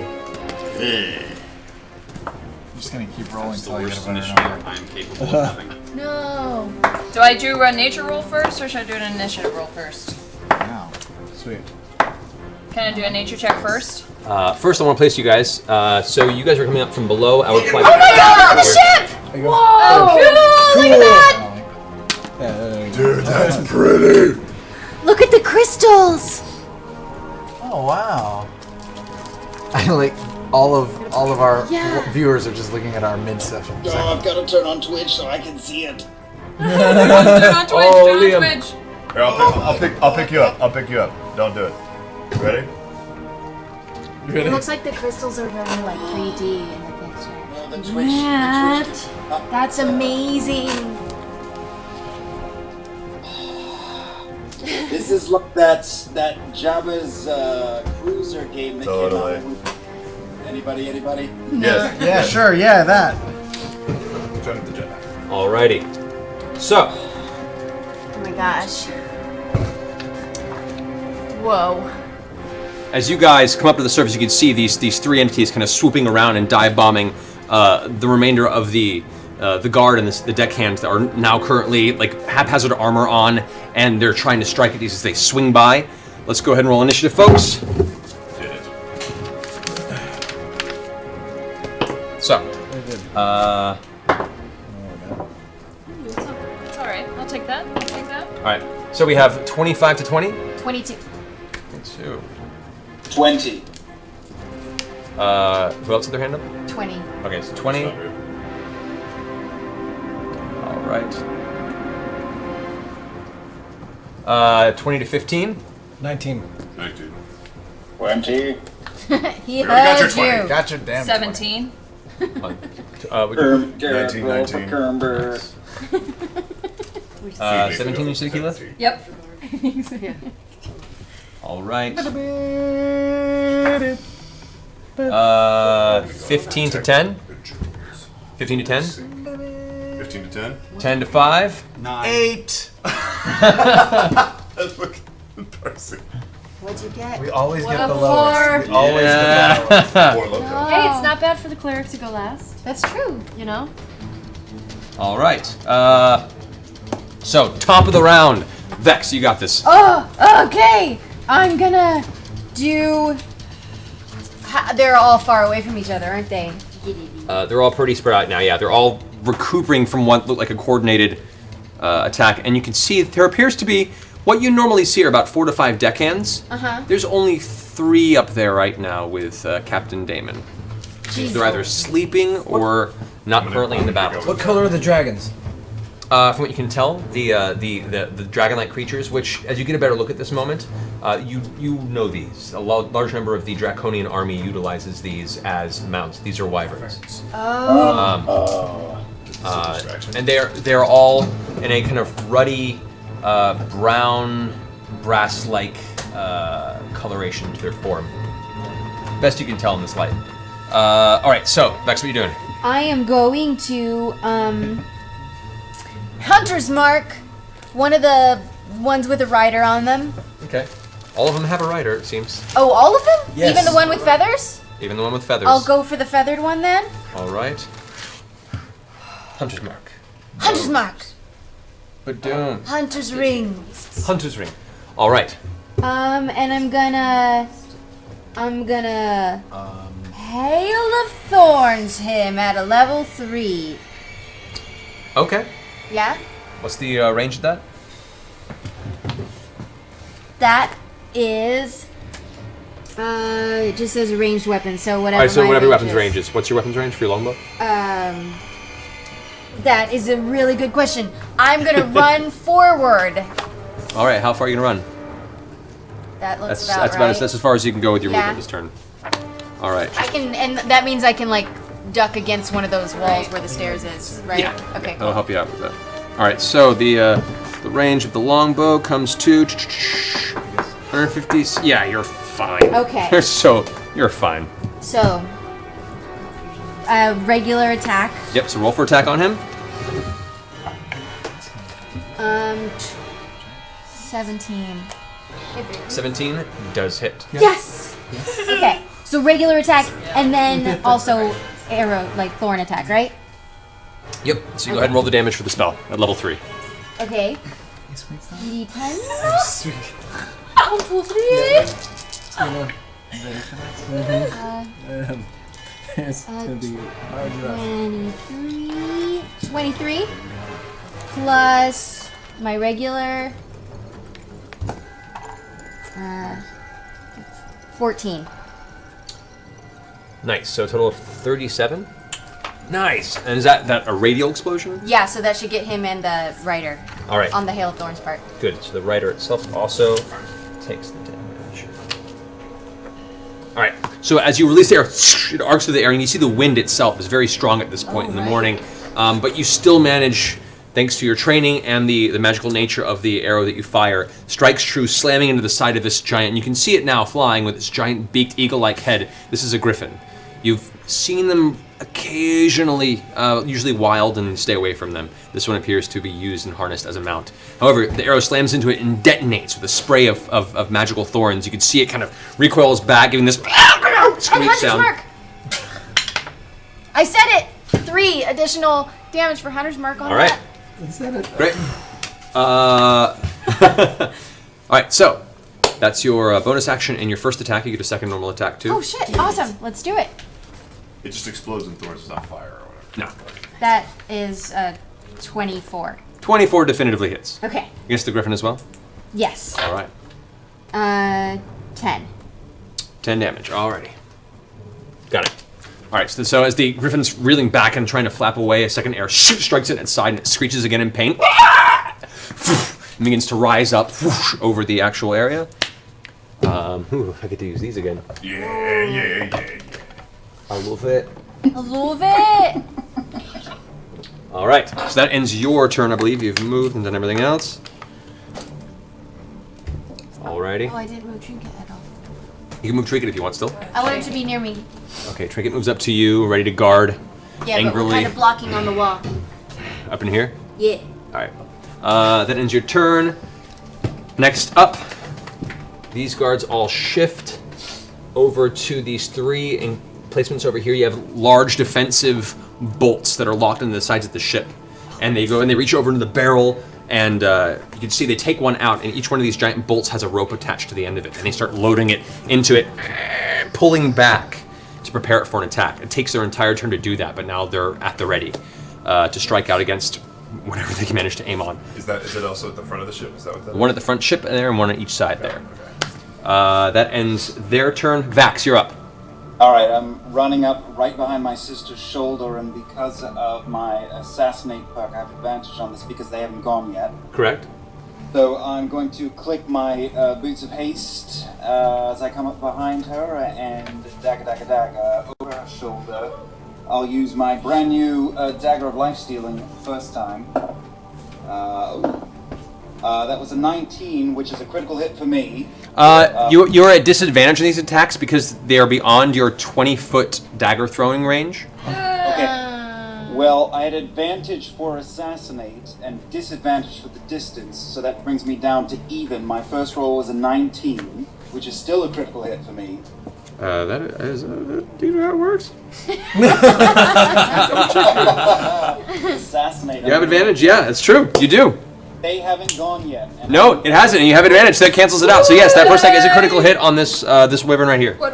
I'm just gonna keep rolling That's the until I get a worst better initiative number. I'm capable of having. No. Do I do a nature roll first, or should I do an initiative roll first? Wow. Sweet. Can I do a nature check first? First, I want to place you guys. So you guys are coming up from below. I would apply. Oh my god, the ship! Whoa! Cool! Look at that! Dude, that's pretty. Look at the crystals! Oh wow. I like all of our viewers are just looking at our mid session. Oh, I've got to turn on Twitch so I can see it. Turn on Twitch, turn on Twitch. Here, I'll pick you up. I'll pick you up. Don't do it. Ready? It looks like the crystals are very like 3D in the picture. No, the Twitch. That's amazing. This is like that Jabba's cruiser game that Totally. came out. Anybody? Yes. Yeah, sure, yeah, that. Turn the jet. Alrighty. So, Oh my gosh. Whoa. as you guys come up to the surface, you can see these 3 entities kind of swooping around and dive bombing the remainder of the guard and the deckhands that are now currently like haphazard armor on, and they're trying to strike at these as they swing by. Let's go ahead and roll initiative, folks. So, It's alright. I'll take that. all right. So we have 25 to 20. 22. 22. 20. Who else had their hand up? 20. Okay, so 20. All right. 20 to 15. 19. 19. 20. He got your heard 20. you. Got your damn 17. Would you- 19. 17 you said, Keyleth? Yep. All right. 15 to 10. 15 to 10. 15 to 10. 10 to 5. 8. That's fucking embarrassing. What'd you get? We always What get a the lowest. four. We always get the lowest. Hey, it's not bad for the cleric to go last. That's true. You know? All right. So, top of the round. Vex, you got this. Oh, okay. I'm gonna do. They're all far away from each other, aren't they? They're all pretty spread out now. Yeah, they're all recuperating from what looked like a coordinated attack, and you can see there appears to be what you normally see are about 4 to 5 deckhands. There's only 3 up there right now with Captain Damon. They're either sleeping or not currently in the battle. What color are the dragons? From what you can tell, the dragon-like creatures, which, as you get a better look at this moment, you know these. A large number of the Draconian army utilizes these as mounts. These are wyverns. And they're all in a kind of ruddy, brown, brass-like coloration to their form. Best you can tell in this light. All right, so Vex, what are you doing? I am going to Hunter's Mark, one of the ones with a rider on them. Okay. All of them have a rider, it seems. Oh, all of them? Yes. Even the one with feathers? Even the one with feathers. I'll go for the feathered one then. All right. Hunter's Mark. Hunter's Mark. Ba-doom. Hunter's Ring. Hunter's Ring. All right. And I'm gonna Hail of Thorns him at a level 3. Okay. Yeah? What's the range of that? That is it just says a ranged weapon, so whatever. All right, so my whatever your range weapons is. range is. What's your weapons range for your longbow? That is a really good question. I'm gonna run forward. All right, how far are you gonna run? That looks That's about about right. that's as far as you can go with your Yeah. movement this turn. All right. I can, and that means I can like duck against one of those walls where the stairs is, right? Yeah. Okay. That'll help you out with that. All right, so the range of the longbow comes to 150. Yeah, you're fine. Okay. You're fine. So, regular attack. Yep. So roll for attack on him. 17. 17 does hit. Yes. Okay. So regular attack, and then also arrow, like thorn attack, right? Yep. So you go ahead and roll the damage for the spell at level 3. Okay. D10. Sweet. 1, 2, 3. It's gonna be hard enough. 23 plus my regular 14. Nice. So a total of 37. Nice. And is that a radial explosion? Yeah, so that should get him and the rider. All right. On the Hail of Thorns part. Good. So the rider itself also takes the damage. All right. So as you release the arrow, it arcs through the air, and you see the wind itself is very strong at this point in the morning. But you still manage, thanks to your training and the magical nature of the arrow that you fire, strikes true, slamming into the side of this giant. And you can see it now flying with its giant beaked eagle-like head. This is a griffin. You've seen them occasionally, usually wild, and stay away from them. This one appears to be used and harnessed as a mount. However, the arrow slams into it and detonates with a spray of magical thorns. You can see it kind of recoils back, giving this screech sound. Mark. I said it! 3 additional damage for Hunter's Mark on All right. that. I said it. Great. All right, so that's your bonus action and your first attack. You get a second normal attack too. Oh shit, awesome. Let's do it. It just explodes and Thorns is on fire or whatever. No. That is 24. 24 definitively hits. Okay. Against the griffin as well? Yes. All right. 10. 10 damage. Alrighty. Got it. All right, so as the griffin's reeling back and trying to flap away, a second arrow strikes it in its side and it screeches again in pain. And begins to rise up over the actual area. I get to use these again. Yeah. I love it. I love it. All right, so that ends your turn, I believe. You've moved and done everything else. Alrighty. Oh, I didn't move Trinket at all. You can move Trinket if you want still. I want him to be near me. Okay, Trinket moves up to you, ready to guard. Yeah, angrily. but we're kind of blocking on the wall. Up in here? Yeah. Alright. That ends your turn. Next up, these guards all shift over to these 3 placements over here. You have large defensive bolts that are locked into the sides of the ship. And they go and they reach over into the barrel, and you can see they take one out, and each one of these giant bolts has a rope attached to the end of it. And they start loading it into it, pulling back to prepare it for an attack. It takes their entire turn to do that, but now they're at the ready to strike out against whatever they can manage to aim on. Is it also at the front of the ship? Is that what that One is? at the front ship there and one on each side there. Okay. That ends their turn. Vax, you're up. Alright, I'm running up right behind my sister's shoulder, and because of my assassinate perk, I have advantage on this because they haven't gone yet. Correct. So I'm going to click my Boots of Haste as I come up behind her, and dagger over her shoulder. I'll use my brand new Dagger of Lifestealing first time. That was a 19, which is a critical hit for me. You're at disadvantage in these attacks because they are beyond your 20-foot dagger throwing range. Okay. Well, I had advantage for assassinate and disadvantage for the distance, so that brings me down to even. My first roll was a 19, which is still a critical hit for me. That is, do you know how it works? Assassinate. You have advantage? Yeah, it's true. You do. They haven't gone yet. No, it hasn't, and you have advantage, so that cancels it out. So yes, that first attack is a critical hit on this this wyvern right here. What?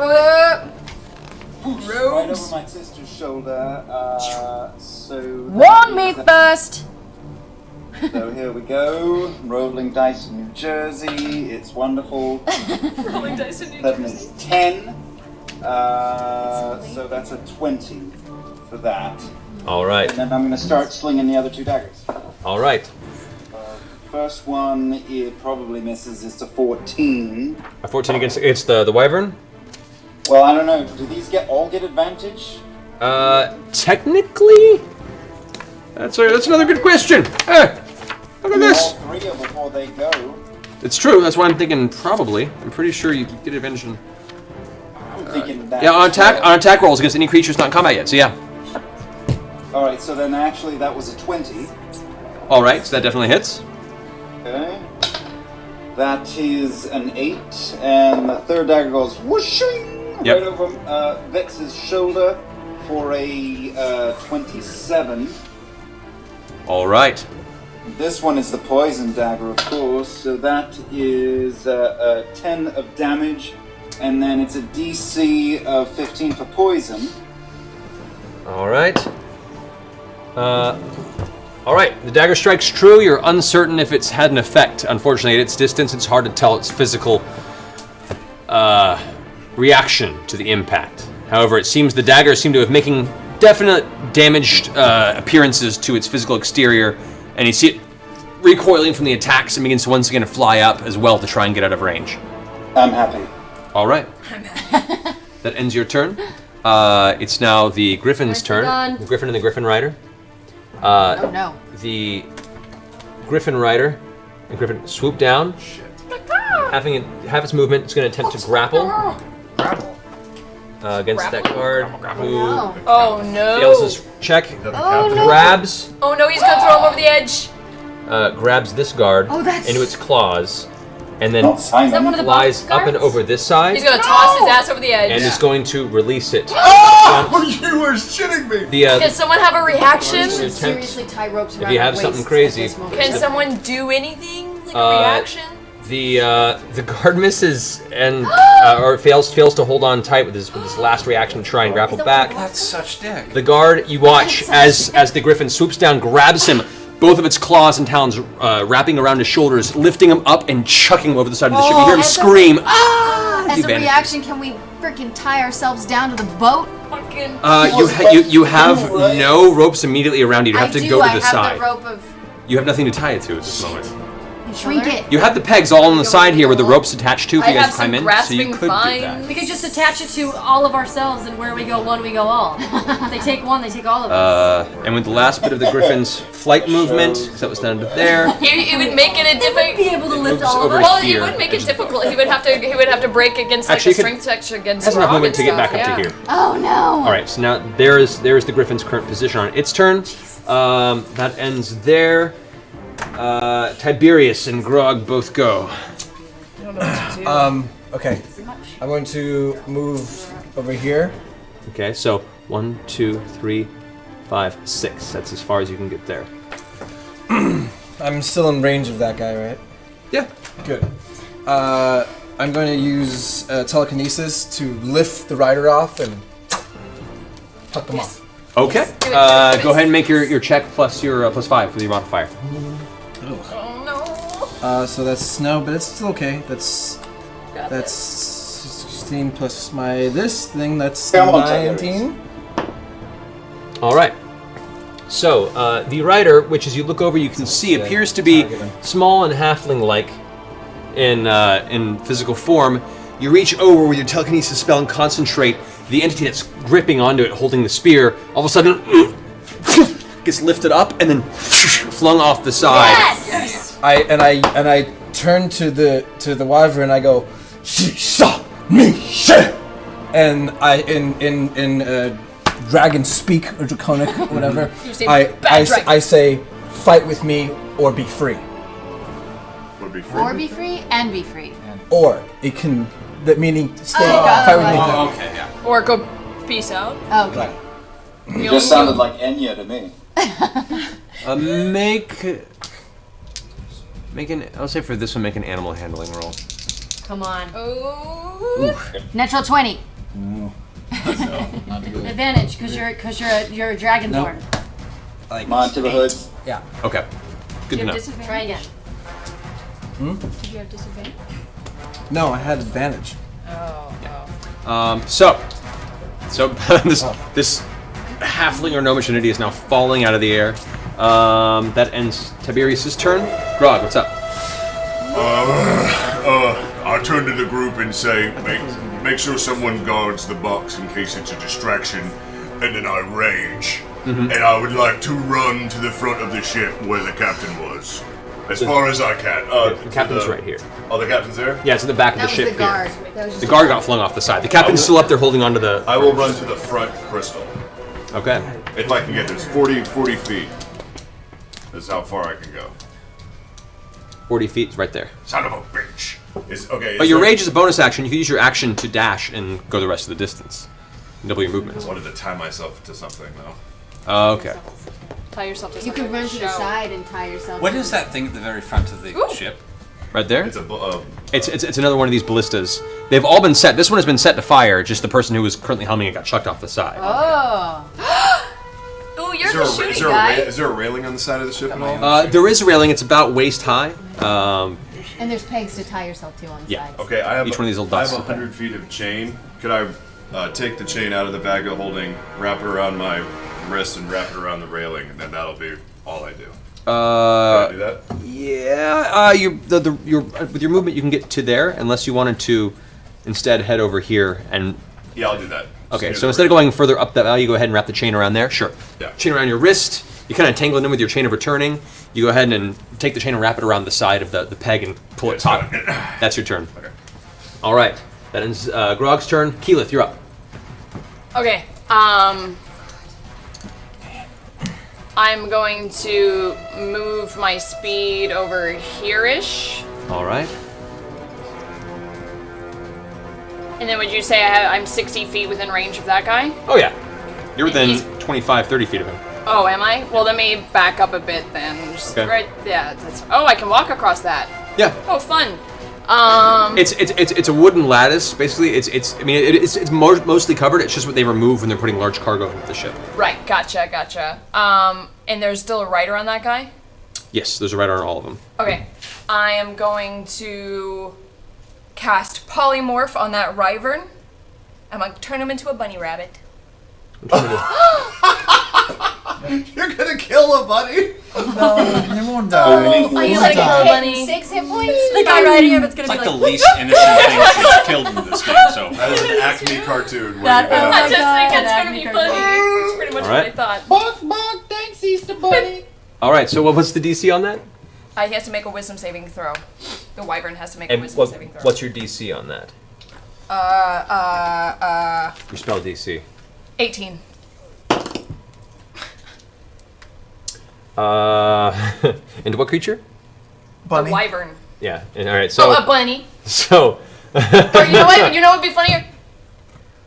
Right over my sister's shoulder. So. Warn me first! So here we go. Rolling dice in New Jersey. It's wonderful. Rolling dice in New That Jersey. is 10. So that's a 20 for that. All right. And then I'm going to start slinging the other 2 daggers. All right. First one, it probably misses. It's a 14. A 14 against the wyvern? Well, I don't know. Do these all get advantage? Technically? That's another good question. Hey, look at this. All 3 of before they go. It's true. That's why I'm thinking probably. I'm pretty sure you get advantage on. I'm thinking that. Yeah, on attack rolls against any creatures not in combat yet. So yeah. All right. So then, actually, that was a 20. All right. So that definitely hits. Okay. That is an 8, and the third dagger goes whooshing Yep. right over Vex's shoulder for a 27. All right. This one is the poison dagger, of course, so that is 10 of damage, and then it's a DC of 15 for poison. All right. All right. The dagger strikes true. You're uncertain if it's had an effect. Unfortunately, at its distance, it's hard to tell its physical reaction to the impact. However, it seems the daggers seem to have making definite damaged appearances to its physical exterior, and you see it recoiling from the attacks and begins to once again fly up as well to try and get out of range. I'm happy. All right. That ends your turn. It's now the Griffin's turn. done. The Griffin and the Griffin Rider. Oh no. The Griffin Rider and Griffin swoop down. Having it have its movement, it's going to attempt to grapple. Against that guard who No. Oh no. fails his check. Oh no. Grabs Oh no, he's gonna throw him over the edge. grabs this guard Oh, that's- into its claws and then Not Simon. Is that one of the flies box up and guards? over this side, He's gonna toss his ass over the edge. and is going to release it. Oh, you were shitting me. The Can someone have a reaction? Seriously tie ropes around if you have our something waists crazy, at this moment. Can someone do anything? Like a reaction? the guard misses and or fails to hold on tight with his last reaction to try and grapple back. That's such dick. The guard, you watch as the griffin swoops down, grabs him, both of its claws and talons wrapping around his shoulders, lifting him up and chucking him over the side of the ship. You hear him scream, "Ah!" As You a vanish. reaction, can we freaking tie ourselves down to the boat? You have no ropes immediately around you. You have to go to the I side. have the rope of You have nothing to tie it to at this moment. shrink it. You have the pegs all on the side here where the rope's attached to if I you guys have climb some in, so grasping you could do that. vines. We could just attach it to all of ourselves, and where we go one, we go all. If they take one, they take all of us. And with the last bit of the griffin's flight movement, because that was down to there, It would make it a difficult. Be able to lift moves all of over us. Well, here. it would make it difficult. He would have to break against like Actually, a you could- strength section against has enough rock movement and to get stuff, back up yeah. to here. Oh no! All right, so now there's the griffin's current position on its turn. That ends there. Tiberius and Grog both go. I don't know what to do. Okay. I'm going to move over here. Okay, so 1, 2, 3, 5, 6. That's as far as you can get there. I'm still in range of that guy, right? Yeah. Good. I'm going to use telekinesis to lift the rider off and tuck them off. Okay. Do it. Go ahead and make your check plus your plus 5 for your modifier. Oh no. So that's no, but it's still okay. That's 16 plus my this thing. That's Come on, 19. All right. So the rider, which as you look over, you can see appears to be small and halfling-like in physical form. You reach over with your telekinesis spell and concentrate. The entity that's gripping onto it, holding the spear, all of a sudden gets lifted up and then flung off the side. Yes. I turn to the wyvern and I go, "She saw me," and I in dragon speak or draconic whatever. You say bad dragon. I say, "Fight with me or be free." Would be free. Or be free and be free. Or it can, that meaning stay got fight it. with me. Oh, okay, yeah. Or go peace out. Okay. You just sounded like Enya to me. Make an. I'll say for this one, make an animal handling roll. Come on. Oh. Natural 20. Advantage, because you're a dragonborn. Like, Come on, to the hoods. yeah. Okay. Good Do you to have know. Try disadvantage? again. Did you have disadvantage? No, I had advantage. So this halfling or gnomish entity is now falling out of the air. That ends Tiberius's turn. Grog, what's up? I turn to the group and say, make sure someone guards the box in case it's a distraction, and then I rage. And I would like to run to the front of the ship where the captain was. As far as I can. The captain's right here. Oh, the captain's there? Yeah, it's at the back of That the was ship the guard. here. That was just The guard got flung off the side. The captain's still up there holding onto the... I will run to the front crystal. Okay. If I can get this. 40 feet. That's how far I can go. 40 feet is right there. Son of a bitch. But your rage is a bonus action. You can use your action to dash and go the rest of the distance. Double your movement. I wanted to tie myself to something though. Okay. Tie yourself to You something. could run to the Show. side and tie yourself. What to is that thing at the very front of the ship? Right there? It's a It's another one of these ballistas. They've all been set. This one has been set to fire. Just the person who was currently helming it got chucked off the side. Oh. Ooh, you're the shooting guy. is there a railing on the side of the ship at all? There is a railing. It's about waist high. And there's pegs to tie yourself to on the Yeah. sides. Okay, I have Each one of these little I dots. have 100 feet of chain. Could I take the chain out of the bag of holding, wrap it around my wrist, and wrap it around the railing, and then that'll be all I do? Can I do that? Yeah. With your movement, you can get to there, unless you wanted to instead head over here and. Yeah, I'll do that. Okay, Just so instead of going further up that valley, you go ahead and wrap the chain around there. Sure. Yeah. Chain around your wrist. You kind of tangle it in with your chain of returning. You go ahead and take the chain and wrap it around the side of the peg and pull it taut. That's your turn. Okay. All right. That ends Grog's turn. Keyleth, you're up. Okay. I'm going to move my speed over here-ish. All right. And then would you say I'm 60 feet within range of that guy? Oh yeah, you're within 25, 30 feet of him. Oh, am I? Well, let me back up a bit then. Just Okay. right. Yeah. Oh, I can walk across that. Yeah. Oh, fun. It's a wooden lattice. Basically, it's mostly covered. It's just what they remove when they're putting large cargo into the ship. Right. Gotcha. And there's still a rider on that guy? Yes, there's a rider on all of them. Okay. I am going to cast polymorph on that wyvern. I'm gonna turn him into a bunny rabbit. You're gonna kill a bunny? No, you won't die. Are you like Hit bunny? 6 hit points? The guy riding him, it's gonna It's be like the like. least innocent thing she's killed in this game so far. That is an Acme cartoon. Where That- you oh go. my I just think God, it's gonna be Acme funny. cartoon. It's pretty much All what I right. thought. Bark, bark, thanks, Easter Bunny. All right. So what's the DC on that? He has to make a wisdom saving throw. The wyvern has to make a And wisdom saving throw. what's your DC on that? Your spell DC. 18. Into what creature? Bunny. The wyvern. Yeah. And, all right. So. a bunny. So. Or you know what? You know what would be funnier?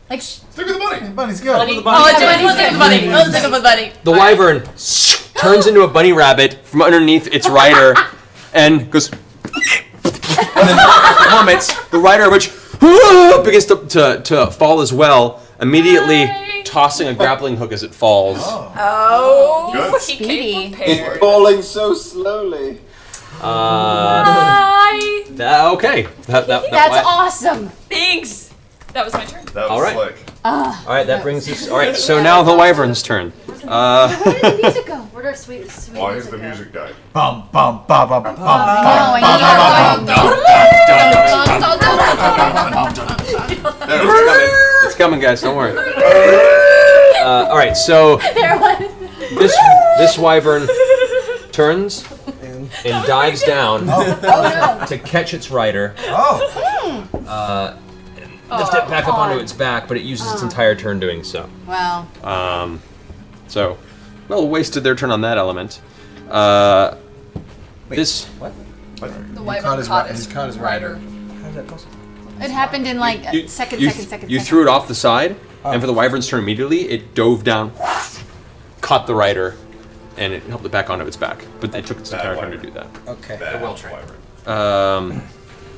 Like, Stick with the bunny. Bunny's good. bunny. Oh, let's stick with the bunny. Let's stick with the bunny. The wyvern turns into a bunny rabbit from underneath its rider and goes and then plummets. The rider, which begins to fall as well, immediately tossing a grappling hook as it falls. Oh, Good. he Speedy. came prepared. It's falling so slowly. Hi. Okay. That's awesome. Thanks. That was my turn. That was All right. slick. All right, that brings us. All right, so now the wyvern's turn. Where did the music go? Where'd our sweet Oh, here's the music guy. Bum bum ba ba ba bum No, I There, it's coming. It's coming, guys. Don't worry. All right, so There was. this wyvern turns and dives down to catch its rider. Lift it back up onto its back, but it uses its entire turn doing so. Wow. So, well, wasted their turn on that element. This. What? The wyvern caught his rider. How's that possible? It happened in like You second. threw it off the side, and for the wyvern's turn immediately, it dove down, caught the rider, and it helped it back onto its back. But it took its entire turn to do that. Okay. Bad wyvern.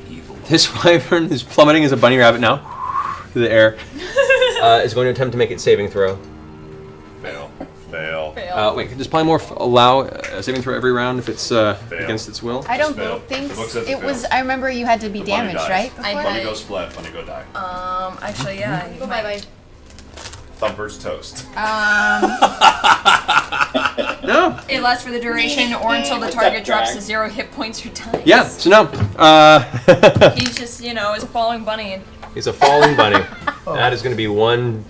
Evil. This wyvern is plummeting as a bunny rabbit now through the air. Is going to attempt to make its saving throw. Fail. Wait, does polymorph allow a saving throw every round if it's against its will? I don't Fail. think The book says it it was. fails. I remember you had to be The bunny damaged, dies. right? Bunny go splat, bunny go die. Actually, yeah. You might. Thumper's toast. No. It lasts for the duration or until the target drops to 0 hit points or dies. Yeah, so no. He's just, is a falling bunny. He's a falling bunny. That is going to be one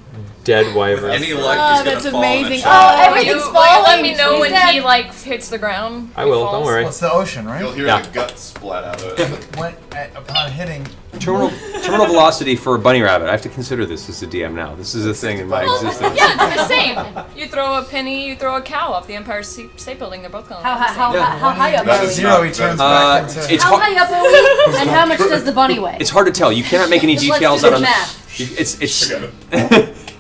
dead wyvern. Any luck, he's that's gonna fall in amazing. a Oh, shot. everything's Will you falling. let me know when He's he dead. hits the ground? I will, don't Falls? worry. Well, it's the ocean, right? You'll hear Yeah. the guts splat out of it. Upon hitting. Terminal velocity for a bunny rabbit. I have to consider this as a DM now. This is a thing in my existence. Yeah, it's the same. You throw a penny, you throw a cow off the Empire State Building. They're both going. How high up That are is we? Zero, he turns back into. It's How hard. high up are we? And how much does the bunny weigh? It's hard to tell. You cannot make any Just let's details do out the on. math. It's.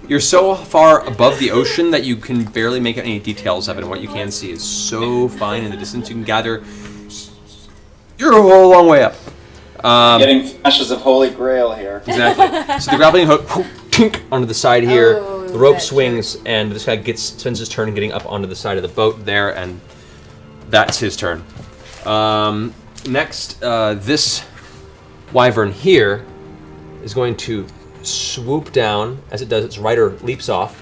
You're so far above the ocean that you can barely make out any details of it, and what you can see is so fine in the distance. You can gather. You're a whole long way up. Getting flashes of Holy Grail here. Exactly. So the grappling hook tink, onto the side here. The rope swings, and this guy spends his turn getting up onto the side of the boat there, and that's his turn. Next, this wyvern here is going to swoop down. As it does, its rider leaps off,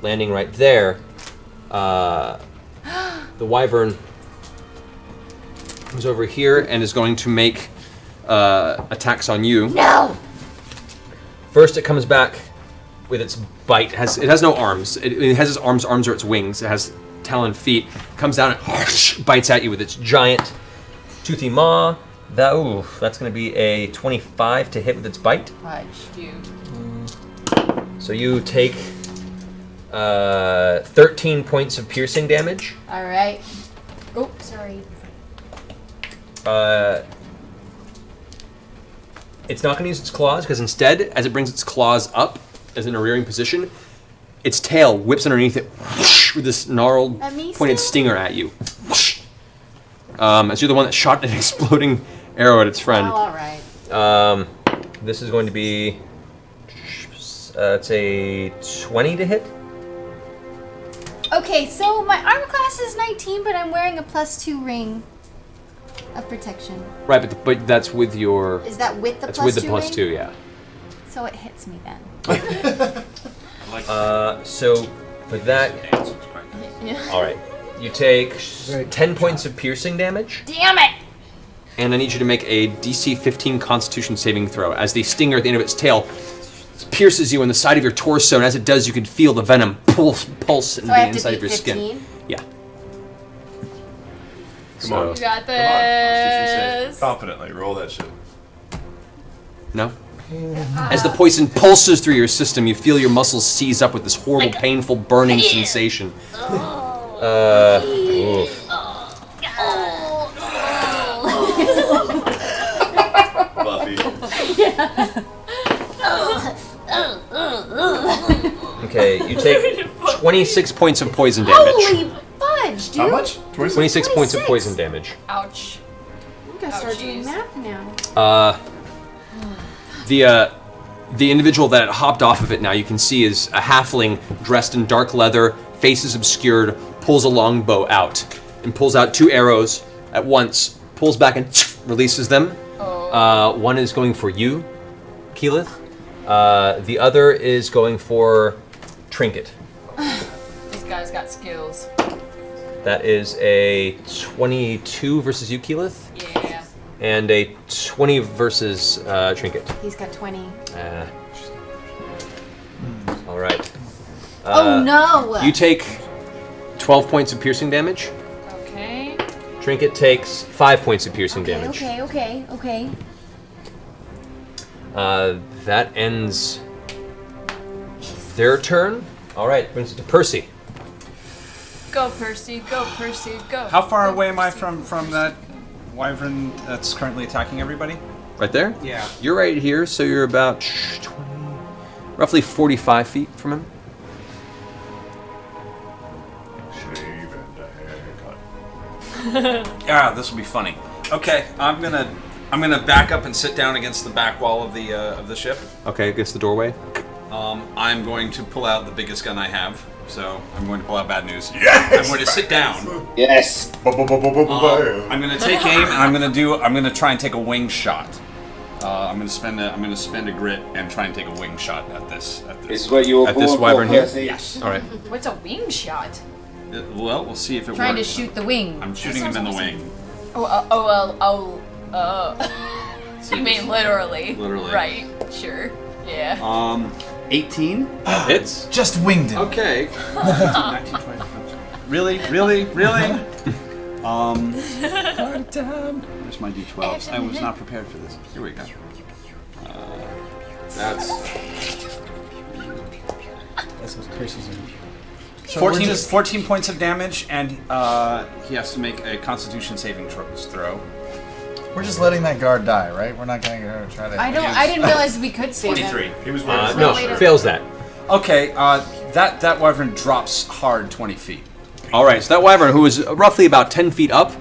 landing right there. The wyvern comes over here and is going to make attacks on you. No. First, it comes back with its bite. It has no arms. It has its arms. Arms are its wings. It has talon feet. Comes down and bites at you with its giant toothy maw. That's going to be a 25 to hit with its bite. Fudge. So you take 13 points of piercing damage. All right. Oh, sorry. It's not going to use its claws because instead, as it brings its claws up, as in a rearing position, its tail whips underneath it whoosh, with this gnarled, pointed stinger at you. Whoosh. As you're the one that shot an exploding arrow at its friend. Oh, all right. This is going to be, it's a 20 to hit. Okay, so my armor class is 19, but I'm wearing a +2 ring of protection. Right, but that's with your. Is that with the that's +2 with the ring? +2, yeah. So it hits me then. So for that, all right, you take 10 points of piercing damage. Damn it! And I need you to make a DC 15 Constitution saving throw as the stinger at the end of its tail pierces you in the side of your torso, and as it does, you can feel the venom pulse into the inside of your skin. Yeah. Come on. You got Come on. this. Confidently, roll that shit. No? As the poison pulses through your system, you feel your muscles seize up with this horrible, painful, burning sensation. Oof. Buffy. Okay, you take 26 points of poison damage. Holy fudge, dude! How much? 26 points of poison damage. Ouch. I'm gonna start doing math now. The individual that hopped off of it now, you can see, is a halfling dressed in dark leather, faces obscured, pulls a longbow out, and pulls out 2 arrows at once, pulls back and releases them. One is going for you, Keyleth. The other is going for Trinket. This guy's got skills. That is a 22 versus you, Keyleth. Yeah. And a 20 versus Trinket. He's got 20. All right. Oh no! You take 12 points of piercing damage. Okay. Trinket takes 5 points of piercing damage. Okay. That ends their turn. All right, brings it to Percy. Go, Percy. Go, Percy. Go. How far away am I from that wyvern that's currently attacking everybody? Right there? Yeah. You're right here, so you're about 20, roughly 45 feet from him. Shave and a haircut. Yeah, this will be funny. Okay, I'm gonna back up and sit down against the back wall of the ship. Okay, against the doorway. I'm going to pull out the biggest gun I have. So I'm going to pull out bad news. Yes! I'm going to sit down. Yes. I'm going to take aim and I'm going to try and take a wing shot. I'm going to spend a grit and try and take a wing shot at this. This is what you were At this born wyvern for, here? Percy. Yes. All right. What's a wing shot? Well, we'll see if it Trying to works. shoot the wing. I'm shooting him in the wing. You mean literally? Literally. Right. Sure. Yeah. 18. Hits. Just winged him. Okay. 19, 20. Really? Hard time. There's my d12s. I was not prepared for this. Here we go. That's what Percy's in. So 14 points of damage, and he has to make a Constitution saving throw. We're just letting that guard die, right? We're not going to try to. I didn't realize we could save him. 23. He was No, fails that. Okay, that wyvern drops hard 20 feet. All right, so that wyvern, who is roughly about 10 feet up,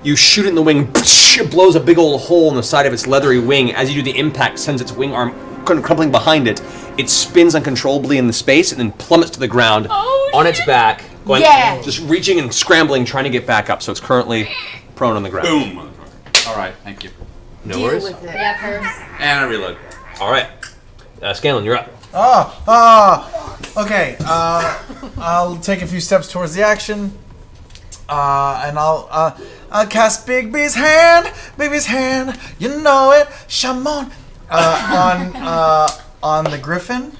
you shoot it in the wing, it blows a big old hole in the side of its leathery wing. As you do, the impact sends its wing arm crumpling behind it. It spins uncontrollably in the space and then plummets to the ground on its back, going, just reaching and scrambling, trying to get back up. So it's currently prone on the ground. Boom. All right, thank you. No worries. Yeah, Percy. And I reload. All right, Scanlan, you're up. Okay. I'll take a few steps towards the action, and I'll cast Big B's hand, you know it, Shamon, on the griffin.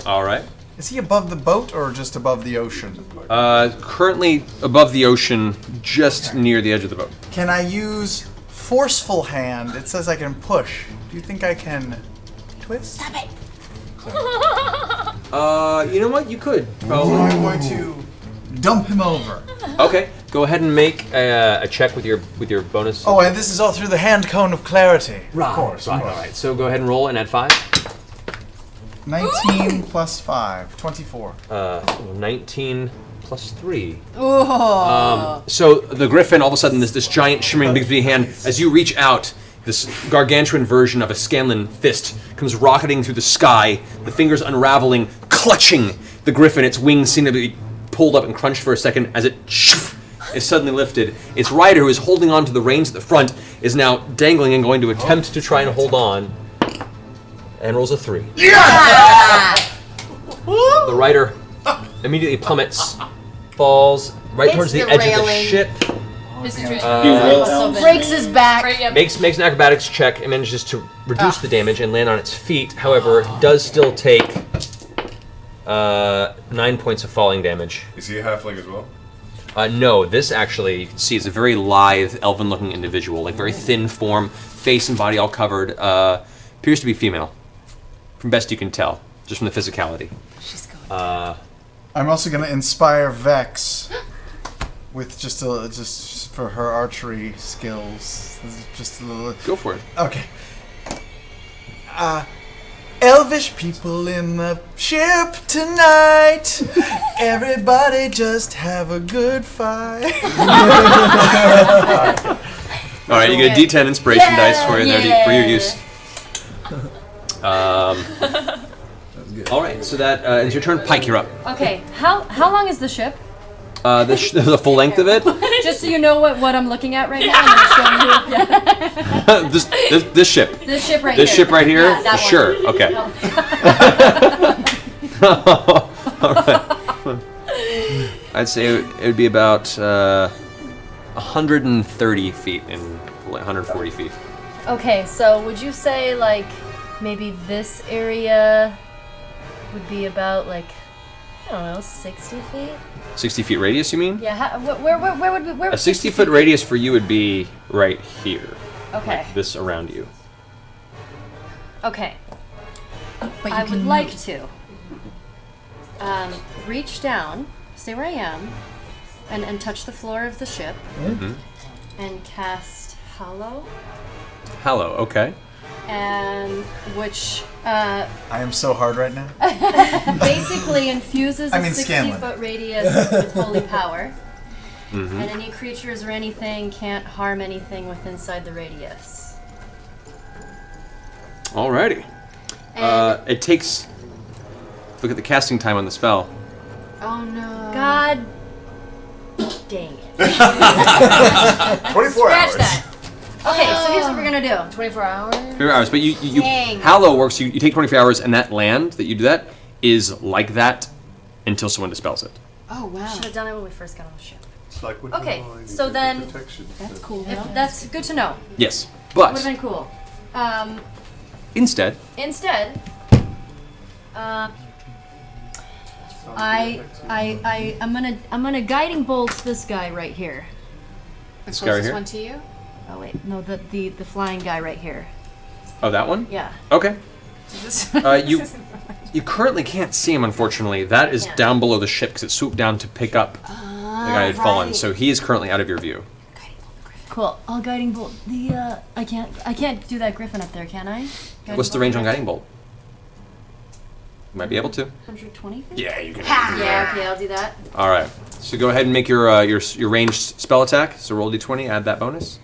All right. Is he above the boat or just above the ocean? Currently above the ocean, just near the edge of the boat. Can I use forceful hand? It says I can push. Do you think I can twist? Stop it. You know what? You could. I'm going to dump him over. Okay. Go ahead and make a check with your bonus. Oh, and this is all through the hand cone of clarity. Right. Of course. Right. All right. So go ahead and roll and add 5. 19 plus 5, 24. 19 plus 3. Oh. So the griffin, all of a sudden, this giant shimmering Bigsby hand, as you reach out, this gargantuan version of a Scanlan fist comes rocketing through the sky, the fingers unraveling, clutching the griffin. Its wings seem to be pulled up and crunched for a second as it is suddenly lifted. Its rider, who is holding on to the reins at the front, is now dangling and going to attempt to try and hold on, and rolls a 3. Yeah! The rider immediately plummets, falls right towards the edge of the ship. Breaks his back. Makes an acrobatics check and manages to reduce the damage and land on its feet. However, does still take 9 points of falling damage. Is he a halfling as well? No, this actually, you can see, is a very lithe, elven-looking individual, like very thin form, face and body all covered. Appears to be female, from best you can tell, just from the physicality. She's going. I'm also going to inspire Vex with just for her archery skills. Just a little. Go for it. Okay. Elvish people in the ship tonight. Everybody just have a good fight. All right, you get a D10 inspiration dice for your use. All right, so that it's your turn. Pike, you're up. Okay, how long is the ship? The full length of it. Just so you know what I'm looking at right now. I'm showing you. this ship. This ship right This here. ship right here. Yeah, that one. Sure. Okay. All right. I'd say it would be about 130 feet and 140 feet. Okay, so would you say like maybe this area would be about like I don't know 60 feet? 60 feet radius, you mean? Yeah. Where would be? Where A 60-foot radius for you would be right here. Okay. Like this around you. Okay. But I would like to reach down, stay where I am, and touch the floor of the ship, and cast Hallow. Hallow, okay. And which I am so hard right now. basically infuses a Scanlan. 60-foot radius with holy power. Mm-hmm. And any creatures or anything can't harm anything within inside the radius. Alrighty. It takes. Look at the casting time on the spell. Oh no. God dang it. 24 Scratch hours. that. Okay, so here's what we're gonna do. 24 hours? 24 hours, but you Dang. Hallow works. You take 24 hours, and that land that you do that is like that until someone dispels it. Oh wow. Should have done it when we first got on the ship. It's like when Okay, you so get then protection. That's cool. if that's good to know. Yes, Would have but been cool. instead, I'm gonna guiding bolt this guy right here. The This guy right closest here? one to you? Oh wait, no, the flying guy right here. oh, that one. Yeah. Okay. You currently can't see him, unfortunately. That is down below the ship because it swooped down to pick up the guy who had fallen. So he is currently out of your view. Cool. I'll guiding bolt the. I can't do that griffin up there, can I? What's the range on guiding bolt? You might be able to. 120 feet. Yeah, you can. Yeah. Okay, I'll do that. All right. So go ahead and make your ranged spell attack. So roll d20, add that bonus.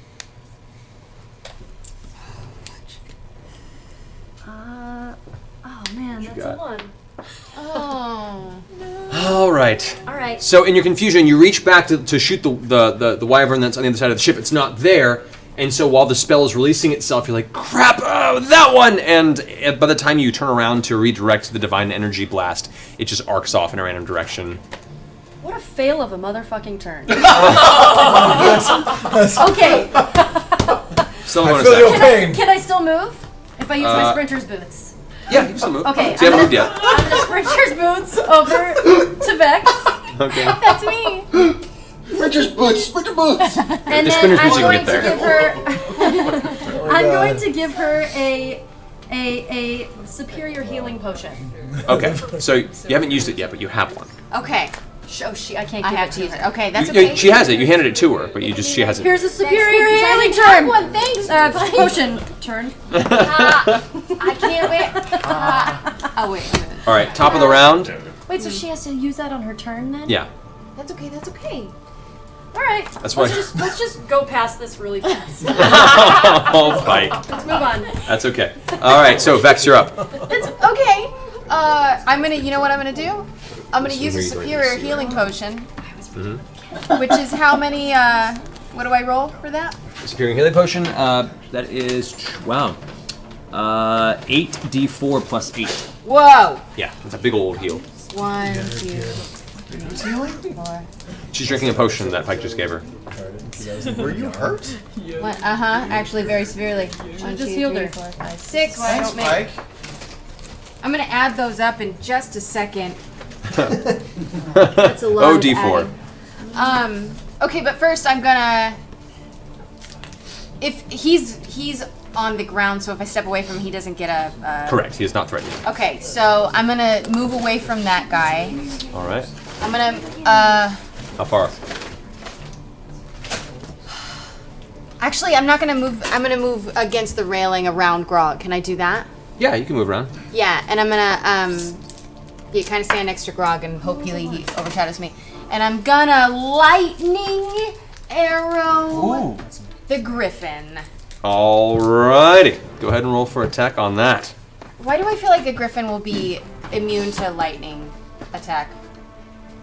Oh man, that's got? a 1. Oh. All right. All right. So in your confusion, you reach back to shoot the wyvern that's on the other side of the ship. It's not there, and so while the spell is releasing itself, you're like, "Crap! That one!" And by the time you turn around to redirect the divine energy blast, it just arcs off in a random direction. What a fail of a motherfucking turn. Okay. Still I bonus feel your action. pain. Can I still move if I use my sprinter's boots? Yeah, you can still move. Okay. So you haven't moved yet. I'm gonna sprinter's boots over to Vex. Okay. That's me. Sprinter's boots, sprinter boots. And There's then sprinter's I'm boots, you going can to get give her. I'm going to give her a superior healing potion. Okay. So you haven't used it yet, but you have one. Okay. I can't I give have it to to use her. it. Okay, that's You- okay. she has it. You handed it to her, but she has it. Here's a superior Thanks, healing because I term. only have one. Thanks. Potion turn. I can't wait. Oh wait. All right, top of the round. Wait, so she has to use that on her turn then? Yeah. That's okay. That's okay. All right. That's Let's just go past this really fast. Oh, bite. Let's move on. That's okay. All right, so Vex, you're up. It's okay. I'm gonna. You know what I'm gonna do? I'm gonna use a This is where you're superior going to see healing potion, Mhm. which is how many? What do I roll for that? Superior healing potion. That is 8d4 plus 8. Whoa. Yeah, that's a big old heal. 1, 2, 3, 4. She's drinking a potion that Pike just gave her. Were you hurt? Actually, very severely. 1, 2, just healed 3, her. 4, 5, 6. I Thanks, don't make. Mike. I'm gonna add those up in just a second. That's a lot. Oh, of D4. adding. Okay, but first I'm gonna. If he's on the ground, so if I step away from him, he doesn't get a. Correct. He is not threatening. Okay, so I'm gonna move away from that guy. All right. I'm gonna. How far? Actually, I'm not gonna move. I'm gonna move against the railing around Grog. Can I do that? Yeah, you can move around. Yeah, and I'm gonna kind of stand next to Grog and hope he overshadows me. And I'm gonna lightning arrow the griffin. Alrighty. Go ahead and roll for attack on that. Why do I feel like a griffin will be immune to lightning attack?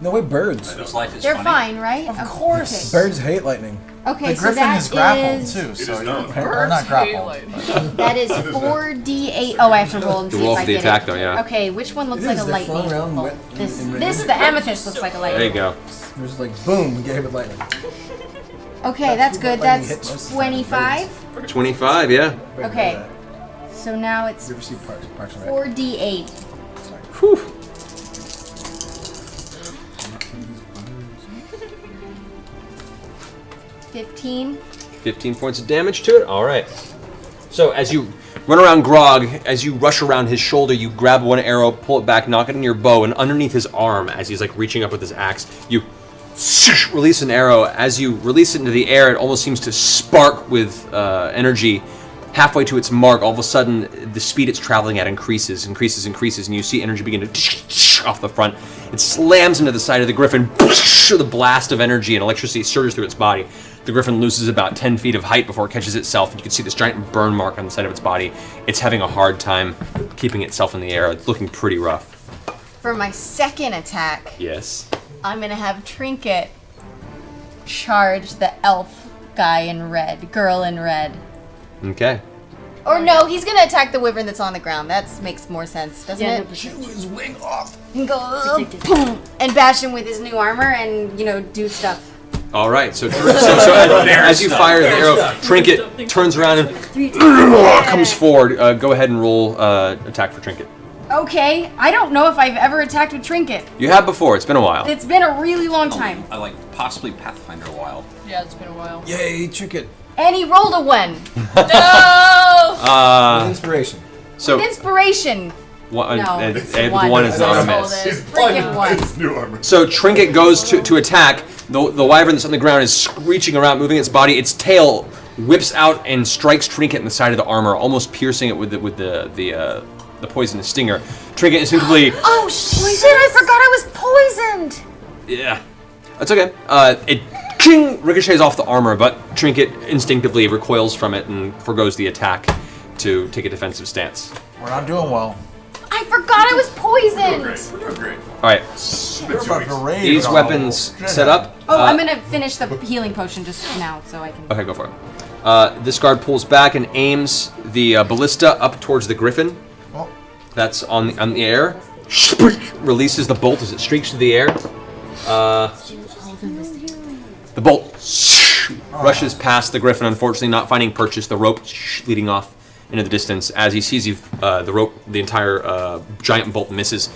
No way, birds. They're fine, right? Of course. Birds hate lightning. Okay, The so griffin that is grappled is- too, It so is known. or not grappled. That is 4d8. Oh, I have to roll and You see roll if for I the get attack, it. though, yeah. Okay, which one looks It like is, a they're flying lightning around bolt? wet This, in rain. the amethyst looks like a lightning. There you go. It was like boom, we gave it lightning. Okay, that's good. Lightning hit That's most of the 25. 25, yeah. Okay, so now it's You ever see Parks and Rec? 4d8. Whew. 15. 15 points of damage to it. All right. So as you run around Grog, as you rush around his shoulder, you grab one arrow, pull it back, knock it in your bow, and underneath his arm, as he's like reaching up with his axe, you release an arrow. As you release it into the air, it almost seems to spark with energy. Halfway to its mark, all of a sudden, the speed it's traveling at increases, and you see energy begin to off the front. It slams into the side of the griffin. The blast of energy and electricity surges through its body. The griffin loses about 10 feet of height before it catches itself, and you can see this giant burn mark on the side of its body. It's having a hard time keeping itself in the air. It's looking pretty rough. For my second attack, Yes. I'm gonna have Trinket charge the elf guy in red, girl in red. Okay. Or no, he's gonna attack the wyvern that's on the ground. That makes more sense, doesn't Yeah, it? no, but- Chew his wing off. And go boom, and bash him with his new armor, and do stuff. All right. So as you fire the arrow, Trinket turns around and comes forward. Go ahead and roll attack for Trinket. Okay, I don't know if I've ever attacked with Trinket. You have before. It's been a while. It's been a really long time. I like possibly Pathfinder a while. Yeah, it's been a while. Yay, Trinket. And he rolled a 1. No! Inspiration. So Inspiration. one, No, the one. one is not a Roll miss. this. Freaking 1. His new armor. So Trinket goes to attack. The wyvern that's on the ground is screeching around, moving its body. Its tail whips out and strikes Trinket in the side of the armor, almost piercing it with the poisonous stinger. Trinket instinctively. Oh shit! I forgot I was poisoned. Yeah, that's okay. It ricochets off the armor, but Trinket instinctively recoils from it and forgoes the attack to take a defensive stance. We're not doing well. I forgot I was poisoned. We're doing great. All right, We're about to raid these it all. weapons set up. Oh, I'm gonna finish the healing potion just now, so I can. Okay, go for it. This guard pulls back and aims the ballista up towards the griffin. Oh. That's on the air. Releases the bolt as it streaks through the air. The bolt rushes past the griffin, unfortunately not finding purchase. The rope leading off into the distance. As he sees you, the rope, the entire giant bolt misses.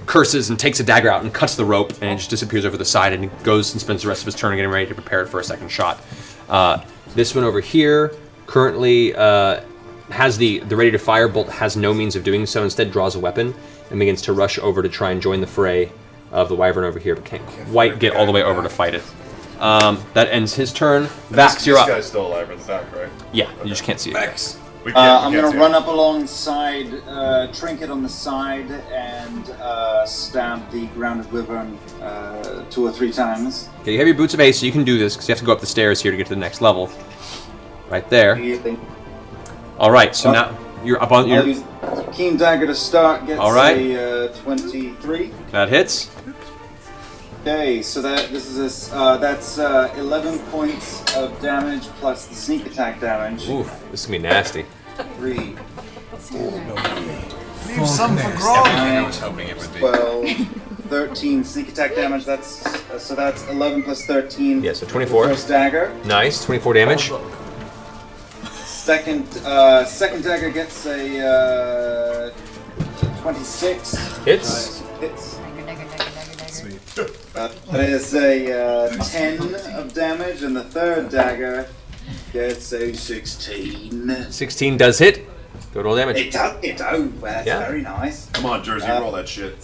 Curses and takes a dagger out and cuts the rope, and it just disappears over the side, and he goes and spends the rest of his turn getting ready to prepare it for a second shot. This one over here currently has the ready to fire bolt, has no means of doing so, instead draws a weapon and begins to rush over to try and join the fray of the wyvern over here, but can't quite get all the way over to fight it. That ends his turn. Vax, you're up. This guy's still alive in the back, right? Yeah, you just can't see it. Vax. I'm going to run up alongside, trinket on the side, and stab the grounded wyvern 2 or 3 times. Okay, you have your boots of ace, so you can do this because you have to go up the stairs here to get to the next level. Right there. All right, so now you're up on your. I'll use keen dagger to start. Gets a 23. That hits. Okay, so that's 11 points of damage plus the sneak attack damage. Oof, this is gonna be nasty. 3. Leave some for Grog. I was hoping it would be. 12, 13 sneak attack damage. That's 11 plus 13. Yeah, so 24. First dagger. Nice, 24 damage. Second dagger gets a 26. Hits. Hits. That is a 10 of damage, and the third dagger gets a 16. 16 does hit. Go roll damage. It does. Well, that's very nice. Come on, Jersey, roll that shit.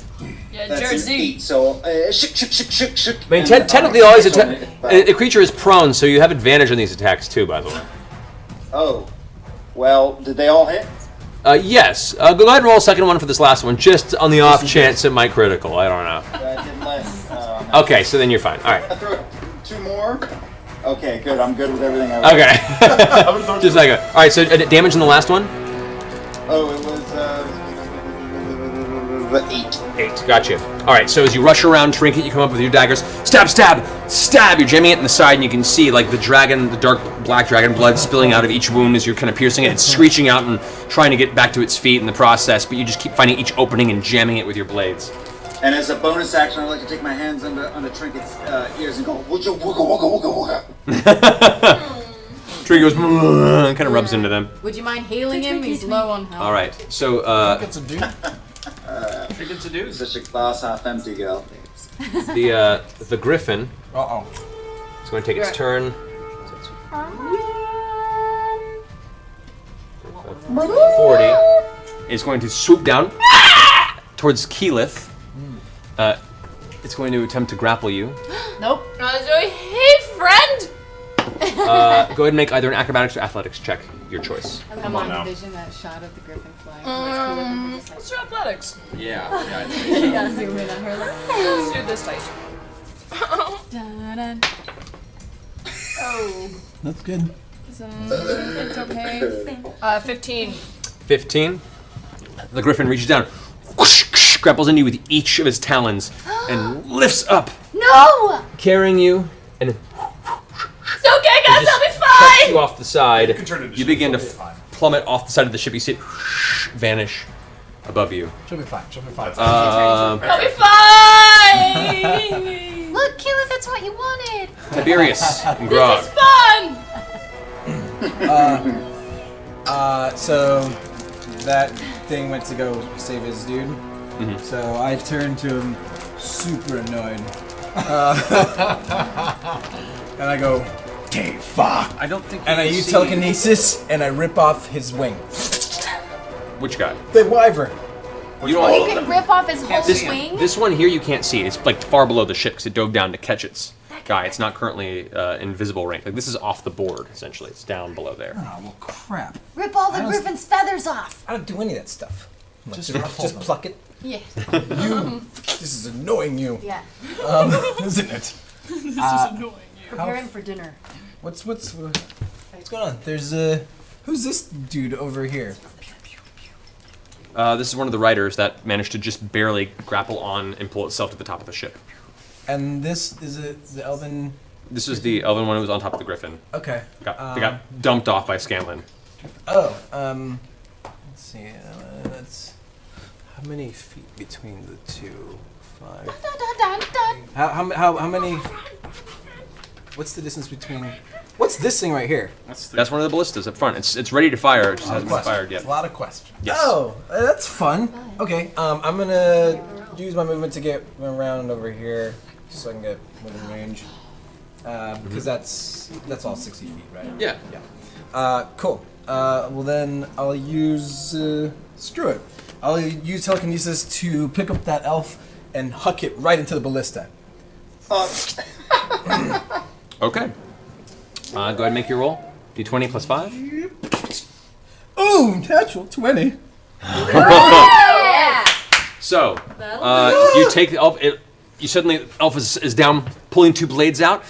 Yeah, That's Jersey. an 8, so shook. I mean, technically, always a creature is prone, so you have advantage on these attacks too. By the way. Oh, well, did they all hit? Yes. Go ahead and roll a second one for this last one, just on the off chance it might critical. I don't know. I did less. Okay, so then you're fine. All right. I throw 2 more. Okay, good. I'm good with everything. Okay. Just like a. All right. So damage in the last one. Oh, it was 8. 8. Gotcha. All right. So as you rush around Trinket, you come up with your daggers. Stab, stab, stab. You're jamming it in the side, and you can see like the dragon, the dark black dragon blood spilling out of each wound as you're kind of piercing it. It's screeching out and trying to get back to its feet in the process, but you just keep finding each opening and jamming it with your blades. And as a bonus action, I'd like to take my hands under Trinket's ears and go, wooga, wooga, wooga, wooga. Trinket goes, and kind of rubs into them. Would you mind healing him? He's low on health. All right. So, Trinket's a dude. Trinket's a dude. Such a glass half empty girl. the griffin. Uh-oh. It's going to take its turn. 40 is going to swoop down towards Keyleth. It's going to attempt to grapple you. Nope. Hey, friend! Go ahead and make either an acrobatics or athletics check, your choice. Come on, envision that shot of the griffin flying. Let's do athletics. Yeah. You gotta zoom in on her. Let's do this dice. Dun-dun. Oh. That's good. It's okay. 15. 15. The griffin reaches down, whoosh, grapples into you with each of his talons, and lifts up, No! carrying you, and It's okay, guys, I'll be chucks fine! you off the side. turn into You begin to plummet off the side of the ship. You see it vanish above you. She'll be fine. She'll be fine. I'll be fine! Look, Keyleth, that's what you wanted. Tiberius and Grog. This is fun! So that thing went to go save his dude. Mm-hmm. So I turned to him, super annoyed, and I go, "Dave, fuck!" I don't think. And I use telekinesis, and I rip off his wing. Which guy? The wyvern. You don't. You can rip off his whole This, swing. this one here you can't see. It's like far below the ship because it dove down to catch its guy. It's not currently invisible range. Like this is off the board essentially. It's down below there. Oh well, crap! Rip all the I don't- griffin's feathers off. I don't do any of that stuff. Just pluck it. Yeah. You. This is annoying you. Yeah. Isn't it? This is annoying you. Prepare him for dinner. What's going on? There's who's this dude over here? This is one of the riders that managed to just barely grapple on and pull itself to the top of the ship. And this is the elven. This is the elven one who was on top of the griffin. Okay. They got dumped off by Scanlan. Oh. Let's see. That's how many feet between the two? 5. How many? What's the distance between? What's this thing right here? That's one of the ballistas up front. It's ready to fire. It just hasn't been fired yet. A lot of questions. Yes. Oh, that's fun. Okay. I'm gonna use my movement to get around over here, so I can get within range. Because that's all 60 feet, right? Yeah. Yeah. Cool. Well then I'll use screw it. I'll use telekinesis to pick up that elf and huck it right into the ballista. Okay. Go ahead and make your roll. D20 plus 5. Ooh, natural 20. So, you take the elf. You suddenly, the elf is down, pulling 2 blades out.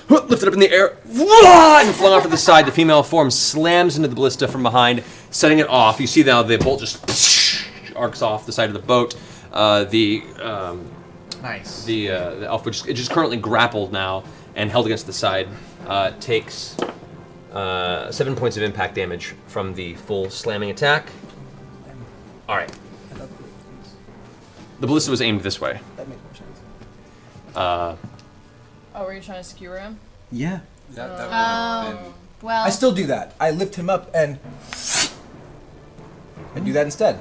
Lifted up in the air, and flung off to the side. The female form slams into the ballista from behind, setting it off. You see now the bolt just arcs off the side of the boat. Nice. The elf, which is just currently grappled now and held against the side, takes 7 points of impact damage from the full slamming attack. All right. The ballista was aimed this way. That makes more sense. Oh, were you trying to skewer him? Yeah. Well. I still do that. I lift him up and do that instead.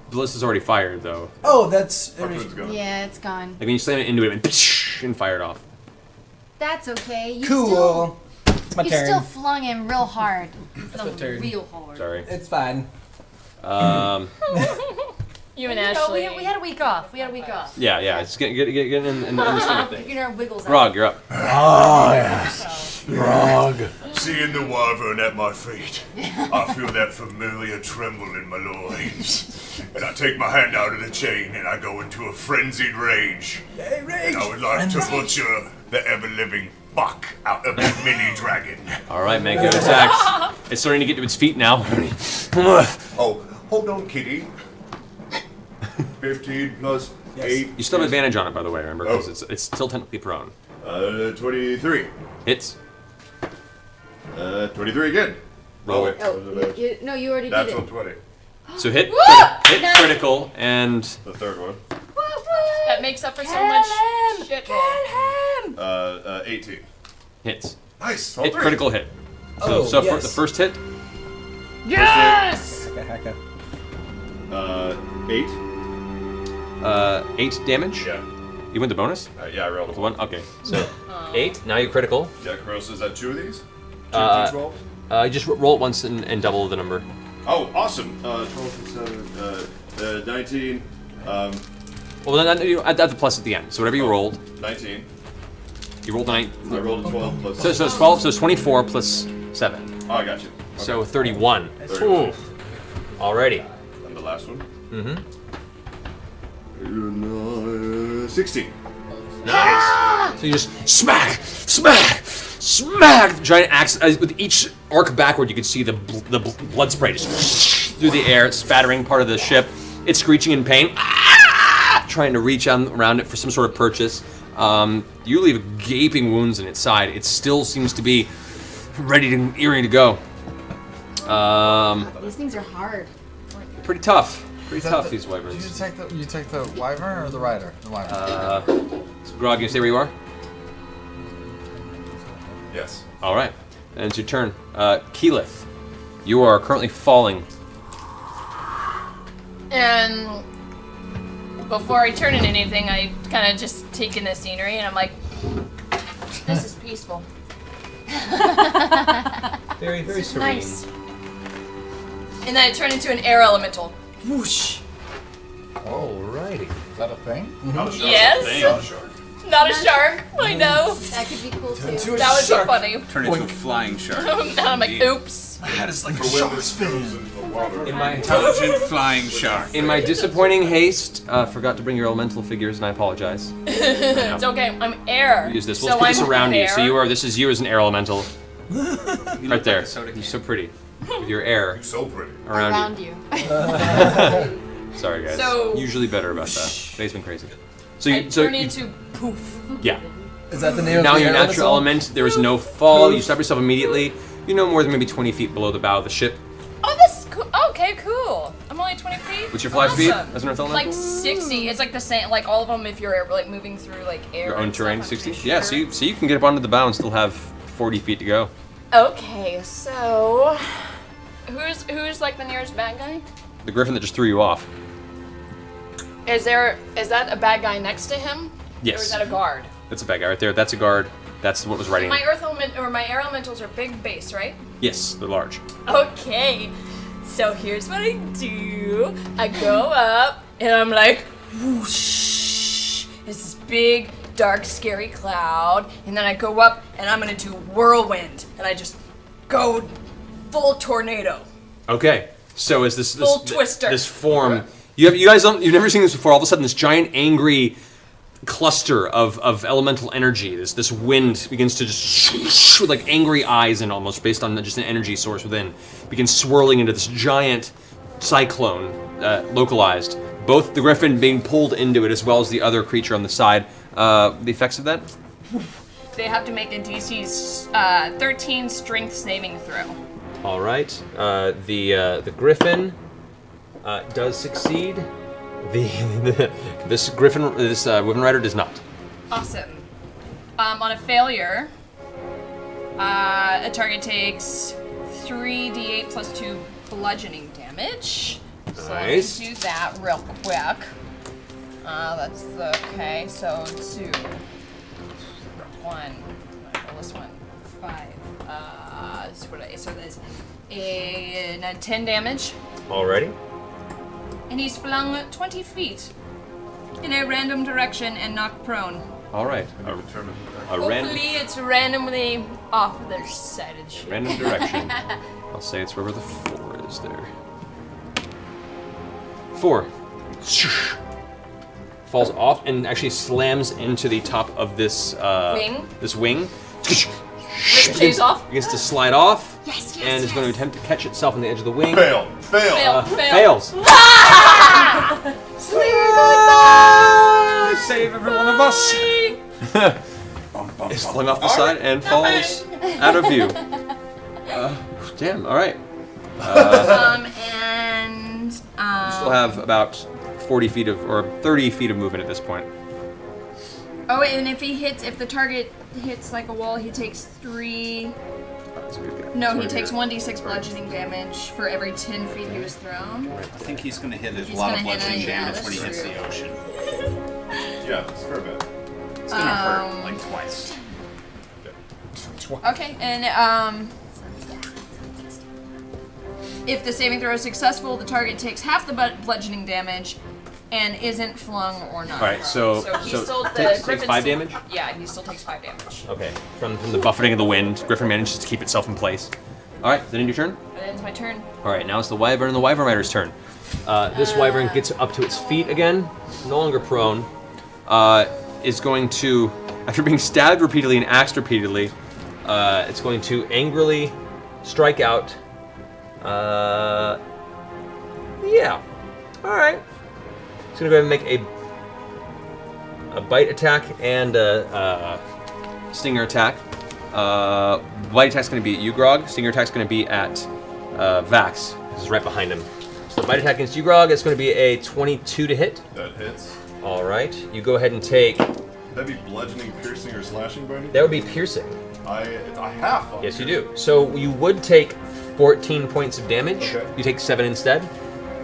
Ballista's already fired, though. Oh, that's... Yeah, it's gone. Like when you slam it into it and fire it off. That's okay. You Cool. It's my you turn. still flung him real hard. That's my turn. Real hard. Sorry. It's fine. You and know, Ashley. we had a week off. Yeah. Just get in the swing of things. Getting our wiggles out. Grog, you're up. Ah, yes. Grog. Seeing the wyvern at my feet, I feel that familiar tremble in my loins. And I take my hand out of the chain and I go into a frenzied rage. Hey, rage! And I would like to butcher the ever-living fuck out of that mini dragon. All right, make your attacks. It's starting to get to its feet now. Oh, hold on, kitty. 15 plus 8. You still have advantage on it, by the way, remember, because it's still technically prone. 23. Hits. 23 again. Roll. No, you already That's did on it. 20. So hit Nice. critical, and... The third one. That makes up for so much shit. 18. Hits. Nice. All Hit, 3. critical hit. Oh, So yes. the first hit, Yes! Hacka. 8. 8 damage. Yeah. You went the bonus? Yeah, I rolled With 1? Okay, so 8, now you're critical. Yeah, gross. Is that 2 of these? 2 Uh, D12? You just roll it once and double the number. Oh, awesome. 12 and 7, 19. Well, then you add the plus at the end. So whatever you rolled. 19. You rolled 9. I rolled a 12 plus. So it's 12, so it's 24 plus 7. Oh, I got you. Okay. So 31. 31. Ooh. Alrighty. And the last one? Mm-hmm. 16. Nice. So you just smack. The giant axe. With each arc backward, you can see the blood spray just through the air, spattering part of the ship. It's screeching in pain, trying to reach around it for some sort of purchase. You leave gaping wounds in its side. It still seems to be ready to go. These things are hard. Pretty tough. Is that Tough, the- these wyverns. Did you take the wyvern or the rider? The wyvern. So Grog, you stay where you are? Yes. All right. And it's your turn. Keyleth, you are currently falling. And before I turn into anything, I kind of just take in the scenery and I'm like, this is peaceful. Very, very serene. Nice. And then I turn into an air elemental. Whoosh. Alrighty. Is that a thing? Not a shark. Yes. Not a shark. Not a shark. I know. That could be cool too. That would be funny. Turn into a flying shark. Now I'm like, oops. That is like For shark's fin. In my Intelligent flying shark. In my disappointing haste, forgot to bring your elemental figures, and I apologize. It's okay. I'm air. Use this. So We'll put this I'm around you. air. So this is you as an air elemental. Right there. like a soda can. You're so pretty. With your air So pretty. around you. you. Sorry, guys. So- Usually better about that. Today's been crazy. So I you, so turn you, into poof. yeah. Is that the name of Now the your air natural elemental? element. There is no fall. You stop yourself immediately. You're no more than maybe 20 feet below the bow of the ship. Oh, that's cool. Okay, cool. I'm only 20 feet. What's your fly Awesome. speed as an earth elemental? Like 60. It's like the same. Like all of them, if you're like moving through like air. Your own and terrain, stuff, I'm 60. pretty Yeah, sure. so you can get up onto the bow and still have 40 feet to go. Okay, so who's like the nearest bad guy? The griffin that just threw you off. Is that a bad guy next to him? Yes. Or is that a guard? That's a bad guy right there. That's a guard. That's what was riding. My earth element or my air elementals are big base, right? Yes, they're large. Okay. So here's what I do. I go up and I'm like, whoosh. It's this big, dark, scary cloud, and then I go up, and I'm gonna do whirlwind, and I just go full tornado. Okay. So as Full twister. this form, you've never seen this before. All of a sudden, this giant angry cluster of elemental energy. This wind begins to just with like angry eyes and almost based on just an energy source within, begins swirling into this giant cyclone, localized. Both the griffin being pulled into it as well as the other creature on the side. The effects of that? They have to make a DC's 13 strength saving throw. All right. The griffin does succeed. This woman rider does not. Awesome. On a failure, a target takes 3d8 plus 2 bludgeoning damage. So Nice. let me do that real quick. That's okay. So 2, 1. Roll this one. 5. So there's a 10 damage. Alrighty. And he's flung 20 feet in a random direction and knocked prone. All right. Hopefully it's randomly off the side of the ship. Random direction. I'll say it's wherever the 4 is there. 4. Falls off and actually slams into the top of this Wing? This wing. Ricochets off. Begins to slide off. Yes, yes, and is going to attempt to catch itself on the edge of the wing. Fail. Fails. Save every one of us. Is flung off the side and falls out of view. Damn. All right. Still have about 40 feet or 30 feet of movement at this point. Oh, and if the target hits like a wall, he takes 3. No, he takes 1d6 bludgeoning damage for every 10 feet he was thrown. I think he's going to hit a He's lot of gonna hit bludgeoning it, yeah, damage when he that's hits the ocean. Yeah, it's fair bit. It's going to hurt like twice. Okay, and if the saving throw is successful, the target takes half the bludgeoning damage and isn't flung or knocked. All right, so he still takes Griffin 5 still- damage. Yeah, he still takes 5 damage. Okay. From the buffeting of the wind, Griffin manages to keep itself in place. All right. Then end your turn. That ends my turn. All right. Now it's the wyvern and the wyvern rider's turn. This wyvern gets up to its feet again, no longer prone. Is going to, after being stabbed repeatedly and axed repeatedly, it's going to angrily strike out. Yeah. All right. It's going to go ahead and make a bite attack and a stinger attack. Bite attack's going to be at you, Grog. Stinger attack's going to be at Vax. This is right behind him. So bite attack against you, Grog, it's going to be a 22 to hit. That hits. All right. You go ahead and take... That'd be bludgeoning, piercing, or slashing by any That would be piercing. I have. Yes, you do. So you would take 14 points of damage. Okay. You take 7 instead.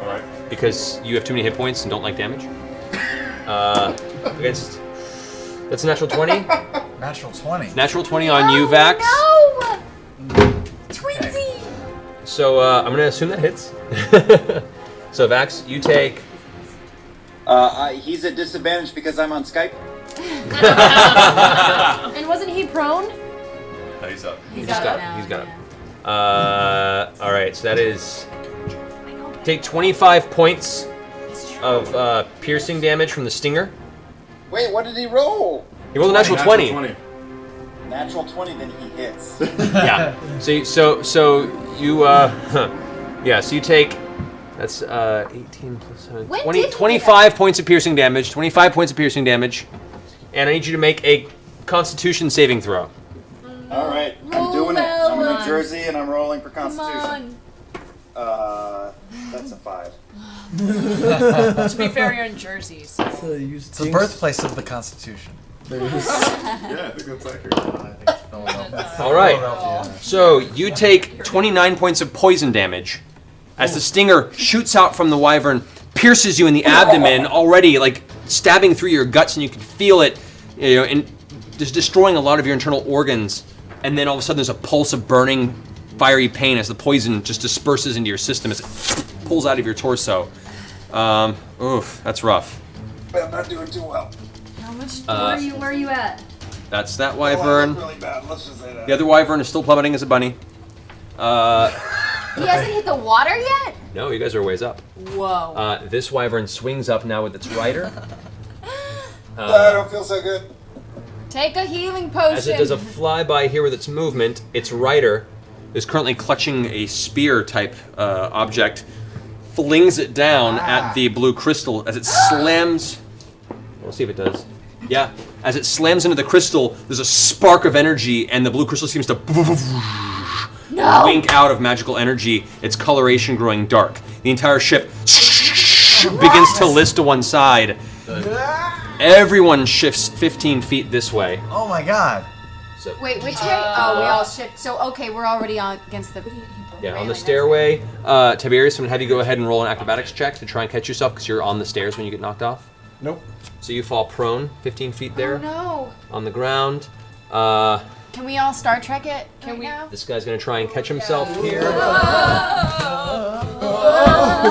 All right. Because you have too many hit points and don't like damage. Against... That's a natural 20. Natural 20. Natural 20 on you, Vax. No! Twinsy! So I'm going to assume that hits. So Vax, you take... He's at disadvantage because I'm on Skype. And wasn't he prone? No, he's up. He's got up now. He's got it. All right, so that is... Take 25 points of piercing damage from the stinger. Wait, what did he roll? He rolled a natural 20. Natural 20, then he hits. Yeah. So you yeah. So you take that's 18 plus 7, When 20, did we 25 points of piercing damage. 25 points of piercing damage, and I need you to make a Constitution saving throw. All right, I'm Roll doing it. I'm in well. New Jersey and I'm rolling for Come Constitution. on. That's a 5. To be fair, you're in Jersey, so. It's the birthplace of the Constitution. Yeah, I think that's accurate. All right. So you take 29 points of poison damage as the stinger shoots out from the wyvern, pierces you in the abdomen, already like stabbing through your guts, and you can feel it, and just destroying a lot of your internal organs. And then all of a sudden, there's a pulse of burning, fiery pain as the poison just disperses into your system as it pulls out of your torso. Oof, that's rough. I'm not doing too well. How much? Where are you at? That's that wyvern. Really bad. Let's just say that. The other wyvern is still plummeting as a bunny. He hasn't hit the water yet? No, you guys are a ways up. Whoa. This wyvern swings up now with its rider. I don't feel so good. Take a healing potion. As it does a flyby here with its movement, its rider is currently clutching a spear-type object, flings it down at the blue crystal as it slams. We'll see if it does. Yeah, as it slams into the crystal, there's a spark of energy, and the blue crystal seems to wink out of magical energy, its coloration growing dark. The entire ship begins to list to one side. Everyone shifts 15 feet this way. Oh my god. So, Wait, which way? Oh, we all shift. So, okay, we're already on against the... yeah, on the stairway. Tiberius, I'm going to have you go ahead and roll an acrobatics check to try and catch yourself because you're on the stairs when you get knocked off. Nope. So you fall prone 15 feet there. Oh, no. On the ground. Can we all Star Trek it now? This guy's going to try and catch himself here.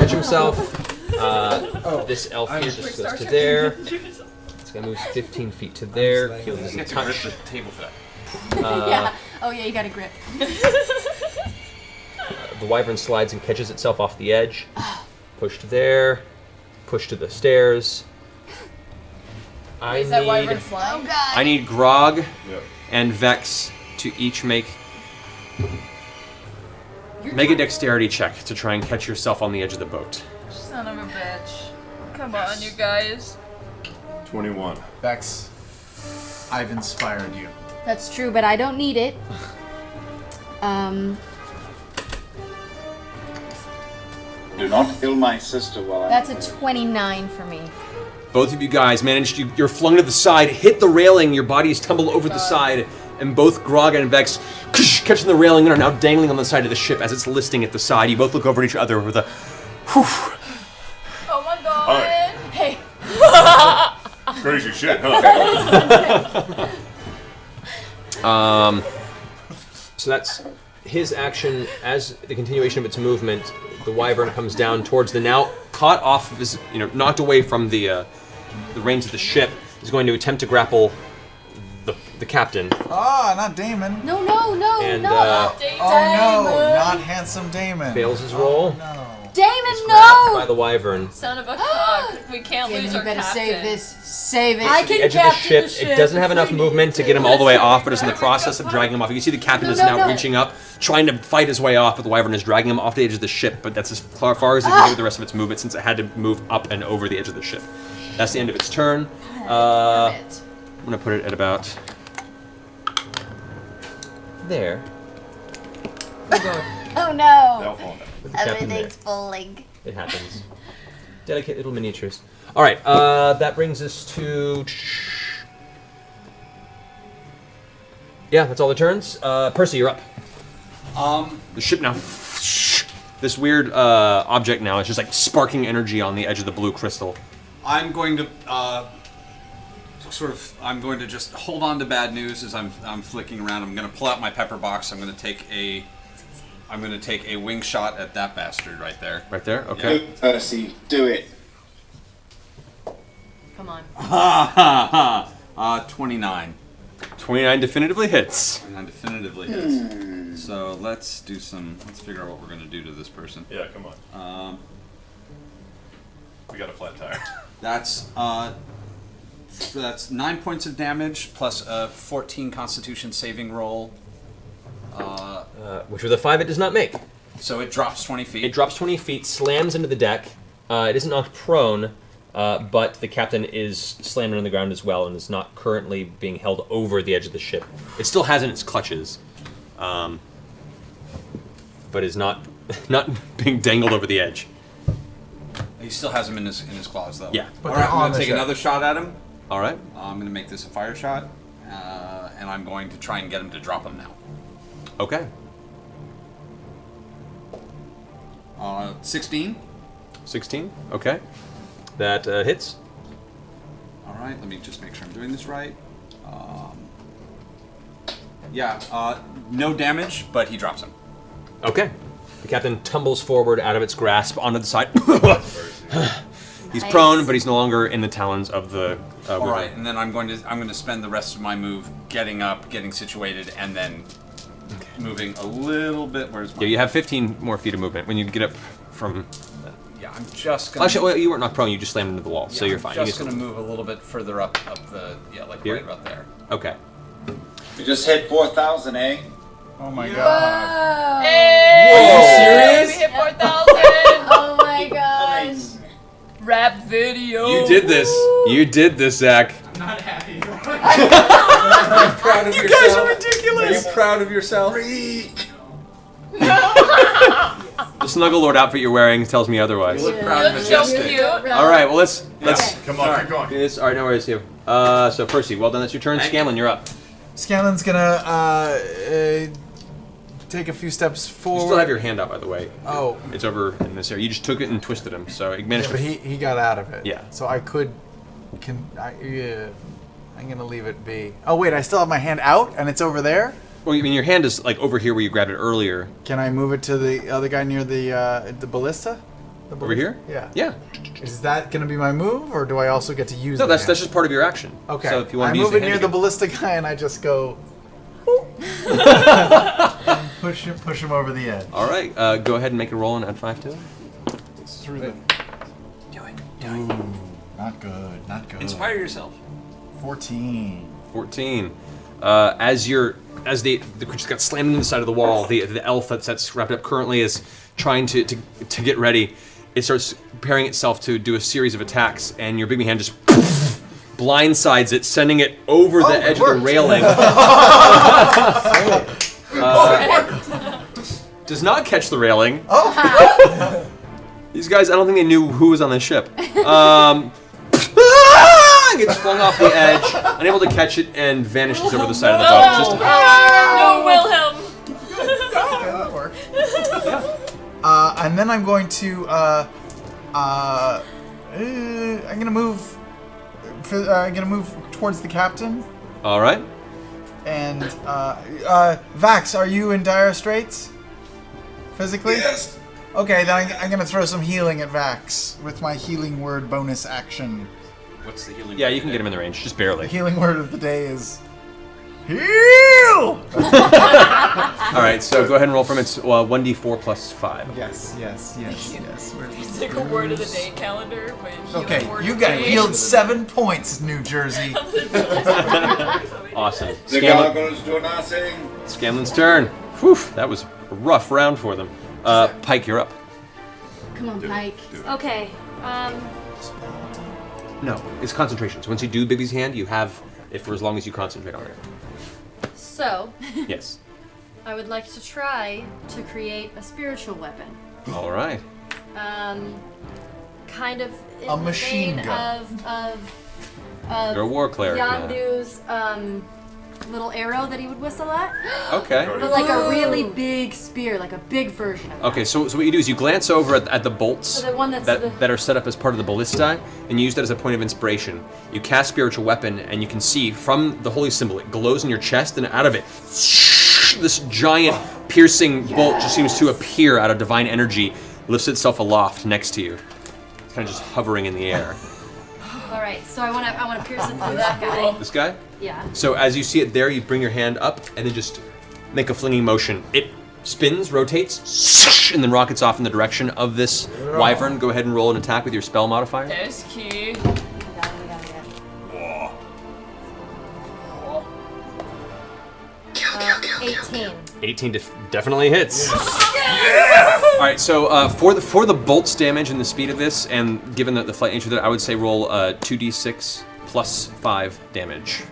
Catch himself. This elf here just goes to there. This guy moves 15 feet to there. Keel doesn't touch the table for that. Yeah. Oh, yeah, you got a grip. The wyvern slides and catches itself off the edge. Push to there. Push to the stairs. Is that wyvern flying? I need Grog and Vex to each make a dexterity check to try and catch yourself on the edge of the boat. Son of a bitch. Come on, you guys. 21. Vex, I've inspired you. That's true, but I don't need it. Do not kill my sister while I'm... That's a 29 for me. Both of you guys managed you're flung to the side, hit the railing, your bodies tumble over the side, and both Grog and Vex catching the railing and are now dangling on the side of the ship as it's listing at the side. You both look over at each other with a whew. Oh my god. Alright. Hey. Crazy shit, huh? So that's his action. As the continuation of its movement, the wyvern comes down towards the now caught off of his, knocked away from the reins of the ship, is going to attempt to grapple the captain. Ah, not Damon. No, And, no. Oh no, not handsome Damon. Fails his roll. Damon, By the wyvern. Son of a cock. We can't lose you our better captain. save this. Save it. The edge of the ship. It doesn't have enough movement to get him all the way off, but is in the process of dragging him off. You can see the captain is now reaching up, trying to fight his way off, but the wyvern is dragging him off the edge of the ship, but that's as far as it can get with the rest of its movement since it had to move up and over the edge of the ship. That's the end of its turn. I'm going to put it at about there. Oh no. With the captain there. Everything's falling. It happens. Delicate little miniatures. All right, that brings us to... Yeah, that's all the turns. Percy, you're up. The ship now... This weird object now is just like sparking energy on the edge of the blue crystal. I'm going to I'm going to just hold on to bad news as I'm flicking around. I'm going to pull out my pepper box. I'm going to take a wing shot at that bastard right there. Right there? Okay. Do it, Percy, do it. Come on. 29. 29 definitively hits. 29 definitively hits. So let's figure out what we're going to do to this person. Yeah, come on. We got a flat tire. That's 9 points of damage plus a 14 Constitution saving roll. Which with a 5 it does not make. So it drops 20 feet. It drops 20 feet, slams into the deck. It isn't knocked prone, but the captain is slammed on the ground as well and is not currently being held over the edge of the ship. It still has in its clutches, but is not being dangled over the edge. He still has him in his claws, though. Yeah. All right, I'm going to take another shot at him. All right. I'm going to make this a fire shot, and I'm going to try and get him to drop him now. Okay. 16. 16. Okay. That hits. All right. Let me just make sure I'm doing this right. No damage, but he drops him. Okay. The captain tumbles forward out of its grasp onto the side. He's Nice. prone, but he's no longer in the talons of the. All right, and then I'm going to spend the rest of my move getting up, getting situated, and then moving a little bit. Where's my? Yeah, you have 15 more feet of movement when you get up from. Yeah, I'm just gonna. Actually, well, you were not prone. You just slammed into the wall, so Yeah, you're I'm fine. Just You gonna can move a little bit further up the like Here? right about there. Okay. You just hit 4,000, eh? Oh my god. Hey! Are you serious? We hit 4,000! Oh my god. Rap video. You did this. You did this, Zach. Not happy. Are you proud of yourself? guys are ridiculous. Are you proud of yourself? The Snuggle Lord outfit you're wearing tells me otherwise. You look proud and You look so majestic. cute. All right, well let's Come on, keep going. do this. All right, no worries here. So Percy, well done. That's your turn. Scanlan, you're up. Scanlan's gonna take a few steps You forward. still have your hand out, by the way. Oh. It's over in this area. You just took it and twisted him, so you Yeah, managed but to. he got out of it. Yeah. So I could. I'm gonna leave it be. Oh wait, I still have my hand out and it's over there. Well, I mean, your hand is like over here where you grabbed it earlier. Can I move it to the other guy near the ballista? The Over here? Yeah. Yeah. Is that gonna be my move, or do I also get to use? No, the that's hand? just part of your action. Okay. So if you want I to use move the it hand near the again- ballista guy, and I just go. and push him over the edge. All right, go ahead and make a roll and add 5 to it. It's through the. Not good. Not good. Inspire yourself. 14. 14. As the creature's got slammed into the side of the wall, the elf that's wrapped up currently is trying to get ready. It starts preparing itself to do a series of attacks, and your big hand just blindsides it, sending it over the edge of the railing. Does not catch the railing. Oh. These guys, I don't think they knew who was on the ship. Gets flung off the edge, unable to catch it, and vanishes over the side of the boat. Just No, Wilhelm. Okay, that worked. And then I'm going to I'm gonna move. I'm gonna move towards the captain. all right. And Vax, are you in dire straits? Physically? Yes. Okay, then I'm gonna throw some healing at Vax with my healing word bonus action. What's the healing? Yeah, you can get him in the range, just barely. The healing word of the day is heal. All right, so go ahead and roll from its 1d4 plus 5. Yes. Where's It's like a word of the day calendar, but healing Okay, word you of got the day. healed 7 points, New Jersey. Awesome. The gargoyles do nothing. Scanlan's turn. Whew, that was a rough round for them. Pike, you're up. Come on, Pike. Okay. No, it's concentration. So once you do Bibby's hand, you have it for as long as you concentrate on it. So, Yes. I would like to try to create a spiritual weapon. All right. Kind of in A the machine vein gun. of You're a war cleric now. Yondu's little arrow that he would whistle at. Okay. But like a really big spear, like a big version of it. Okay, so what you do is you glance over at the bolts So the one that's that are set up as part of the ballista, and you use that as a point of inspiration. You cast spiritual weapon, and you can see from the holy symbol, it glows in your chest, and out of it, this giant piercing bolt just seems to appear out of divine energy, lifts itself aloft next to you. It's kind of just hovering in the air. All right, so I want to pierce it through that guy. This guy? Yeah. So as you see it there, you bring your hand up and then just make a flinging motion. It spins, rotates, and then rockets off in the direction of this wyvern. Go ahead and roll an attack with your spell modifier. There's key. 18. 18 definitely hits. All right, so for the bolts damage and the speed of this, and given the flight nature of it, I would say roll 2d6 plus 5 damage.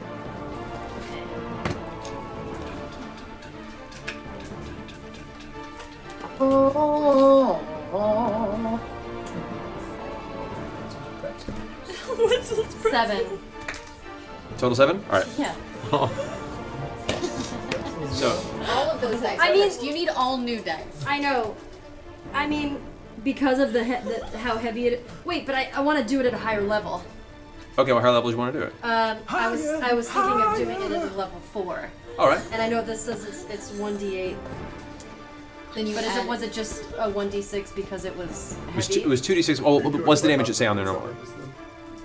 What's 7. Total 7? All right. Yeah. So All of those dice. I mean- you need all new dice. I know. I mean, because of the how heavy it. Wait, but I want to do it at a higher level. okay, what higher level do you want to do it? I was thinking of doing it at a level 4. All right. And I know this says it's 1d8. Then you But add was it just a 1d6 because it was It was 2d6. Oh, what's the damage it say on there normally?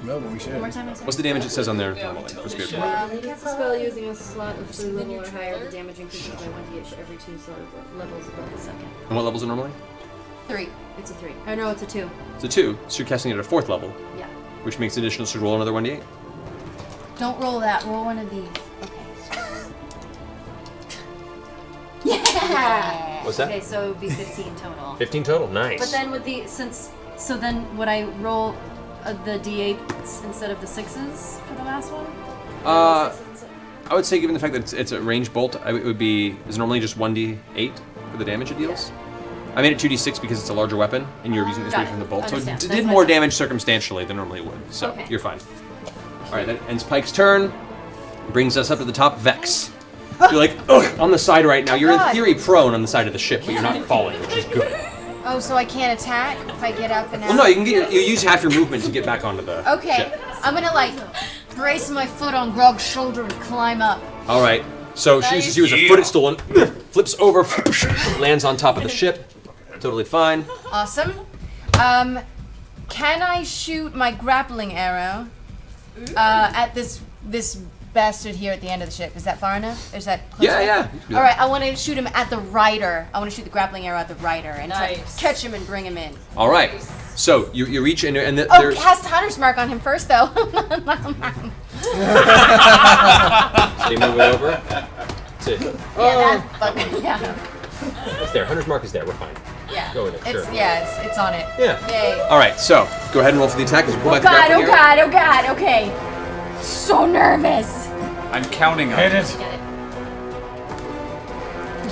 No, but we should. One more time, I said. What's the damage it says on there normally? For spear? Cast a spell using a slot of 3 level or higher. The damage increases by 1d8 every 2 levels above the second. And what level is it normally? 3. It's a 3. Oh no, it's a 2. It's a 2, so you're casting it at a 4th level. Yeah. Which makes it additional, so roll another 1d8. Don't roll that. Roll one of these. Okay. Yeah. What's that? Okay, so it would be 15 total. 15 total, nice. But then with the so then would I roll the d8s instead of the 6s for the last one? I would say, given the fact that it's a ranged bolt, it would be is normally just 1d8 for the damage it deals. I made it 2d6 because it's a larger weapon, and you're using inspiration from the bolt, so it Understand. did more damage circumstantially than normally it would. So Okay. you're fine. All right, that ends Pike's turn. Brings us up to the top. Vex. You're like on the side right now. You're in God. theory prone on the side of the ship, but you're not falling, which is good. Oh, so I can't attack if I get up and out? Well, no, you can you use half your movement to get back onto the Okay, ship. I'm gonna like brace my foot on Grog's shoulder and climb up. All right. So she uses you as a footstool and flips over, lands on top of the ship. Totally fine. Awesome. Can I shoot my grappling arrow at this bastard here at the end of the ship? Is that far enough? Is that close Yeah, enough? yeah. All right, I want to shoot him at the rider. I want to shoot the grappling arrow at the rider and try Nice. to catch him and bring him in. All right. So you reach in and Oh, there's cast Hunter's Mark on him first, though. so you move it over. That's it. Yeah. It's there. Hunter's mark is there. We're fine. Yeah. Go with it. It's Sure. yeah, it's on it. Yeah. Yay. All right. So go ahead and roll for the attack as you pull Oh back the god, grappling oh arrow. god, oh god, okay. So nervous. I'm counting on Hit it. it.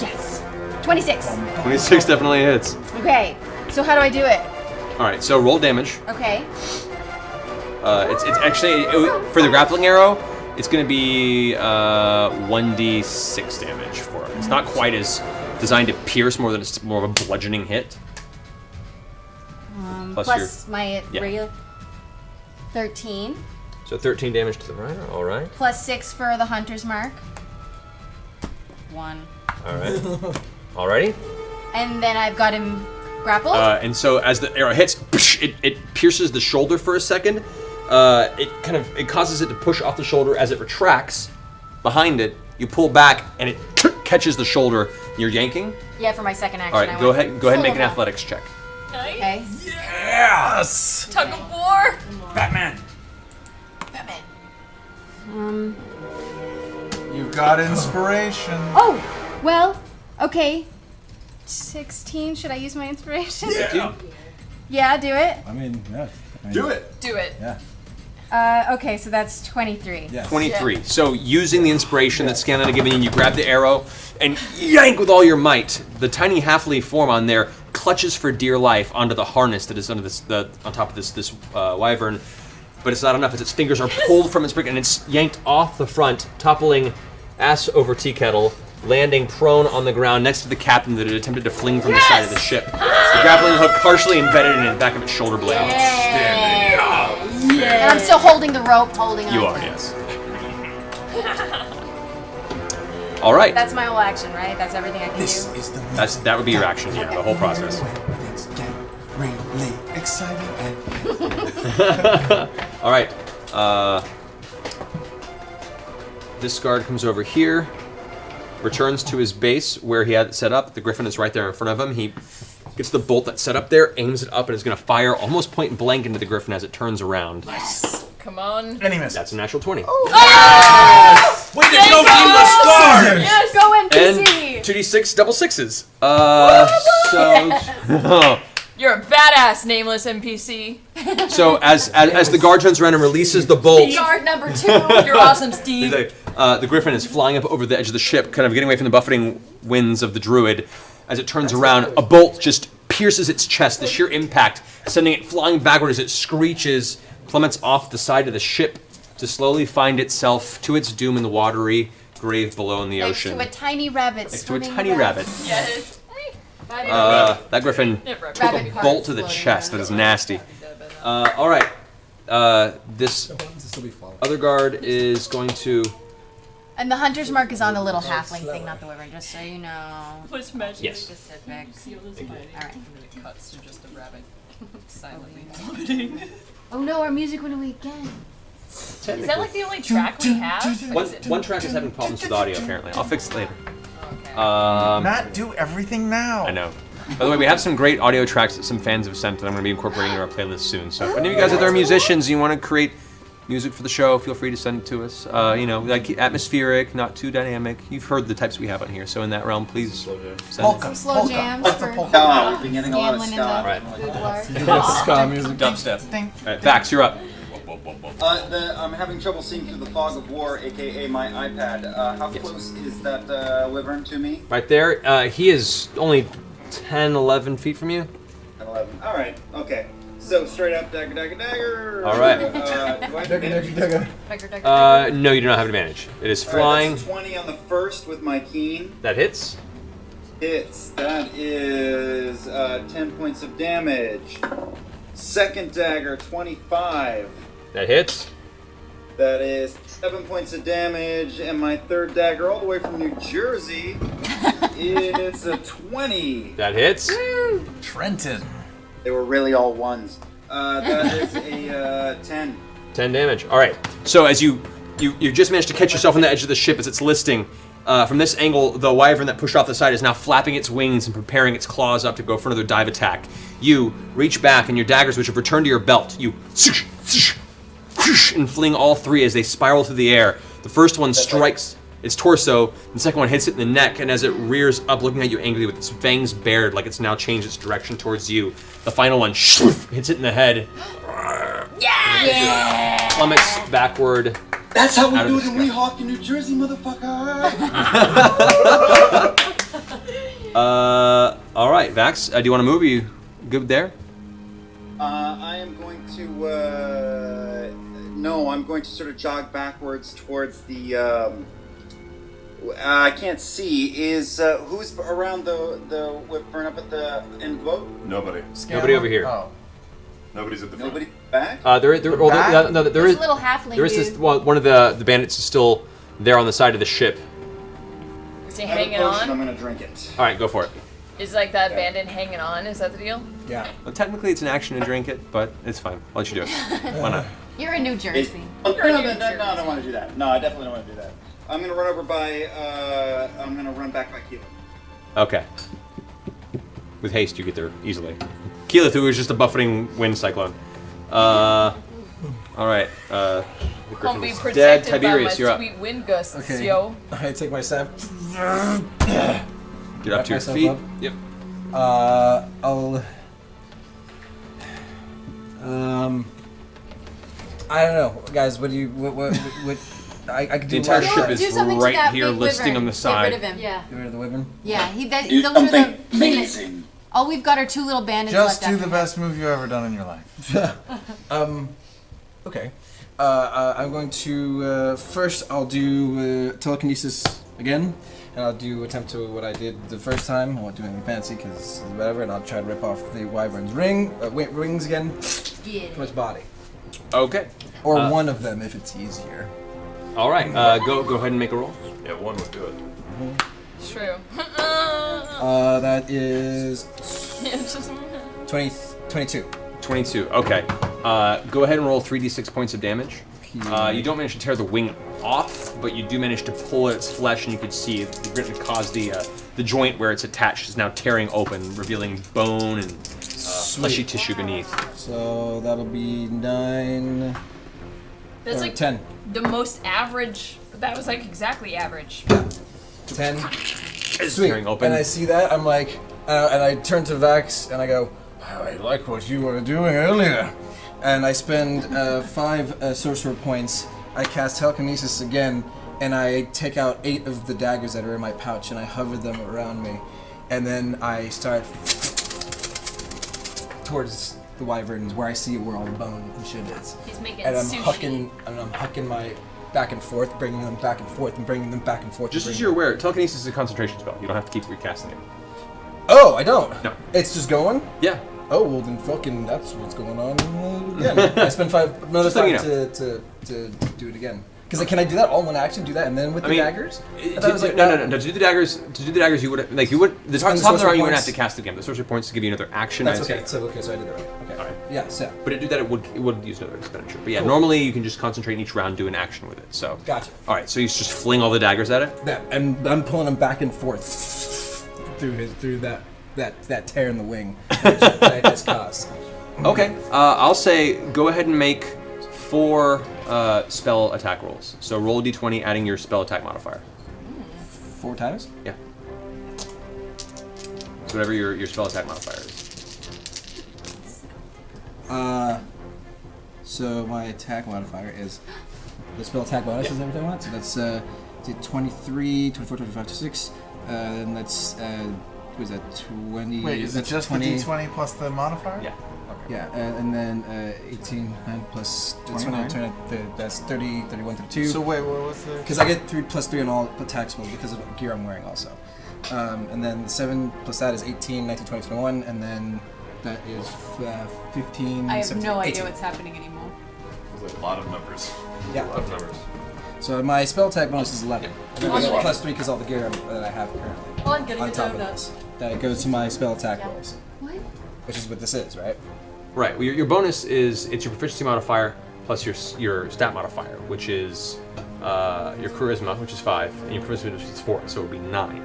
Yes. 26. 26 definitely hits. Okay. So how do I do it? All right. So roll damage. Okay. It's actually for the grappling arrow. It's going to be 1d6 damage for it. It's not quite as designed to pierce, more than it's more of a bludgeoning hit. Plus Plus my yeah. regular 13. So 13 damage to the rider. All right. Plus 6 for the Hunter's Mark. 1. All right. Alrighty. And then I've got him grappled. And so as the arrow hits, it pierces the shoulder for a second. It causes it to push off the shoulder as it retracts. Behind it, you pull back and it catches the shoulder. You're yanking. Yeah, for my second action. All right, I go went ahead and make an full of athletics check. Nice. Okay. Yes! Tug of war. Batman! Um. You've got inspiration. Oh, well, okay. 16. Should I use my inspiration? Yeah. Yeah, do it. I mean, yeah. Do it. Do it. Yeah. Okay, so that's 23. Yes. 23. Yeah. So using the inspiration that Scanlan had given you grab the arrow and yank with all your might. The tiny half-leaf form on there clutches for dear life onto the harness that is under on top of this wyvern. But it's not enough as its fingers are pulled from its brick and it's yanked off the front, toppling ass over tea kettle, landing prone on the ground next to the captain that had attempted to fling from the side of the ship. The grappling hook partially embedded in the back of its shoulder blade. And I'm still holding the rope, holding on. You are, yes. All right. That's my whole action, right? That's everything I can do. Is the That would be your action, yeah, the whole process. Things get really exciting and All right. This guard comes over here, returns to his base where he had it set up. The griffin is right there in front of him. He gets the bolt that's set up there, aims it up, and is going to fire almost point blank into the griffin as it turns around. Yes. Come on. and he missed. That's a natural 20. Way to go, Team the Stars! Yes, Go And NPC! 2d6 double sixes. You're a badass, nameless NPC. So as the guard turns around and releases the bolt, Guard number 2. You're awesome, Steve. the griffin is flying up over the edge of the ship, kind of getting away from the buffeting winds of the druid. As it turns around, a bolt just pierces its chest, the sheer impact, sending it flying backward as it screeches, plummets off the side of the ship to slowly find itself to its doom in the watery grave below in the Next ocean. to a tiny rabbit. Next to a swimming tiny around. rabbit. Yes. That griffin took a bolt to the chest. That is nasty. All right. This other guard is going to And the hunter's mark is on the little halfling thing, not the wyvern, just so you know. What's magic? Yes. Specific. Alright. And then it cuts to just a rabbit silently plummeting. Oh no, our music went away again. Is that like the only track we have? One track is having problems with audio, apparently. I'll fix it later. Okay. Matt, do everything now. I know. By the way, we have some great audio tracks that some fans have sent that I'm going to be incorporating into our playlist soon. So if any of you guys out there are musicians and you want to create music for the show, feel free to send it to us. Like atmospheric, not too dynamic. You've heard the types we have on here. So in that realm, please send it. Some slow jams for We've been getting a lot of Scanlan ska. in the boudoir. Ska music. Dubstep. Alright, Vax, you're up. I'm having trouble seeing through the fog of war, aka my iPad. How close is that wyvern to me? Right there. He is only 10, 11 feet from you. 11. All right. Okay. So straight up, dagger, dagger, dagger. All right. Do I have advantage? No, you do not have advantage. It is All right, flying. that's 20 on the first with my keen. That hits. Hits. That is 10 points of damage. Second dagger, 25. That hits. That is 7 points of damage, and my third dagger, all the way from New Jersey, is a 20. That hits. Trenton. They were really all ones. That is a 10. 10 damage. All right. So as you just managed to catch yourself on the edge of the ship as it's listing, from this angle, the wyvern that pushed off the side is now flapping its wings and preparing its claws up to go for another dive attack. You reach back, and your daggers, which have returned to your belt, you and fling all three as they spiral through the air. The first one strikes its torso, the second one hits it in the neck, and as it rears up looking at you angrily with its fangs bared like it's now changed its direction towards you, the final one hits it in the head. Yeah! Plummets backward. That's how we out of do the it in Weehawk in New Jersey, motherfucker! All right, Vax, do you want to move? Are you good there? I am going to, no, I'm going to sort of jog backwards towards the, I can't see, who's around the wyvern up at the end of the boat? Nobody. Nobody over here. Oh. Nobody's at the front. Nobody back? There There's is a little halfling there is this dude. one of the bandits is still there on the side of the ship. Is he I have a hanging potion, on? I'm gonna drink it. All right, go for it. Is like that bandit hanging on? Is that the deal? Yeah. Well, technically, it's an action to drink it, but it's fine. I'll let you do it. Why not? You're in New Jersey. No, I don't want to do that. No, I definitely don't want to do that. I'm gonna run over by, I'm gonna run back by Keelan. Okay. With haste, you get there easily. Keyleth, who is just a buffeting wind cyclone. All right. The Can't be Griffin's protected dead. by Tiberius, my you're up. sweet wind gusts, Okay. yo. I take my staff. Get up to your myself feet. up. Yep. I'll. I don't know, guys. What do you? What I could do. The entire what? ship is Do something to right that here, big listing wyvern. on the side. Get rid of him. Yeah. Get rid of the wyvern. Yeah, Do those are something the amazing. All we've got are two little bandits Just left do after the best move you've ever done in your life. Okay. I'm going to first. I'll do telekinesis again, and I'll do attempt to what I did the first time. I won't do anything fancy because whatever, and I'll try to rip off the wyvern's wings again from its body, Okay. or one of them if it's easier. All right. Go ahead and make a roll. Yeah, one would do it. It's true. That is 22. 22. Okay. Go ahead and roll 3d6 points of damage. You don't manage to tear the wing off, but you do manage to pull at its flesh, and you can see you're going to cause the joint where it's attached is now tearing open, revealing bone and fleshy tissue beneath. So that'll be 9. That's like 10. the most average. That was like exactly average. 10. It's Sweet. tearing open. And I see that, I'm like, and I turn to Vax and I go, I like what you were doing earlier. And I spend 5 sorcerer points. I cast telekinesis again, and I take out 8 of the daggers that are in my pouch, and I hover them around me. And then I start towards the wyverns where I see where all the bone and shit is. He's making And I'm sushi. hucking my back and forth, bringing them back and forth, and bringing them back and forth. Just and as bringing you're aware, telekinesis is a concentration spell. You don't have to keep recasting it. Oh, I don't? No. It's just going? Yeah. Oh, well then fucking that's what's going on again. I spent another Just letting 5 you know. to do it again. Because can I do that all in one action? Do that and then with the daggers? I thought it was like, no. To do the daggers, you would like you would. The top of the round, you wouldn't have to cast again. The sorcery points to give you another action. That's okay. So I did that right. Okay. All right. Yeah. So. But to do that, it would use another expenditure. But yeah, normally you can just concentrate in each round, do an action with it. So. Gotcha. All right. So you just fling all the daggers at it. And I'm pulling him back and forth through that tear in the wing that I just caused. Okay. I'll say go ahead and make 4 spell attack rolls. So roll a d20, adding your spell attack modifier. 4 times? Yeah. So whatever your spell attack modifier is. So my attack modifier is the spell attack bonus is everything I want. So that's 23, 24, 25, 26. And that's what is that? 20. Wait, is it that's just 20, the d20 plus the modifier? Yeah. Okay. Yeah, and then 18 9 plus 29. That's 30, 31, 32. So wait, what was the? Because I get 3 plus 3 on all attack spells because of gear I'm wearing also. And then 7 plus that is 18, 19, 20, 21, and then that is 15, I have 17, no 18. idea what's happening anymore. There's a lot of numbers. Yeah. A lot of numbers. So my spell attack bonus is 11. And then I Awesome. get plus 3 because all the gear that I have currently. Oh, I'm getting on a top of donut. this. That goes to my spell attack Yeah. rolls. What? Which is what this is, right? Right. Well, your bonus is it's your proficiency modifier plus your stat modifier, which is your charisma, which is 5, and your proficiency, which is 4. So it would be 9.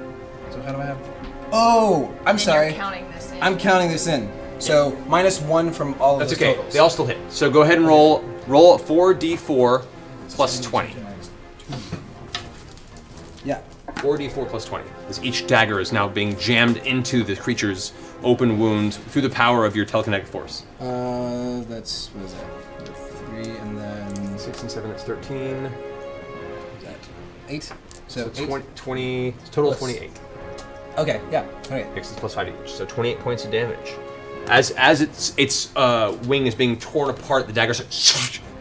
So how do I have? Oh, I'm sorry. You're counting this in. I'm counting this in. So -1 from all of That's those okay. totals. They all still hit. So go ahead and roll 4d4 plus 20. Yeah. 4d4 plus 20. As each dagger is now being jammed into the creature's open wound through the power of your telekinetic force. That's what is that? 3 and then 6 and 7. That's 13. That 8. So So 20 total of Plus. 28. Okay. Yeah. 28. It's plus 5 each. So 28 points of damage. As its wing is being torn apart, the daggers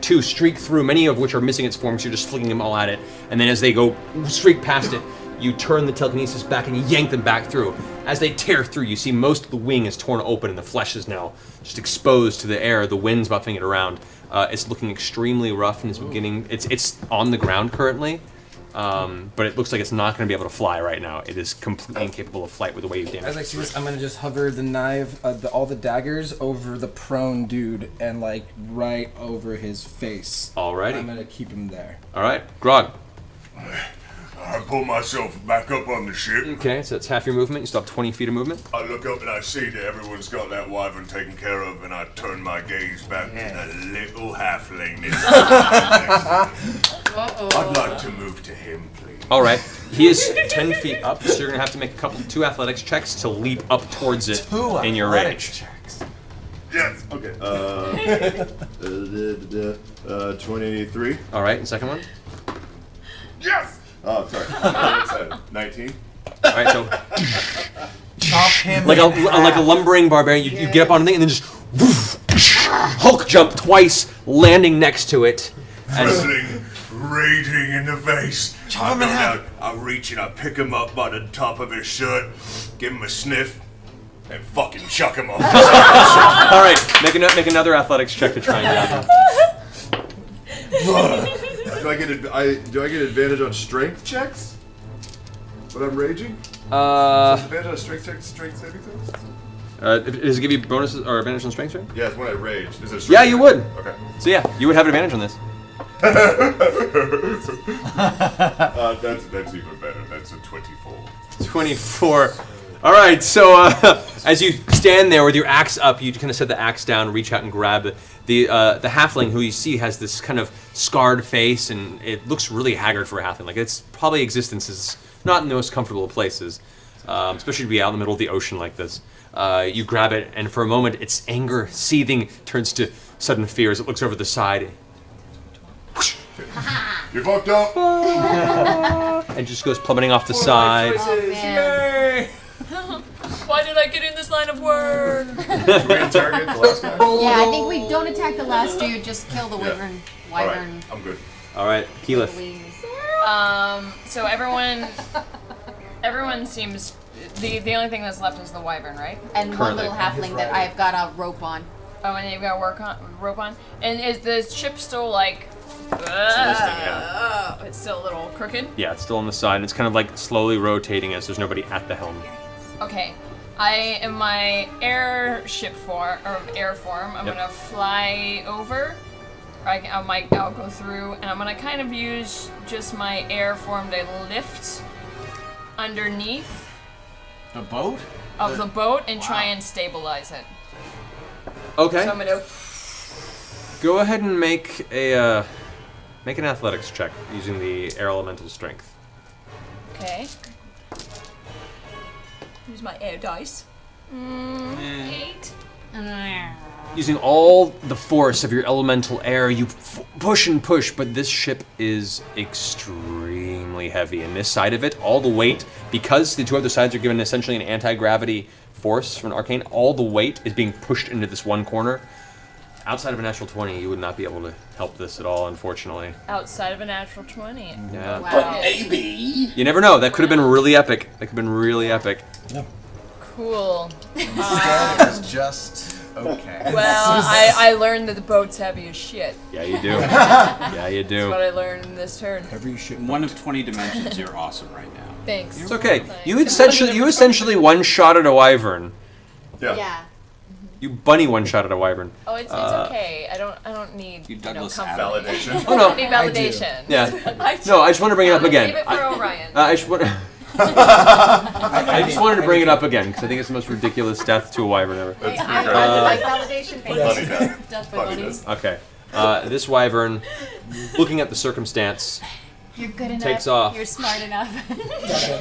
to streak through, many of which are missing its form, so you're just flinging them all at it. And then as they go streak past it, you turn the telekinesis back and you yank them back through. As they tear through, you see most of the wing is torn open and the flesh is now just exposed to the air. The wind's buffing it around. It's looking extremely rough and it's beginning. It's on the ground currently, but it looks like it's not going to be able to fly right now. It is completely incapable of flight with the way you damage. As I see this, I'm gonna just hover the knife, all the daggers over the prone dude and like right over his face. Alrighty. I'm gonna keep him there. All right, Grog. I pull myself back up on the ship. Okay, so that's half your movement. You still have 20 feet of movement. I look up and I see that everyone's got that wyvern taken care of, and I turn my gaze back to the little halfling. I'd like to move to him, please. All right, he is 10 feet up, so you're gonna have to make 2 athletics checks to leap up towards it in your range. Yes. Okay. 23. All right, and second one. Yes. Oh, sorry. 19. All right, so Chop him like in a lumbering barbarian, you get up on the thing and then just woof, Hulk jump twice, landing next to it. Wrestling, raging in the face. Chop I him go in half. down, I reach and I pick him up by the top of his shirt, give him a sniff, and fucking chuck him off. All right, make another athletics check to try and grab him. Do I get advantage on strength checks when I'm raging? Advantage on strength checks, strength saving throws? Does it give you bonuses or advantage on strength check? Yes, when I rage. Is it a strength Yeah, you check? would. Okay. So yeah, you would have advantage on this. That's even better. That's a 24. 24. All right, so as you stand there with your axe up, you kind of set the axe down, reach out and grab the halfling, who you see has this kind of scarred face, and it looks really haggard for a halfling. Like its probably existence is not in the most comfortable of places, especially to be out in the middle of the ocean like this. You grab it, and for a moment, its anger seething turns to sudden fear as it looks over the side. You fucked up. And just goes plummeting off the side. Oh, man. Why did I get in this line of work? Do we interrogate the last guy? Yeah, I think we don't attack the last dude, just kill the wyvern. All right, Wyvern. I'm good. All right, Keyleth. So everyone seems. The only thing that's left is the wyvern, right? And one Currently. little halfling that I've got a rope on. Oh, and you've got rope on. And is the ship still like It's still a little crooked. Yeah, it's still on the side, and it's kind of like slowly rotating as there's nobody at the helm. Okay. I in my airship form or air form. I'm gonna fly over. I'll go through, and I'm gonna kind of use just my air form to lift underneath The boat? of the boat and try and stabilize it. Okay. So I'm gonna. Go ahead and make an athletics check using the air elemental strength. Okay. Use my air dice. 8. Using all the force of your elemental air, you push and push, but this ship is extremely heavy. And this side of it, all the weight, because the two other sides are given essentially an anti-gravity force from an arcane, all the weight is being pushed into this one corner. Outside of a natural 20, you would not be able to help this at all, unfortunately. Outside of a natural 20. Yeah. Wow. But maybe. You never know. That could have been really epic. That could have been really epic. Cool. It's just okay. Well, I learned that the boat's heavy as shit. Yeah, you do. Yeah, you do. That's what I learned in this turn. Every ship. 1 of 20 dimensions, you're awesome right now. Thanks. It's okay. You essentially one-shotted a wyvern. Yeah. You bunny one-shotted a wyvern. Oh, it's okay. I don't need Douglas comfort. Validation. Oh, no. I don't need validation. Yeah. I No, I just want to bring it up again. Save it for Orion. I just want. I just wanted to bring it up again because I think it's the most ridiculous death to a wyvern ever. I like validation. Bunny death. Death by Bunny bunnies. death. Okay. This wyvern, looking at the circumstance, You're good enough. Takes off. You're smart enough.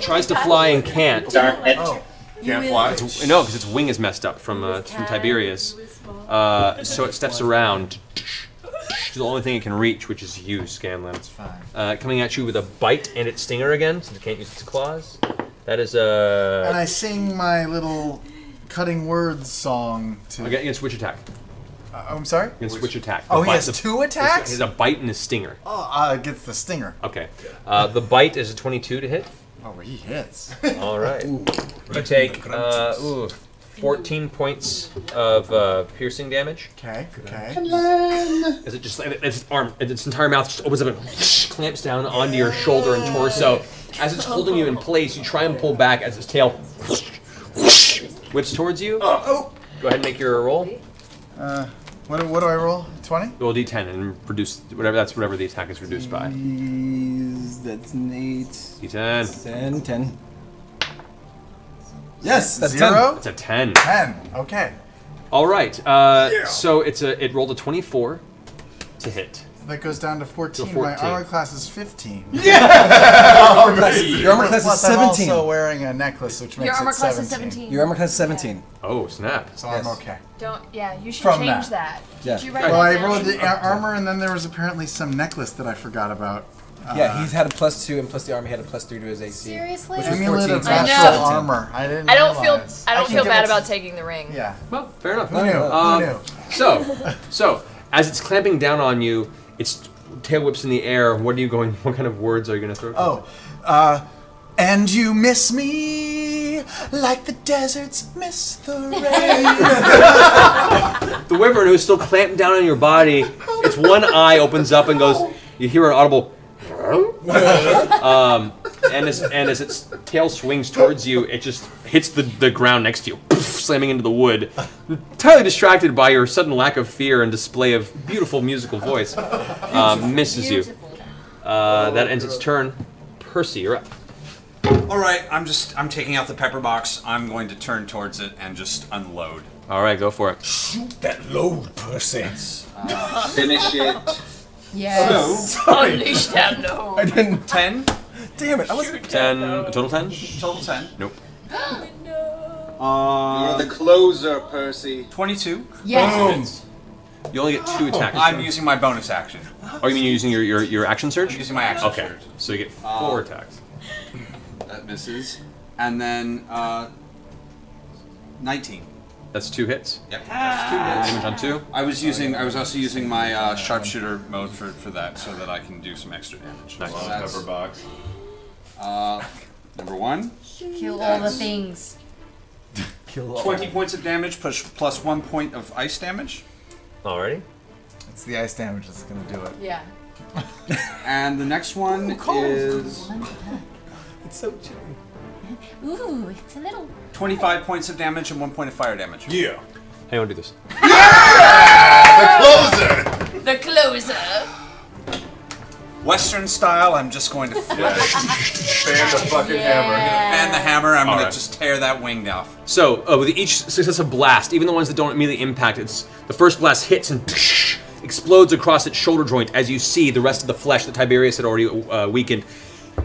tries to fly and can't. Darn it. Can't fly? No, because its wing is messed up from Tiberius. So it steps around to the only thing it can reach, which is you, Scanlan. It's fine. Coming at you with a bite and its stinger again, since it can't use its claws. That is And I sing my little cutting words song to. against which attack? I'm sorry? Against which attack? Oh, The he bite- has the- 2 attacks? He has a bite and a stinger. Oh, gets the stinger. Okay. The bite is a 22 to hit. Oh, he hits. All right. You take 14 points of piercing damage. Okay, okay. As it just, its entire mouth just opens up and clamps down onto your shoulder and torso. As it's holding you in place, you try and pull back as its tail whips towards you. Oh. Go ahead and make your roll. What do I roll? 20? Roll d10 and reduce whatever the attack is reduced by. That's an 8. D10. 10. Yes, that's 0? It's a 10. 10. Okay. All right. So it rolled a 24 to hit. That goes down to 14. To 14. My armor class is 15. Your armor class is Plus, 17. I'm also wearing a necklace, which makes Your armor it class 17. is 17. Your armor class is 17. Oh snap! So I'm okay. You should From change that. that. Yeah. Did you write Well, that I down? rolled the armor, and then there was apparently some necklace that I forgot about. Yeah, he's had a +2, and plus the army had a +3 to his AC. Seriously? Which was Amulet 14. of I know. natural armor. I didn't. I don't realize. feel can give bad it about to- taking the ring. Yeah. Well, fair enough. Who knew? Who knew? So as it's clamping down on you, its tail whips in the air. What kind of words are you going to throw? Oh, and you miss me like the deserts miss the rain. The wyvern, who's still clamped down on your body, its one eye opens up and goes. You hear an audible. And as its tail swings towards you, it just hits the ground next to you, slamming into the wood. Entirely distracted by your sudden lack of fear and display of beautiful musical voice, misses you. That ends its turn. Percy, you're up. All right, I'm taking out the pepper box. I'm going to turn towards it and just unload. All right, go for it. Shoot that load, Percy. Finish it. Yes. Unleash that no. I didn't. 10. Damn it! I wasn't. 10. A total 10? Total 10. Nope. You're the closer, Percy. 22. Yes. You only get 2 attacks. I'm using my bonus action. Oh, you mean you're using your action surge? I'm using my action Okay, surge. so you get 4 attacks. That misses. And then 19. That's 2 hits. Yep, that's 2 hits. Damage on 2. I was also using my sharpshooter mode for that, so that I can do some extra damage. Nice. So that's, Pepper box. number 1. Kill all the things. 20 points of damage plus 1 point of ice damage. Alrighty. It's the ice damage that's gonna do it. Yeah. And the next one is It's so chilly. Ooh, it's a little. 25 points of damage and 1 point of fire damage. Yeah. Hey, I want to do this. The closer. Western style, I'm just going to Fan the fucking hammer. fan the hammer. I'm going Alright. to just tear that wing off. So, with each successive blast, even the ones that don't immediately impact, the first blast hits and explodes across its shoulder joint as you see the rest of the flesh that Tiberius had already weakened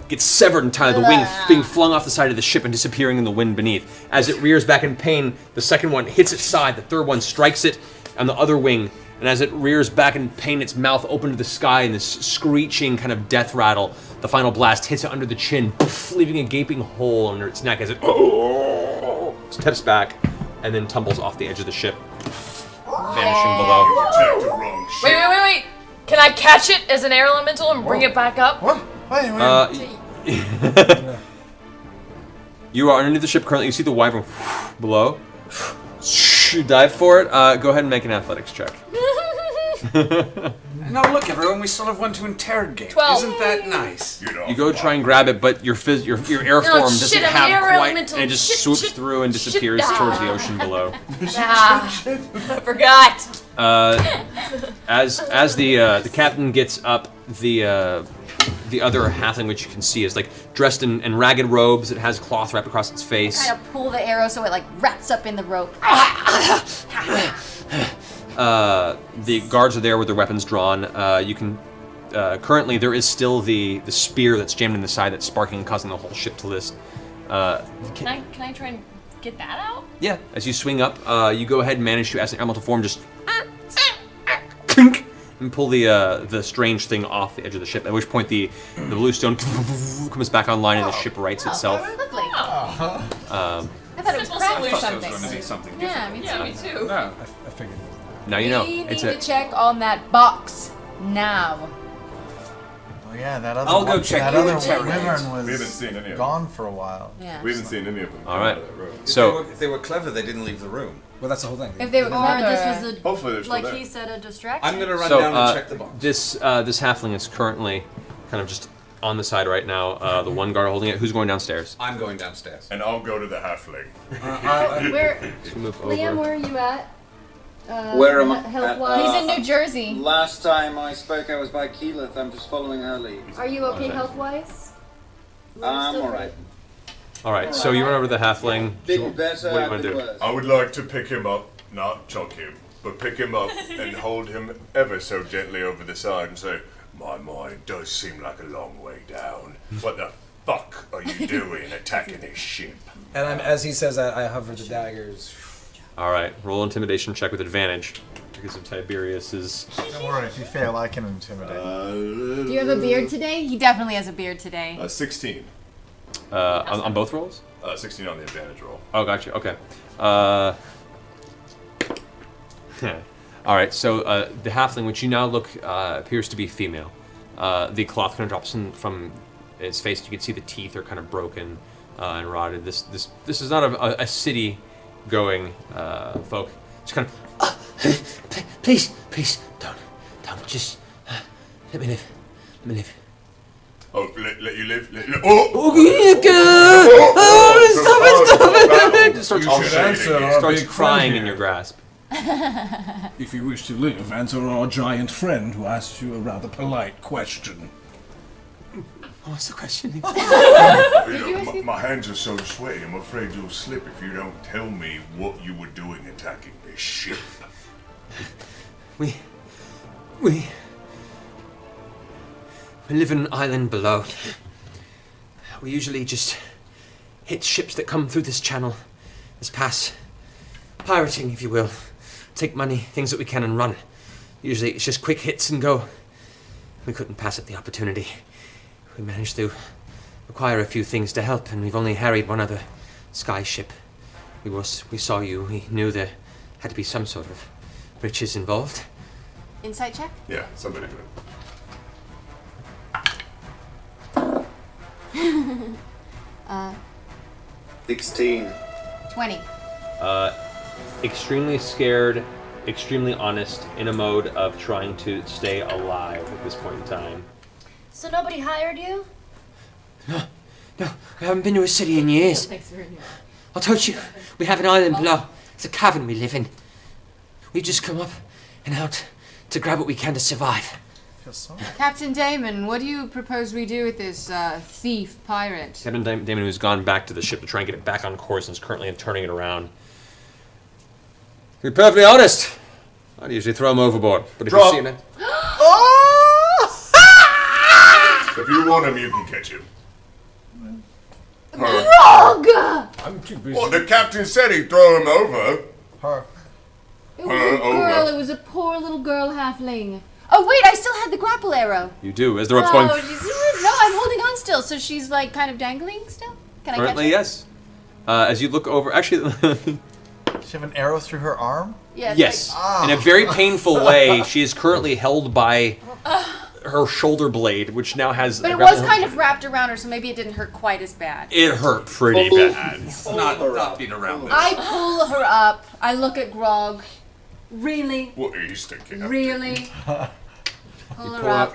gets severed entirely, the wing being flung off the side of the ship and disappearing in the wind beneath. As it rears back in pain, the second one hits its side, the third one strikes it on the other wing, and as it rears back in pain, its mouth open to the sky in this screeching kind of death rattle, the final blast hits it under the chin, leaving a gaping hole under its neck as it steps back and then tumbles off the edge of the ship, vanishing below. Attacked the wrong shit. Wait. Can I catch it as an air elemental and bring it back up? What? Wait. You are underneath the ship currently. You see the wyvern below. You dive for it. Go ahead and make an athletics check. Now look, everyone, we still have one to interrogate. 12. Isn't that nice? You go try and grab it, but your air form doesn't shit, I'm an have air quite, elemental. and it just Shit, swoops shit, through and shit. disappears towards the ocean below. I forgot. As the captain gets up, the other halfling, which you can see, is like dressed in ragged robes. It has cloth wrapped across its face. Kind of pull the arrow so it like wraps up in the rope. The guards are there with their weapons drawn. You can currently there is still the spear that's jammed in the side that's sparking and causing the whole ship to list. Can I try and get that out? Yeah, as you swing up, you go ahead and manage to, as an elemental form, just clink, and pull the strange thing off the edge of the ship. At which point the blue stone comes back online and the ship rights itself. Lovely. I thought it was Simple cracked or solution. something. Going to be something Yeah, different. me too. Me too. No. I figured. Now you know. We It's need a to check on that box now. Oh yeah, that other I'll go one, check that your other interrogate. wyvern was We haven't seen any of them. gone for a while. Yeah. We haven't seen any of them. All right. come out of that road. So If they were clever, they didn't leave the room. Well, that's the whole thing. If they were Or clever, this was a, Hopefully they're still like there. he said, a distraction. I'm gonna run so down and check the box. this halfling is currently kind of just on the side right now. The one guard holding it. Who's going downstairs? I'm going downstairs. And I'll go to the halfling. Where, You move Liam, over. where are you at? Where am I? Health-wise? He's in New Jersey. Last time I spoke, I was by Keyleth. I'm just following her lead. Are you okay health-wise? I'm alright. All right. So you run over to the halfling. Bit better, What do you a want bit to do? worse. I would like to pick him up, not choke him, but pick him up and hold him ever so gently over the side and say, "My mind does seem like a long way down. What the fuck are you doing attacking this ship?" And as he says that, I hover the daggers. All right. Roll intimidation check with advantage because of Tiberius's. Don't worry, if you fail, I can intimidate. Do you have a beard today? He definitely has a beard today. 16. On both rolls? 16 on the advantage roll. Oh, gotcha. Okay. All right. So the halfling, which you now look appears to be female. The cloth kind of drops from its face. You can see the teeth are kind of broken and rotted. This is not a city-going folk. It's kind of please, don't just let me live. Oh, let you live? Stop it! Just starts, You should answer our starts big crying friend in here. your grasp. If you wish to live, answer our giant friend who asked you a rather polite question. What's the question? You know, my hands are so sweaty, I'm afraid you'll slip if you don't tell me what you were doing attacking this ship. We live in an island below. We usually just hit ships that come through this channel, this pass. Pirating, if you will. Take money, things that we can, and run. Usually it's just quick hits and go. We couldn't pass up the opportunity. We managed to acquire a few things to help, and we've only harried one other sky ship. We saw you. We knew there had to be some sort of riches involved. Insight check? Yeah, somebody do it. 16. 20. Extremely scared extremely honest, in a mode of trying to stay alive at this point in time. So nobody hired you? No, we haven't been to a city in years. I told you, we have an island below. It's a cavern we live in. We've just come up and out to grab what we can to survive. Captain Damon, what do you propose we do with this thief pirate? Captain Damon, who's gone back to the ship to try and get it back on course and is currently turning it around. To be perfectly honest, I'd usually throw him overboard. But if Drop. you see it, If you want him, you can catch him. Grog! I'm too busy. Well, the captain said he'd throw him over. Her. It was a girl. It was a poor little girl halfling. Oh wait, I still had the grapple arrow. you do, as the rope's going. No, I'm holding on still. So she's like kind of dangling still. Can I catch Currently, her? yes. As you look over, actually, Does she have an arrow through her arm? Yeah. yes, in a very painful way, she is currently held by her shoulder blade, which now has. But it was kind of wrapped around her, so maybe it didn't hurt quite as bad. It hurt pretty bad. Not being around this. I pull her up. I look at Grog. Really? What are you thinking of? Really? Pull her pull up.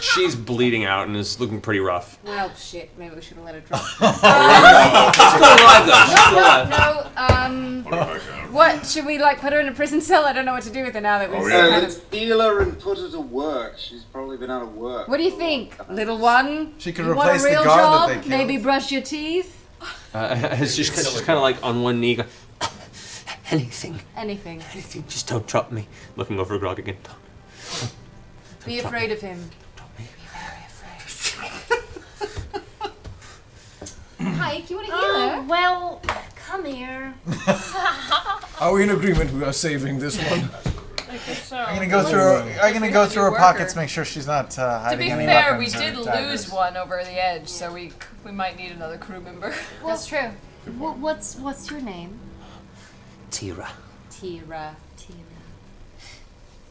She's bleeding out and is looking pretty rough. Well, shit. Maybe we should have let her drop. She's still alive, though. She's still alive. No. What should we like? Put her in a prison cell? I don't know what to do with her now that we've Let's heal her and put her to work. She's probably been out of work. What do you think, little one? She could you replace want a real the guard job? that they killed. Maybe brush your teeth. She's kind of like on one knee, going, Anything. Anything. Anything. Just don't drop me. looking over at Grog again. Be afraid of him. Hike, you want to heal her? Well, come here. Are we in agreement we are saving this one? I'm gonna go through. I'm gonna go through her pockets, make sure she's not To hiding be any fair, we weapons or did daggers. lose one over the edge, so we might need another crew member. That's true. What's your name? Tira. Tira.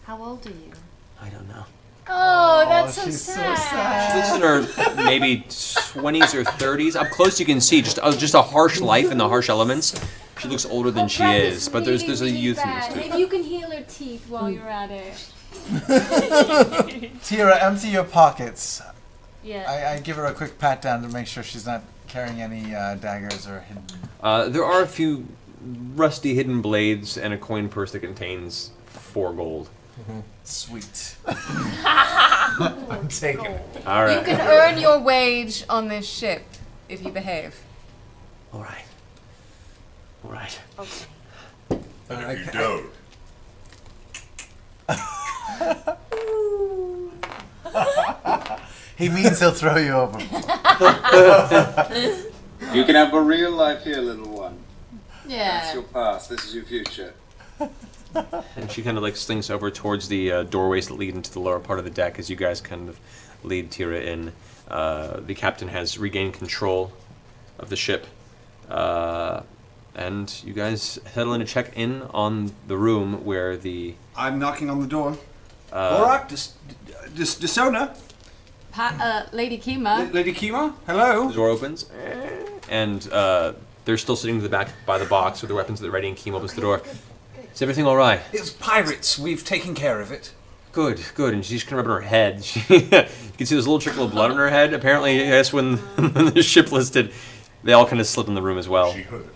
How old are you? I don't know. Oh, that's so she's so sad. She looks in her maybe 20s or 30s. Up close, you can see just a harsh life in the harsh elements. She looks older than she is, but there's a youth in this too. Maybe you can heal her teeth while you're at it. Tira, empty your pockets. Yeah. I give her a quick pat down to make sure she's not carrying any daggers or hidden. There are a few rusty hidden blades and a coin purse that contains 4 gold. Sweet. I'm taking it. All right. You can earn your wage on this ship if you behave. All right. All right. Okay. And if you don't, He means he'll throw you over. You can have a real life here, little one. That's Yeah. your past. This is your future. And she kind of like slinks over towards the doorways that lead into the lower part of the deck as you guys kind of lead Tira in. The captain has regained control of the ship. And you guys settle in to check in on the room where the... I'm knocking on the door. Borak, Disona, Lady Kima. Lady Kima, hello. The door opens, and they're still sitting to the back by the box with their weapons at the ready, and Kima opens the door. Is everything all right? It's pirates. We've taken care of it. Good, good. And she's kind of rubbing her head. You can see there's a little trickle of blood on her head. Apparently, I guess when the ship listed, they all kind of slipped in the room as well. she heard.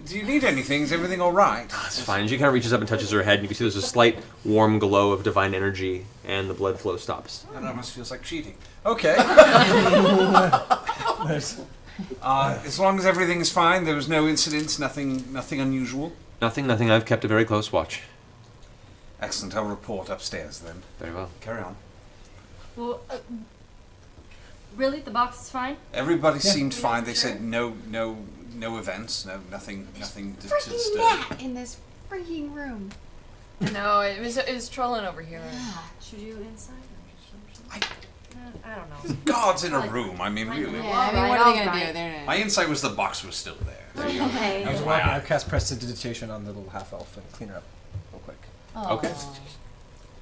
Do you need anything? Is everything all right? It's fine. And she kind of reaches up and touches her head, and you can see there's a slight warm glow of divine energy, and the blood flow stops. That almost feels like cheating. Okay. As long as everything is fine, there was no incidents, nothing unusual. Nothing. I've kept a very close watch. Excellent. I'll report upstairs then. Very well. Carry on. Well, really, the box is fine. Everybody seemed fine. They said no events, nothing to Freaking disturb. net in this freaking room. No, it was trolling over here. Should you inside? I don't know. Guards in a room. I mean, really. Yeah, I mean, what are they gonna do? They're My insight was the box was still there. Okay. I've cast Prestidigitation on the little half elf and clean her up real quick. Okay.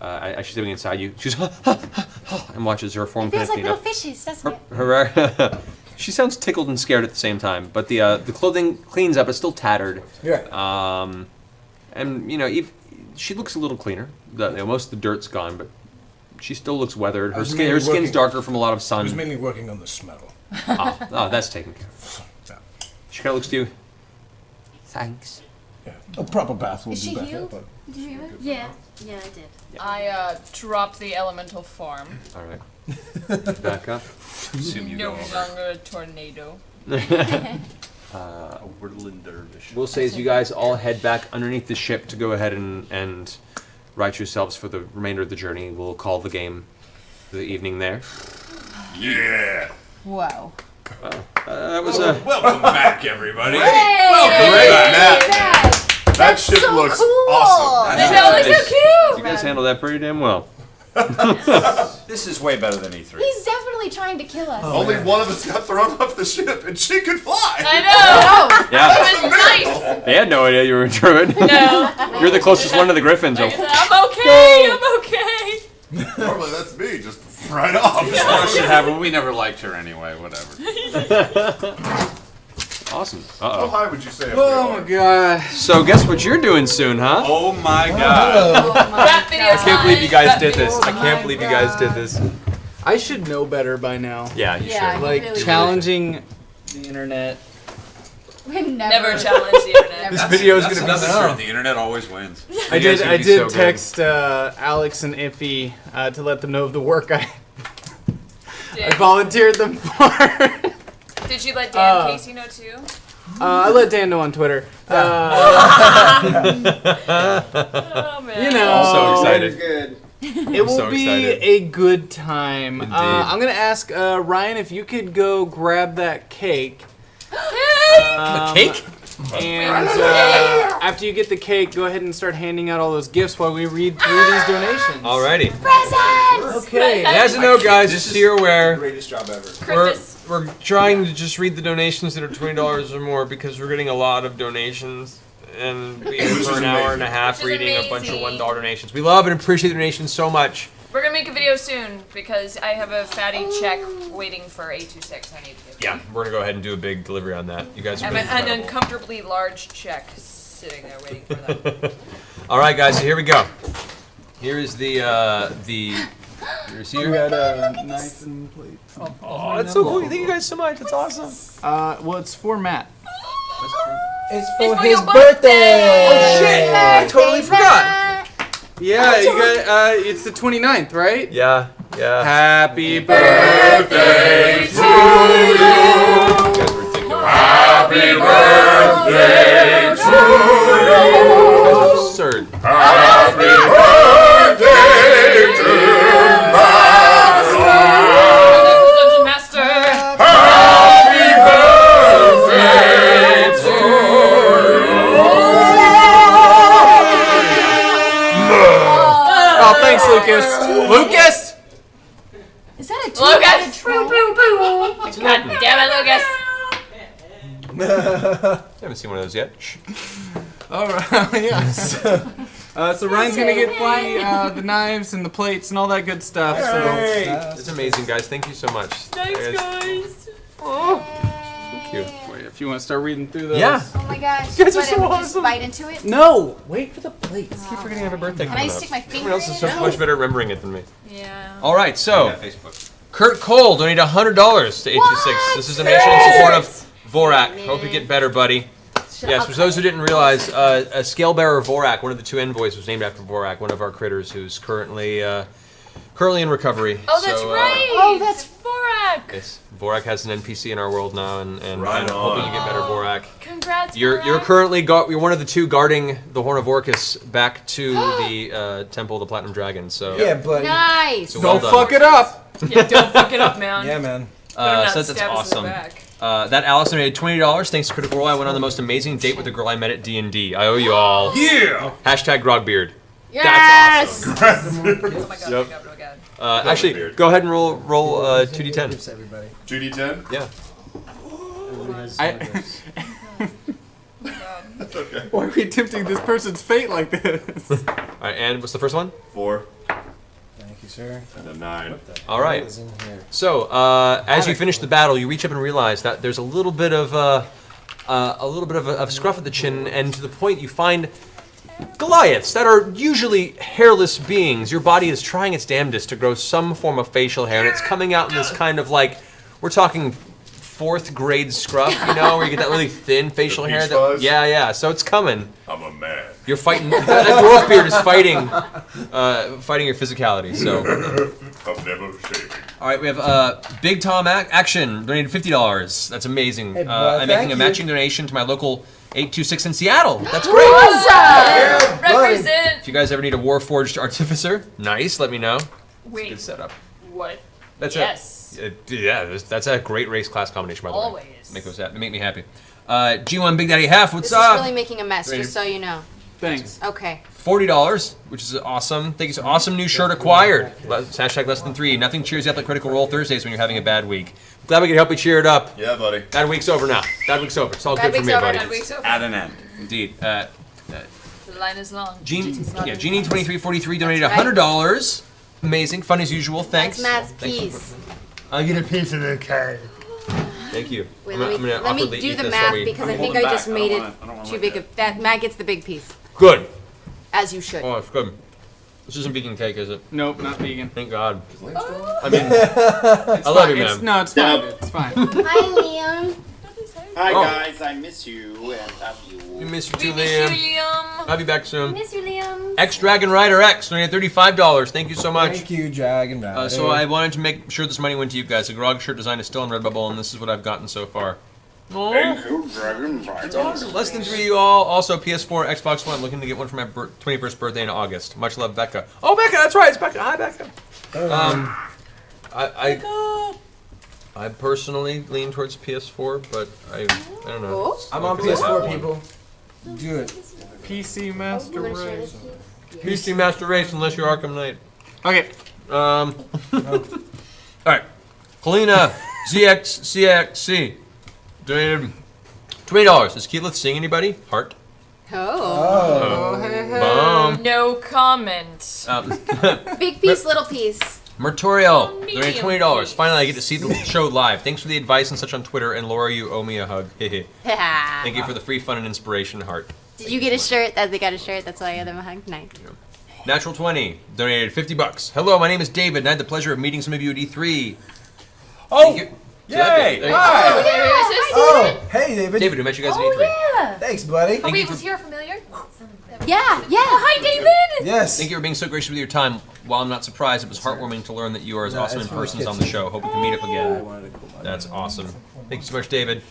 As she's sitting inside you, she's and watches her form It feels like clean little up. fishes, doesn't it? Her she sounds tickled and scared at the same time, but the clothing cleans up. It's still tattered. Yeah. And you know, she looks a little cleaner. Most of the dirt's gone, but she still looks weathered. I Her was skin, mainly her skin's working- darker from a lot of I sun. was mainly working on the smell. Oh, that's taken care of. She kind of looks to you. Thanks. Yeah. A proper bath will Is be she better. healed? But Did you heal it? Yeah, I did. I dropped the elemental form. All right. Back up. Assume you No go over. longer a tornado. A whirling dervish. We'll say as you guys all head back underneath the ship to go ahead and right yourselves for the remainder of the journey. We'll call the game for the evening there. Yeah. Whoa. That was Welcome back, everybody. Hey! Welcome back. That ship so looks cool. awesome. The show is so cute! You guys handled that pretty damn well. This is way better than E3. He's definitely trying to kill us. Only one of us got thrown off the ship, and she could fly. I know! Yeah. It was nice! They had no idea you were a druid. No. You're the closest one to the griffins. I'm okay, I'm okay. Normally that's me, just right off. That should happen. We never liked her anyway. Whatever. Awesome. How Uh-oh. high would you say? Oh my god. So guess what you're doing soon, huh? Oh my god. Rap video I can't believe you guys Rap did video this. I can't believe you guys did this. I should know better by now. Yeah, you Yeah, should. you Like, really should. challenging the internet. Never challenge the internet. This video is That's going to be another truth. The internet always wins. I You guys did. are gonna I be did so good. text Alex and Iffy to let them know of the work I volunteered them for. Did you let Dan Casey know too? I let Dan know on Twitter. Oh man. You know, I'm so excited. Good. it will so be excited. a good time. Indeed. I'm gonna ask Ryan if you could go grab that cake. A cake? And after you get the cake, go ahead and start handing out all those gifts while we read through these donations. Alrighty. Presents! Okay. And as you know, guys, just so you're aware, Greatest job ever. we're trying to just read the donations that are $20 or more because we're getting a lot of donations. And we for an hour and a half Which is reading a bunch of amazing. $1 donations. We love and appreciate the donations so much. We're gonna make a video soon because I have a fatty check waiting for A26 I need to get. Yeah, we're gonna go ahead and do a big delivery on that. You guys are I have being an incredible. uncomfortably large check sitting there waiting for them. All right, guys. So here we go. Here is the receiver. We got a knife and plate. Oh, that's so cool. Thank you guys so much. That's awesome. Well, it's for Matt. It's for his birthday! Oh shit! I totally forgot. Yeah, you got. It's the 29th, right? Yeah. Happy birthday to you. Happy birthday to you. You guys are absurd. Happy birthday to Dungeon Master! Happy birthday to Oh, thanks, Lucas. Lucas! Is that a Lucas! two-headed troll? God damn it, Lucas! Haven't seen one of those yet. Shh. All right, yeah. So Ryan's gonna get the knives and the plates and all that good stuff. It's amazing, guys. Thank you so much. Thanks, guys! Thank you. Wait, if you want to start reading through those. Yeah. Oh my gosh. You guys are What, so we just awesome. bite into it? No, wait for the plates. I keep forgetting I have a birthday Can I coming up. stick my finger Everyone else in is it? so much better at remembering it than me. Yeah. All right, so Yeah, Facebook. Kurt Cole donated $100 to 826. This is a donation in support of Vorak. Hope you get better, buddy. Yes, for those who didn't realize, a scale bearer Vorak, one of the two envoys, was named after Vorak, one of our critters who's currently in recovery. Oh, that's So, right! Oh, that's Vorak! Yes, Vorak has an NPC in our world now, and Right I'm hoping on. you get better, Vorak. Congrats, You're Vorak. currently you're one of the two guarding the Horn of Orcus back to the Temple of the Platinum Dragon. So Yeah, but Nice. So well Don't done. fuck it up. Yeah, don't fuck it up, man. yeah, man. Better not so that's stab us in the awesome. back. That Allison made $20 thanks to Critical Role. I went on the most amazing date with a girl I met at D&D. I owe you all. Yeah. Hashtag Grogbeard. Yes. Oh my god, Yep. oh my god, oh my god. Actually, Grogbeard. go ahead and roll 2d10. Gifts, everybody. 2d10? Yeah. Everybody has I- gifts. That's okay. Why are we tempting this person's fate like this? All right, and what's the first one? 4 Thank you, sir. and a 9. All right. What is in here? So, as you finish the battle, you reach up and realize that there's a little bit of a scruff at the chin, and to the point you find Goliaths that are usually hairless beings. Your body is trying its damnedest to grow some form of facial hair, and it's coming out in this kind of like, we're talking 4th grade scruff, you know, where you get that really thin facial hair. Yeah. So it's coming. I'm a man. You're fighting. That dwarf beard is fighting your physicality. So. I'm never shaving. All right, we have Big Tom Action donated $50. That's amazing. Hey, bro, I'm making thank a you. matching donation to my local 826 in Seattle. That's great. Awesome! Represent. If you guys ever need a Warforged artificer, nice. Let me know. Wait. Good setup. What? That's Yes. that's a great race class combination, by the way. Always. Make me happy. G1 Big Daddy Half, what's This up? is really making a mess, just so you know. Thanks. Okay. $40, which is awesome. Thank you. So awesome new shirt acquired. Hashtag less than 3. Nothing cheers you up like Critical Role Thursdays when you're having a bad week. Glad we could help you cheer it up. Yeah, buddy. Bad week's over now. Bad week's over. It's all Bad good for week's me, over, buddy. bad week's over. At an end. Indeed. The line is long. Genie2343 donated That's right. $100. Amazing. Fun as usual. Thanks. That's Matt's Thank you. piece. I'll get a piece of the cake. Thank you. Wait, I'm let gonna me awkwardly do eat the this math while we- because I'm I think holding I just back. made I it don't wanna too look big. at That Matt gets the big piece, Good. as you should. Oh, it's good. This isn't vegan cake, is it? Nope, not vegan. Thank God. Oh. I mean, I love you, man. No, it's fine. It's fine. Hi, Liam. Hi Oh. guys, I miss you and love you. We miss you too, We miss you, Liam. Liam. I'll be back soon. Miss you, Liam. X Dragon Rider X donated $35. Thank you so much. Thank you, Dragon Rider. So I wanted to make sure this money went to you guys. The Grog shirt design is still on Redbubble, and this is what I've gotten so far. Thank you, Dragon Rider. It's awesome. Less than 3 of you all. Also, PS4, Xbox One. Looking to get one for my 21st birthday in August. Much love, Becca. Oh, Becca, that's right. It's Becca. Hi, Becca. I personally lean towards PS4, but I don't know. I'm on PS4, people. Do it. PC Master Race. PC Master Race, unless you're Arkham Knight. Okay. All right. Helena ZXCXC donated $20. Is Keyleth seeing anybody? Heart. Oh. Bomb. No comment. Big piece, little piece. Mertorial donated Medium $20. piece. Finally, I get to see the show live. Thanks for the advice and such on Twitter. And Laura, you owe me a hug. Thank you for the free fun and inspiration, Heart. Did you get a shirt? They got a shirt. That's why I owe them a hug. Nice. Natural 20 donated $50. Hello, my name is David, and I had the pleasure of meeting some of you at E3. Oh! Yay! Oh, hey, David. David, we met you guys at Oh, E3. yeah. Thanks, buddy. Oh, wait, was he familiar? Yeah. Hi, David. Yes. Thank you for being so gracious with your time. While I'm not surprised, it was heartwarming to learn that you are as awesome in it's from the person as on the kitchen. show. Hope we can meet up again. That's awesome. Thank you so much, David.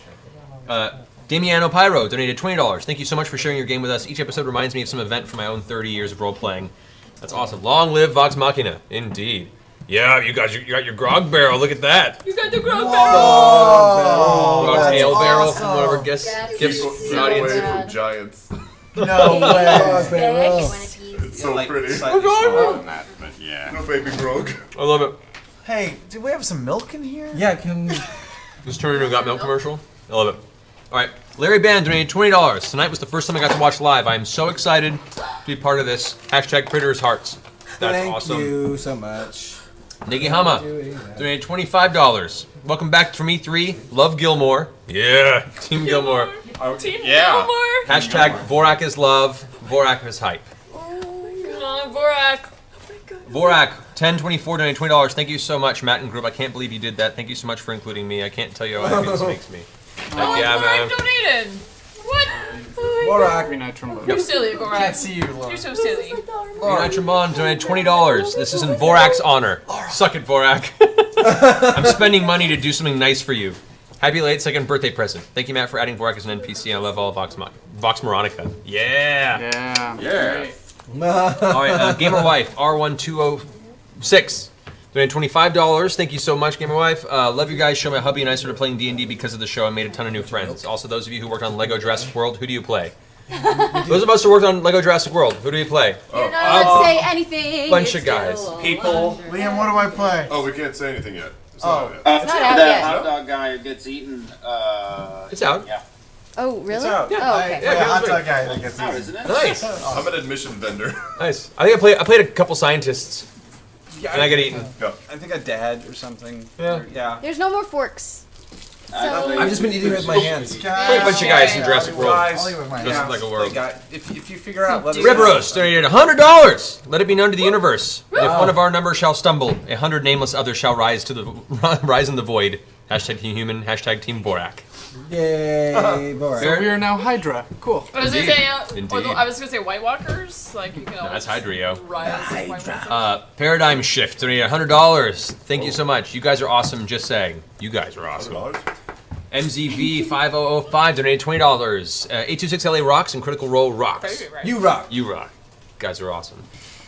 Damiano Pyro donated $20. Thank you so much for sharing your game with us. Each episode reminds me of some event from my own 30 years of role-playing. That's awesome. Long live Vox Machina. Indeed. Yeah, you got your grog barrel. Look at that. You got the grog Grog's that's ale barrel awesome. from one of our gifts from the audience. Away from giants. No way. It's so pretty. Slightly smaller than that, but yeah. No baby grog. I love it. Hey, do we have some milk in here? Yeah, can This turned into a Got Milk commercial. I love it. All right, Larry Band donated $20. Tonight was the first time I got to watch live. I am so excited to be part of this. Hashtag Critters Hearts. That's thank awesome. you so much. Nikki Hama donated $25. Welcome back from E3. Love Gilmore. Yeah, Team Gilmore. Team Yeah. Gilmore. Hashtag Vorak is love. Vorak is hype. Come on, Vorak. Vorak 1024 donated $20. Thank you so much, Matt and Group. I can't believe you did that. Thank you so much for including me. I can't tell you how happy this makes me. Oh, yeah, Vorak man. donated. What? Borak. You're silly, Vorak. Can't see you, Laura. You're so silly. Unite Trombone donated $20. This is in Vorak's honor. Suck it, Vorak. I'm spending money to do something nice for you. Happy late second birthday present. Thank you, Matt, for adding Vorak as an NPC, and I love all of Vox Moronica. Yeah. Yeah. All right, Gamer Wife R1206 donated $25. Thank you so much, Gamer Wife. Love you guys. Show my hubby and I started playing D&D because of the show. I made a ton of new friends. Also, those of you who worked on Lego Jurassic World, who do you play? Those of us who worked on Lego Jurassic World, who do you play? You're not allowed to say anything. Bunch It's of guys. still a People. wonder. Liam, what do I play? Oh, we can't say anything yet. It's Oh. not out yet. It's not out that yet. hot dog guy who gets eaten. It's out. Yeah. Oh, really? It's out. Oh, okay. Yeah, hot great. dog guy that gets Out, eaten. isn't it? Nice. I'm an admission vendor. Nice. I think I played a couple scientists, and I got eaten. Yeah. I think a dad or something. Yeah. Yeah. There's no more forks. I've just been eating with my hands. Play a bunch of guys in Jurassic World. Guys, Just like a world. if you figure out, let us Rib know. Roast donated $100. Let it be known to the universe. If one of our numbers shall stumble, 100 nameless others shall rise to the rise in the void. Hashtag Team Human. Hashtag Team Borak. Yay, Borak. So we are now Hydra. Cool. I was gonna say, Indeed. I was gonna say White Walkers. Like you can No, always that's Hydra, yo. rise as White Walkers. Paradigm Shift donated $100. Thank you so much. You guys are awesome. Just saying. You guys are awesome. MZV5005 donated $20. 826LA rocks and Critical Role rocks. You rock. You rock. You guys are awesome.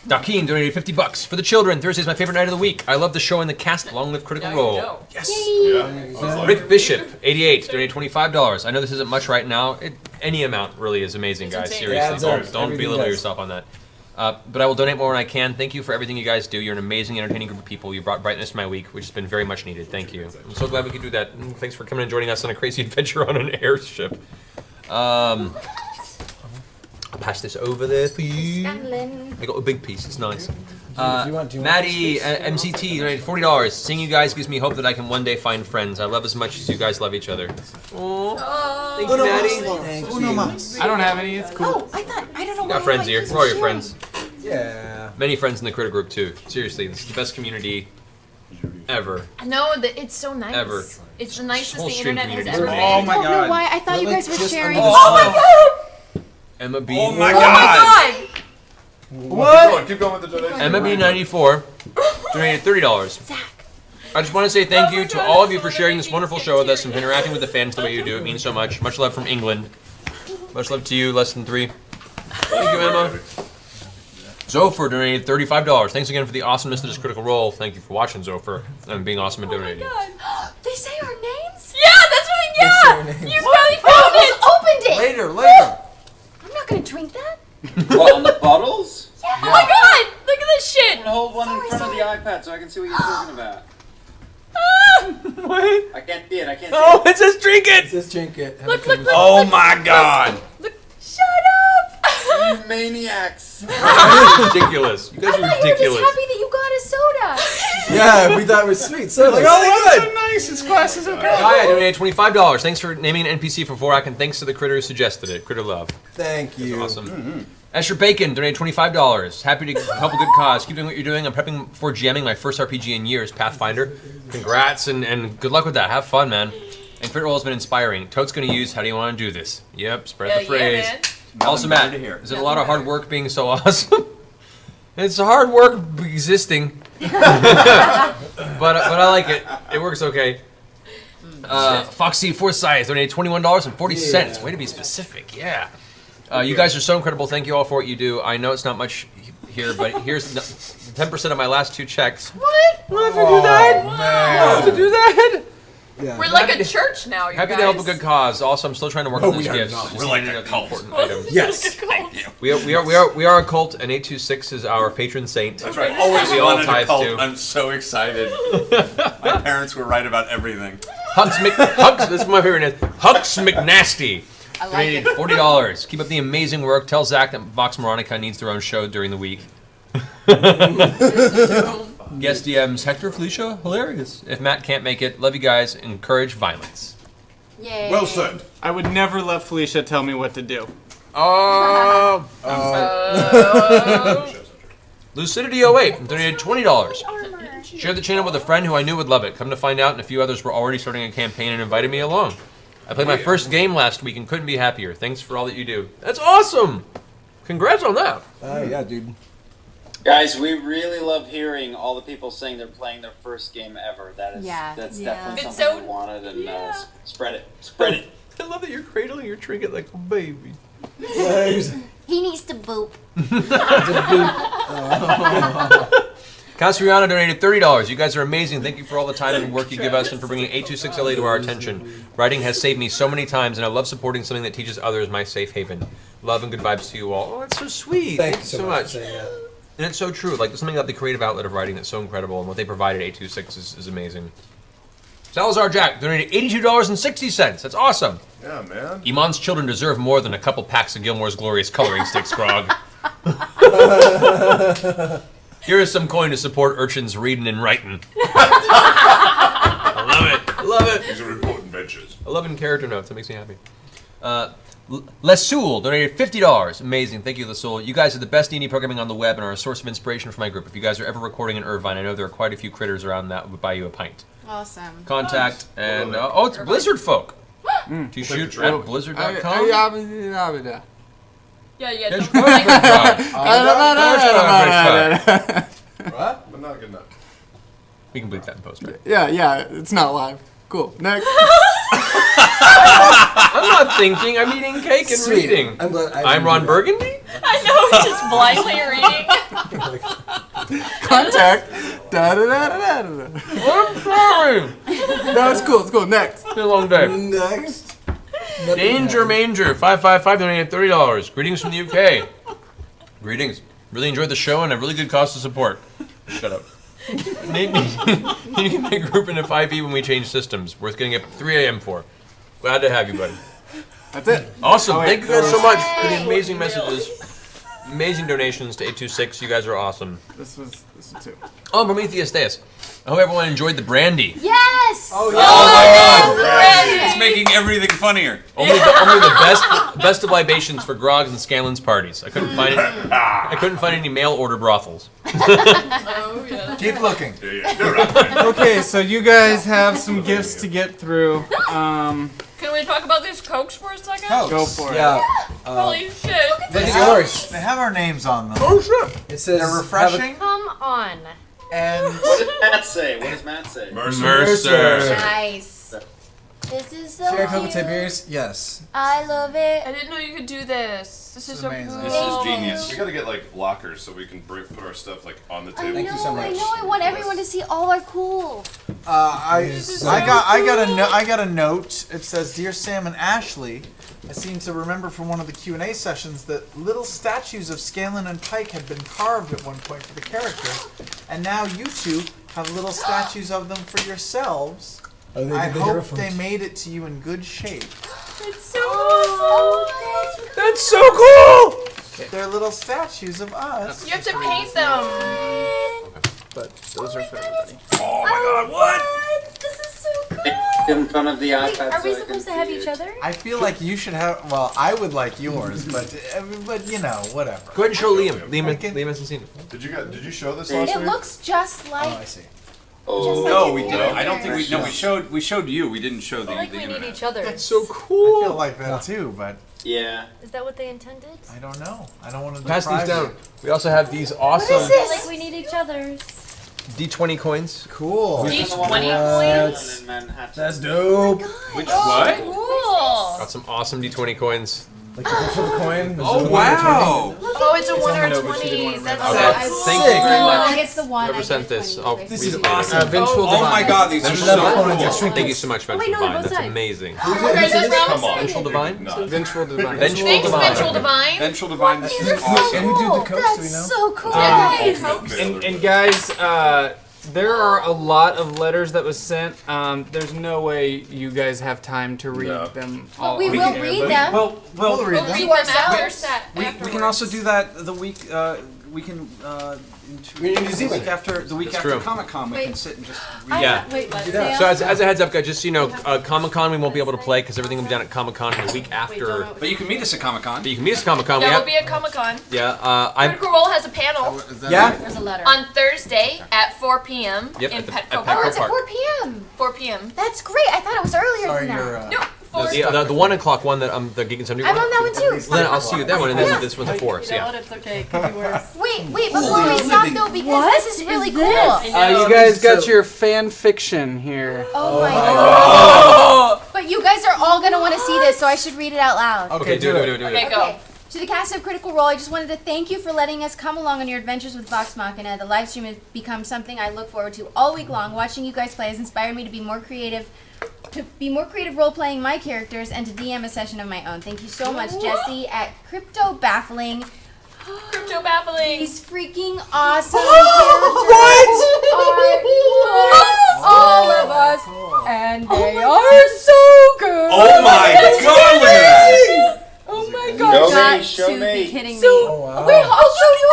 Dakeem donated $50 for the children. Thursday's my favorite night of the week. I love the show and the cast. Long live Critical Role. Yes. Rick Bishop, 88, donated $25. I know this isn't much right now. Any amount really is amazing, guys. insane. Seriously, Yeah, don't everything belittle does. yourself on that. But I will donate more when I can. Thank you for everything you guys do. You're an amazing, entertaining group of people. You brought brightness to my week, which has been very much needed. Thank you. I'm so glad we could do that. And thanks for coming and joining us on a crazy adventure on an airship. I'll pass this over there for you. I got a big piece. It's nice. Maddie, MCT, donated $40. Seeing you guys gives me hope that I can one day find friends. I love as much as you guys love each other. Aww. Thank you, Maddie. I don't have any. It's cool. Oh, I don't know You why. got friends here. We're all your friends. Yeah. Many friends in the critter group too. Seriously, this is the best community ever. No, it's so nice. Ever. It's the nicest whole the stream internet has community is ever amazing. made. I don't know why. I thought you guys were sharing. Oh my god! Emma B. Oh my Oh my god! What? Keep going with the donation. Emma B94 donated $30. I just want to say thank you to all of you for sharing this wonderful show with us and interacting with the fans the way you do. It means so much. Much love from England. Much love to you, less than 3. Thank you, Emma. Zopher donated $35. Thanks again for the awesomeness of this Critical Role. Thank you for watching, Zopher, and being awesome and donating. They say our names? Yeah, that's what You probably found it! Opened it! Later. I'm not gonna drink that. What, on the bottles? Yeah. Oh my god! Look at this shit! Hold one in front of the iPad so I can see what you're talking about. What? I can't see it. I can't see Oh, it. it says drink it! It says drink it. Look. Oh my god! Shut up! You maniacs. Ridiculous. You guys I are thought you were just ridiculous. happy that you got a soda. Yeah, we thought it was sweet. So Like, like, oh, So nice. His class is okay. Kaya donated $25. Thanks for naming an NPC for Vorak, and thanks to the critter who suggested it. Critter love. thank you. Awesome. Escher Bacon donated $25. Happy to help a good cause. Keep doing what you're doing. I'm prepping for GMing my first RPG in years, Pathfinder. Congrats and good luck with that. Have fun, man. And Crit Roll has been inspiring. Toad's going to use how do you want to do this? Yep, spread the phrase. Also, Matt, is it a lot of hard work being so awesome? It's hard work existing. but I like it. It works okay. Foxy Forsyth donated $21.40. Way to be specific, yeah. You guys are so incredible. Thank you all for what you do. I know it's not much here, but here's 10% of my last 2 checks. What? We'll have to do that. We'll have to do that. Yeah. We're like a church now, you Happy guys. to help a good cause. Also, I'm still trying to work on these gifts. We're like a cult. Important items. Yes. We are a cult, and 826 is our patron saint. That's right. Always We all wanted a tithe cult. to. I'm so excited. My parents were right about everything. Hux, this is my favorite name. Hux McNasty. I like Donated it. $40. Keep up the amazing work. Tell Zach that Vox Machina needs their own show during the week. Guest DMs Hector Felicia, hilarious. If Matt can't make it, love you guys. Encourage violence. Yay. Well said. I would never let Felicia tell me what to do. Oh. Lucidity08 donated $20. Shared the channel with a friend who I knew would love it. Come to find out, and a few others were already starting a campaign and invited me along. I played my first game last week and couldn't be happier. Thanks for all that you do. That's awesome. Congrats on that. Yeah, dude. Guys, we really love hearing all the people saying they're playing their first game ever. That's definitely It's something so- we wanted, and yeah. spread it. Spread it. I love that you're cradling your trinket like a baby. He needs to boop. Casriana donated $30. You guys are amazing. Thank you for all the time and work you give us and for bringing 826LA to our attention. Writing has saved me so many times, and I love supporting something that teaches others my safe haven. Love and good vibes to you all. Oh, that's so sweet. Thank you so much for saying that. And it's so true. Like, there's something about the creative outlet of writing that's so incredible, and what they provided 826 is amazing. Salazar Jack donated $82.60. That's awesome. Yeah, man. Iman's children deserve more than a couple packs of Gilmore's Glorious Coloring Sticks, Grog. Here is some coin to support urchins reading and writing. I love it. I love it. These are important ventures. character notes. That makes me happy. Lesul donated $50. Amazing. Thank you, Lesul. You guys are the best D&D programming on the web and are a source of inspiration for my group. If you guys are ever recording in Irvine, I know there are quite a few critters around that would buy you a pint. Awesome. Contact and it's Blizzard folk. Do you shoot at blizzard.com? Yeah. What? I'm not good enough. We can bleep that in post, right? Yeah, it's not live. Cool. Next. I'm not thinking. I'm eating cake and Sweet. reading. I'm Ron Burgundy? I know, just blindly reading. Contact. I'm sorry. No, it's cool. Next. It's been a long day. Next. Danger Manger, 555 donated $30. Greetings from the UK. Greetings. Really enjoyed the show and a really good cause to support. Shut up. Need to get my group into 5e when we change systems. Worth getting up at 3 a.m. for. Glad to have you, buddy. That's it. Awesome. Oh, wait, Thank you guys so there was- much for the amazing messages. Amazing donations to 826. You guys are awesome. This was two. Oh, Prometheus Deus. I hope everyone enjoyed the brandy. Yes! Oh, Oh my god! It's making everything funnier. Only the best of libations for Grogs and Scanlan's parties. I couldn't find any mail order brothels. Oh, yeah. Keep looking. Okay, so you guys have some gifts to get through. Can we talk about these Cokes for a second? Go for it. Yeah. Holy shit. They have our names on them. Oh shit! It says they're refreshing. Come on. And What does Matt say? What does Matt say? Mercer. Nice. This is so Cherry Coke cute. Tiberius? Yes. I love it. I didn't know you could do this. This is so amazing. cool. This is genius. We gotta get like lockers so we can put our stuff like on the I table. know, you so I much. know. I want everyone to see all our cool. I got a note. It says, "Dear Sam and Ashley, I seem to remember from one of the Q&A sessions that little statues of Scanlan and Pike had been carved at one point for the characters, and now you two have little statues of them for yourselves. Oh, they I did the hope hero they function. made it to you in good shape." It's so awesome. That's so cool! They're little statues of us. You have to paint them. But those are for everybody. Oh my god, what? This is so cool. In front of the iPad. Wait, are we so I can supposed to have see each it. other? I feel like you should have. Well, I would like yours, but you know, whatever. Go ahead and show Liam. Liam hasn't seen it. Did you show this last It week? looks just Oh, I like. see. Oh, No, we didn't. I don't think we. No, we showed you. We didn't show the. I feel like the we need internet. each other. That's so I cool. feel like that too, but yeah. Is that what they intended? I don't know. I don't want to Pass these deprive down. you. We also have these What awesome is this? Like we need each other's. D20 coins. Cool. Each The one 20 in coins. Manhattan. That's dope. Which what? Cool. Got some awesome D20 coins. Like the flip of a coin. there's Oh a one wow! Oh, it's a 1 or a no, but she didn't want 20. to That's read Okay, so thank you very No, much. I get the one. Whoever sent this, I'll This read is it later. awesome. Vengeful Oh Divine. my god, these are There's so another opponent cool. that's shrinking. Thank you so much, Vengeful wait, no, they're Divine. both That's sides. amazing. Oh, guys, that's Come on. Vengeful Divine? Vengeful Divine. Vengeful Thanks, Divine. Vengeful Divine. Vengeful Divine. This These are is so awesome. And who did the cool. Cokes, do we know? That's so cool. And guys, there are a lot of letters that was sent. There's no way you guys have time to read No. them all. we on will here, read but- them. Well, We'll read them. Read To them after ourselves. set. we can also do that the week. We can. We're in New The Zealand. week after That's After true. Comic Con, we Wait. can sit and just read. Yeah. Wait, So as a heads up, guys, just so you know, Comic Con we won't be able to play because everything will be done at Comic Con the week after. But you can meet us at Comic Con. But you can meet us at Comic Con. Yeah, we'll be at Comic Con. I'm. Critical Role has a panel Yeah. There's a letter. on Thursday at 4 p.m. Yep, in at the- Petco at Park. Oh, it's at Park. 4 p.m. 4 p.m. That's great. I thought it was earlier Sorry, than that. you're. No, 4. The 1 o'clock one that the Geek and Sundry I'm one. on that one too. Well, then I'll see you at that one, and then Yeah. this one's the 4. So yeah. It's okay. It could be worse. Wait, before we stop though, because this is really cool. You guys got your fan fiction here. Oh my god. But you guys are all gonna want to see this, so I should read it out loud. Okay, do it. Okay, go. Okay. To the cast of Critical Role, I just wanted to thank you for letting us come along on your adventures with Vox Machina. The live stream has become something I look forward to all week long. Watching you guys play has inspired me to be more creative role-playing my characters and to DM a session of my own. Thank you so much, Jesse at Crypto Baffling. Crypto Baffling. These freaking awesome characters are for all of us, and they are so good. Oh my god! Look at that! Oh my Show god! me, Got show to me. be kidding me. Oh, wow. Wait, I'll show you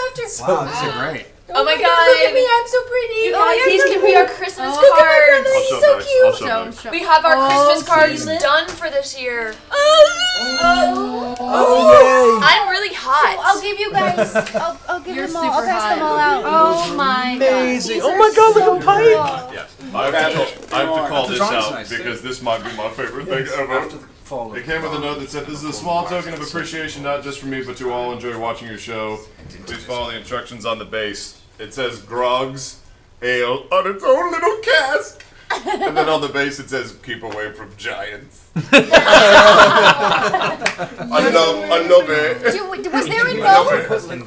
after. Wow, these are great. Oh my Look at me, god. I'm so pretty. You Oh, guys, you're these so can cool. be our Christmas Look at my cards. brother, show so back. cute. I'll show back. We have our Christmas cards Keelan. done for this year. Oh, I'm really hot. So I'll give you guys. I'll give You're them all. I'll super pass them hot. all out. Oh my Amazing. These Oh are my god, so look at Pike. cool. Yes. I have to call this drawing's out nice, because this might be my favorite thing ever. It came with a note that said, "This is a small token of appreciation, not just for me, but to all enjoy watching your show. Please follow the instructions on the base." It says Grog's Ale on its own little cask. And then on the base it says, "Keep away from giants." I love it. Was there a note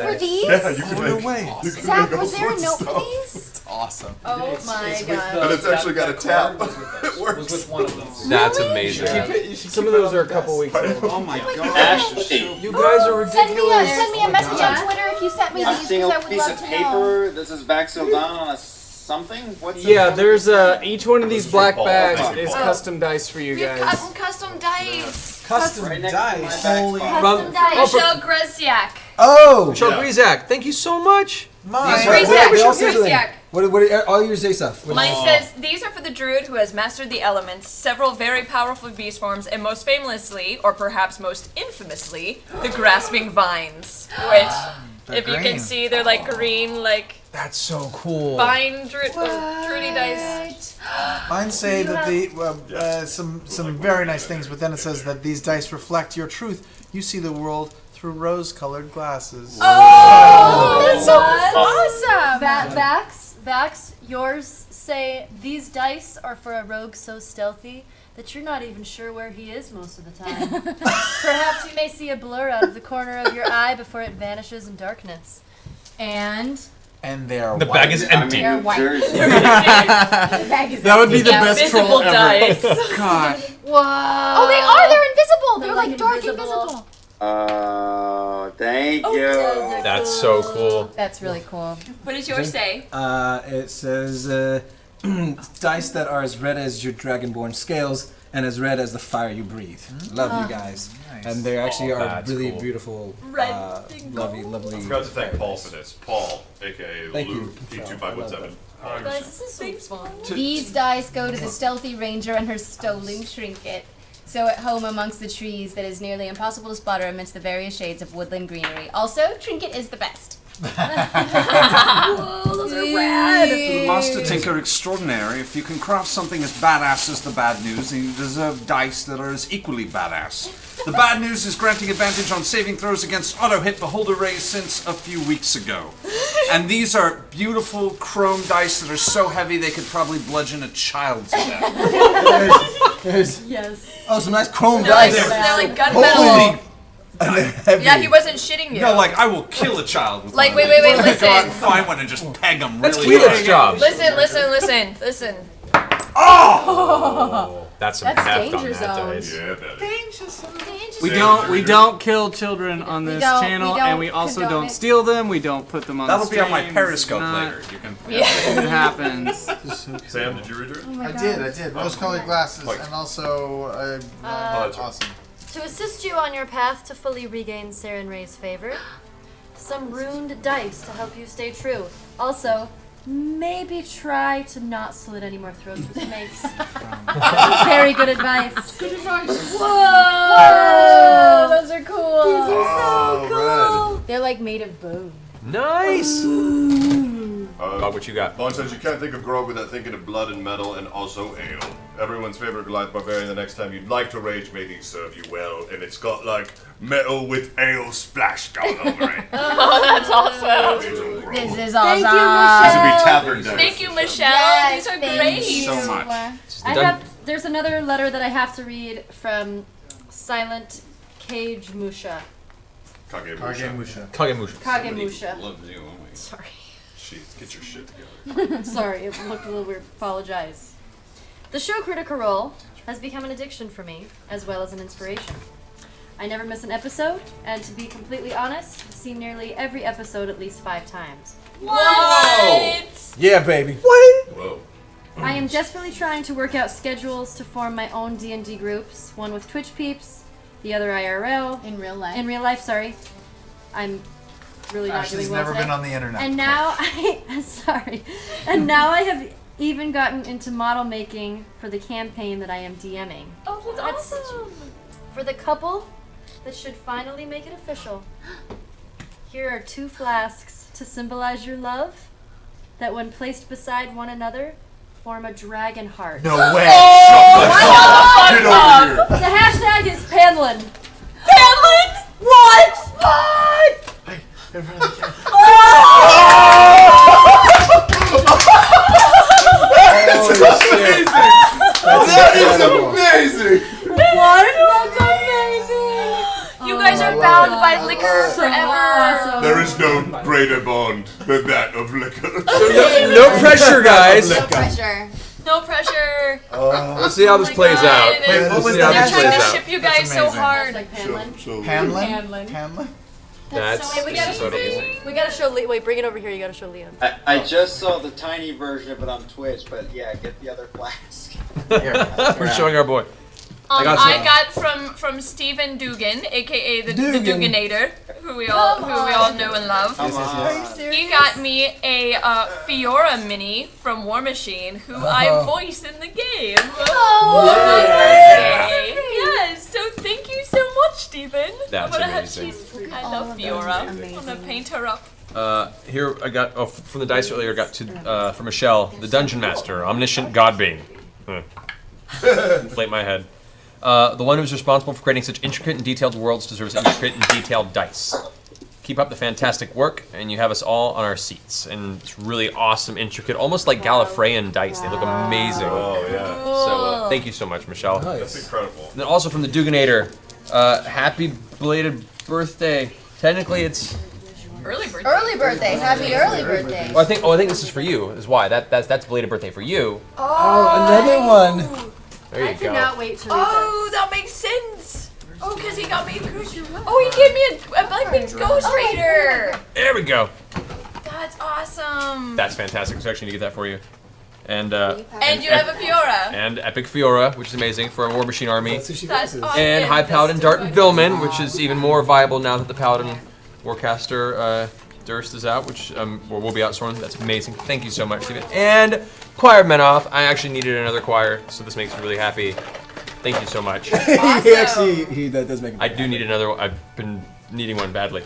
for these? Yeah, you can make, Zach, was there a note for these? awesome. Oh my god. And it's actually got a tap. It works. Was with one of those. That's amazing. Some of those are a couple weeks old. Oh my god. You guys are ridiculous. Send me a message on Twitter if you sent me these because I Single would piece love of to know. paper. This is back sealed down on a something. What's Yeah, it? there's each one of these black Ball. bags Oh. is custom dice for you We have guys. custom dice. Custom Right next to my dice. back Holy spot. Custom dice. Michelle Gresiak. Oh, Michelle Yeah. Grizak, thank you so much. my. Gresiak. What all yours say stuff? Mine says, these are for the druid who has mastered the elements, several very powerful beast forms, and most famously, or perhaps most infamously, the grasping vines. Which, if you green. can see, they're like green, like That's so cool. vine druidy dice. Mine say that the some very nice things, but then it says that these dice reflect your truth. You see the world through rose-colored glasses. Oh, that's so awesome. Vax, yours say these dice are for a rogue so stealthy that you're not even sure where he is most of the time. Perhaps you may see a blur out of the corner of your eye before it vanishes in darkness. And And they are The white. bag is empty. they're white. Jersey. That would be the best troll Invisible ever. dice. God. Whoa! Oh, they are. They're invisible. They're They're like like dark invisible. invisible. Thank Oh, you. those are That's so cool. That's really cool. What does yours say? It says dice that are as red as your dragonborn scales and as red as the fire you breathe. Love you guys. Nice. And they actually are that's really cool. beautiful, Red lovely. I forgot to thank Paul for this. Paul, aka Thank you, Luke, Michelle. P2517. Guys, this is so fun. These dice go to the stealthy ranger and her stolen trinket. So at home amongst the trees that is nearly impossible to spot her amidst the various shades of woodland greenery. Also, trinket is the best. Whoa, those are rad. The Master Tinker Extraordinary, if you can craft something as badass as the bad news, then you deserve dice that are as equally badass. The bad news is granting advantage on saving throws against auto-hit beholder rays since a few weeks ago. And these are beautiful chrome dice that are so heavy they could probably bludgeon a child to death. Yes. Oh, some nice chrome They're dice. like gunmetal. Yeah, he wasn't shitting you. No, like, I will kill a child with Like, one of wait, these. wait, I'm gonna go out and listen. find one and just peg them That's really Keelan's hard. job. Listen. That's some That's heft danger on that zone. dice. Yeah, that is. We don't kill children on this don't- channel, we don't and we also condone don't it. steal them. We don't put them on. That'll the be on my streams. Periscope Not- later. You can. It happens. Sam, did you read it? Oh my I God. did. Rose-colored glasses, and also awesome. To assist you on your path to fully regain Saren Ray's favor, some runed dice to help you stay true. Also, maybe try to not slit any more throats with snakes. Very good advice. Good advice. Whoa! Those are cool. These are so cool. They're like made of bone. Nice. Bob, what you got? Vaughn says you can't think of Grog without thinking of blood and metal and also ale. Everyone's favorite Goliath barbarian. The next time you'd like to rage, may he serve you well. And it's got like metal with ale splashed all over it. Oh, that's awesome. This is Thank awesome. you, Michelle. These would be tavern dice. Thank you, Michelle. Yes, These are thank great. you. So much. There's another letter that I have to read from Silent Cage Musha. Kagemusha. Kagemusha. Loves you, oh my. Sorry. Jeez, get your shit together. Sorry, it looked a little weird. Apologize. The show Critical Role has become an addiction for me, as well as an inspiration. I never miss an episode, and to be completely honest, I've seen nearly every episode at least 5 times. What? Yeah, baby. Whoa. I am desperately trying to work out schedules to form my own D&D groups, one with Twitch peeps, the other IRL. In real life. In real life, sorry. I'm really not Ashley's doing well never today. been on the internet. And now I have even gotten into model making for the campaign that I am DMing. Oh, that's awesome. For the couple that should finally make it official, here are 2 flasks to symbolize your love that when placed beside one another form a dragon heart. No way! Get over here! The hashtag is Panlin. Panlin? What? That is amazing! What? That's amazing. You guys are bound by liquor forever. Awesome. There is no greater bond than that of liquor. No pressure, guys. No pressure. No pressure. Let's see how this plays out. Wait, Let's see They're how this trying plays to out. ship you guys so hard. Like Panlin. Hanlon? That's we gotta show Liam. Wait, bring it over here. You gotta show Liam. I just saw the tiny version of it on Twitch, but yeah, get the other flask. We're showing our boy. I got from Stephen Dugan, aka the Duganator, who we all know and love. He got me a Fiora mini from War Machine, who I voice in the game. Yes, so thank you so much, Stephen. That's amazing. I love Fiora. I'm gonna paint her up. Here I got from the dice earlier. I got to from Michelle, the Dungeon Master, omniscient god being. Inflate my head. The one who's responsible for creating such intricate and detailed worlds deserves intricate and detailed dice. Keep up the fantastic work, and you have us all on our seats. And it's really awesome, intricate, almost like Gallifreyan dice. They look amazing. Oh, yeah. So thank you so much, Michelle. That's incredible. And then also from the Duganator, happy belated birthday. Technically, it's Early birthday. Early birthday. Happy early birthday. I think this is for you. Is why that's belated birthday for you. Oh, another one. There you I go. cannot wait to read Oh, that makes sense. Oh, because he got me a cruiser. Oh, he gave me a Blackman's Ghost Raider. There we go. That's awesome. That's fantastic. So actually, need to get that for you. And you have a Fiora. And Epic Fiora, which is amazing for a War Machine army. That's awesome. And High Paladin Darton Vilman, which is even more viable now that the Paladin Warcaster Durst is out, which will be out soon. That's amazing. Thank you so much, Steven. And Choir Menoff. I actually needed another choir, so this makes me really happy. Thank you so much. Awesome. That does make me I do need another one. I've been needing one badly.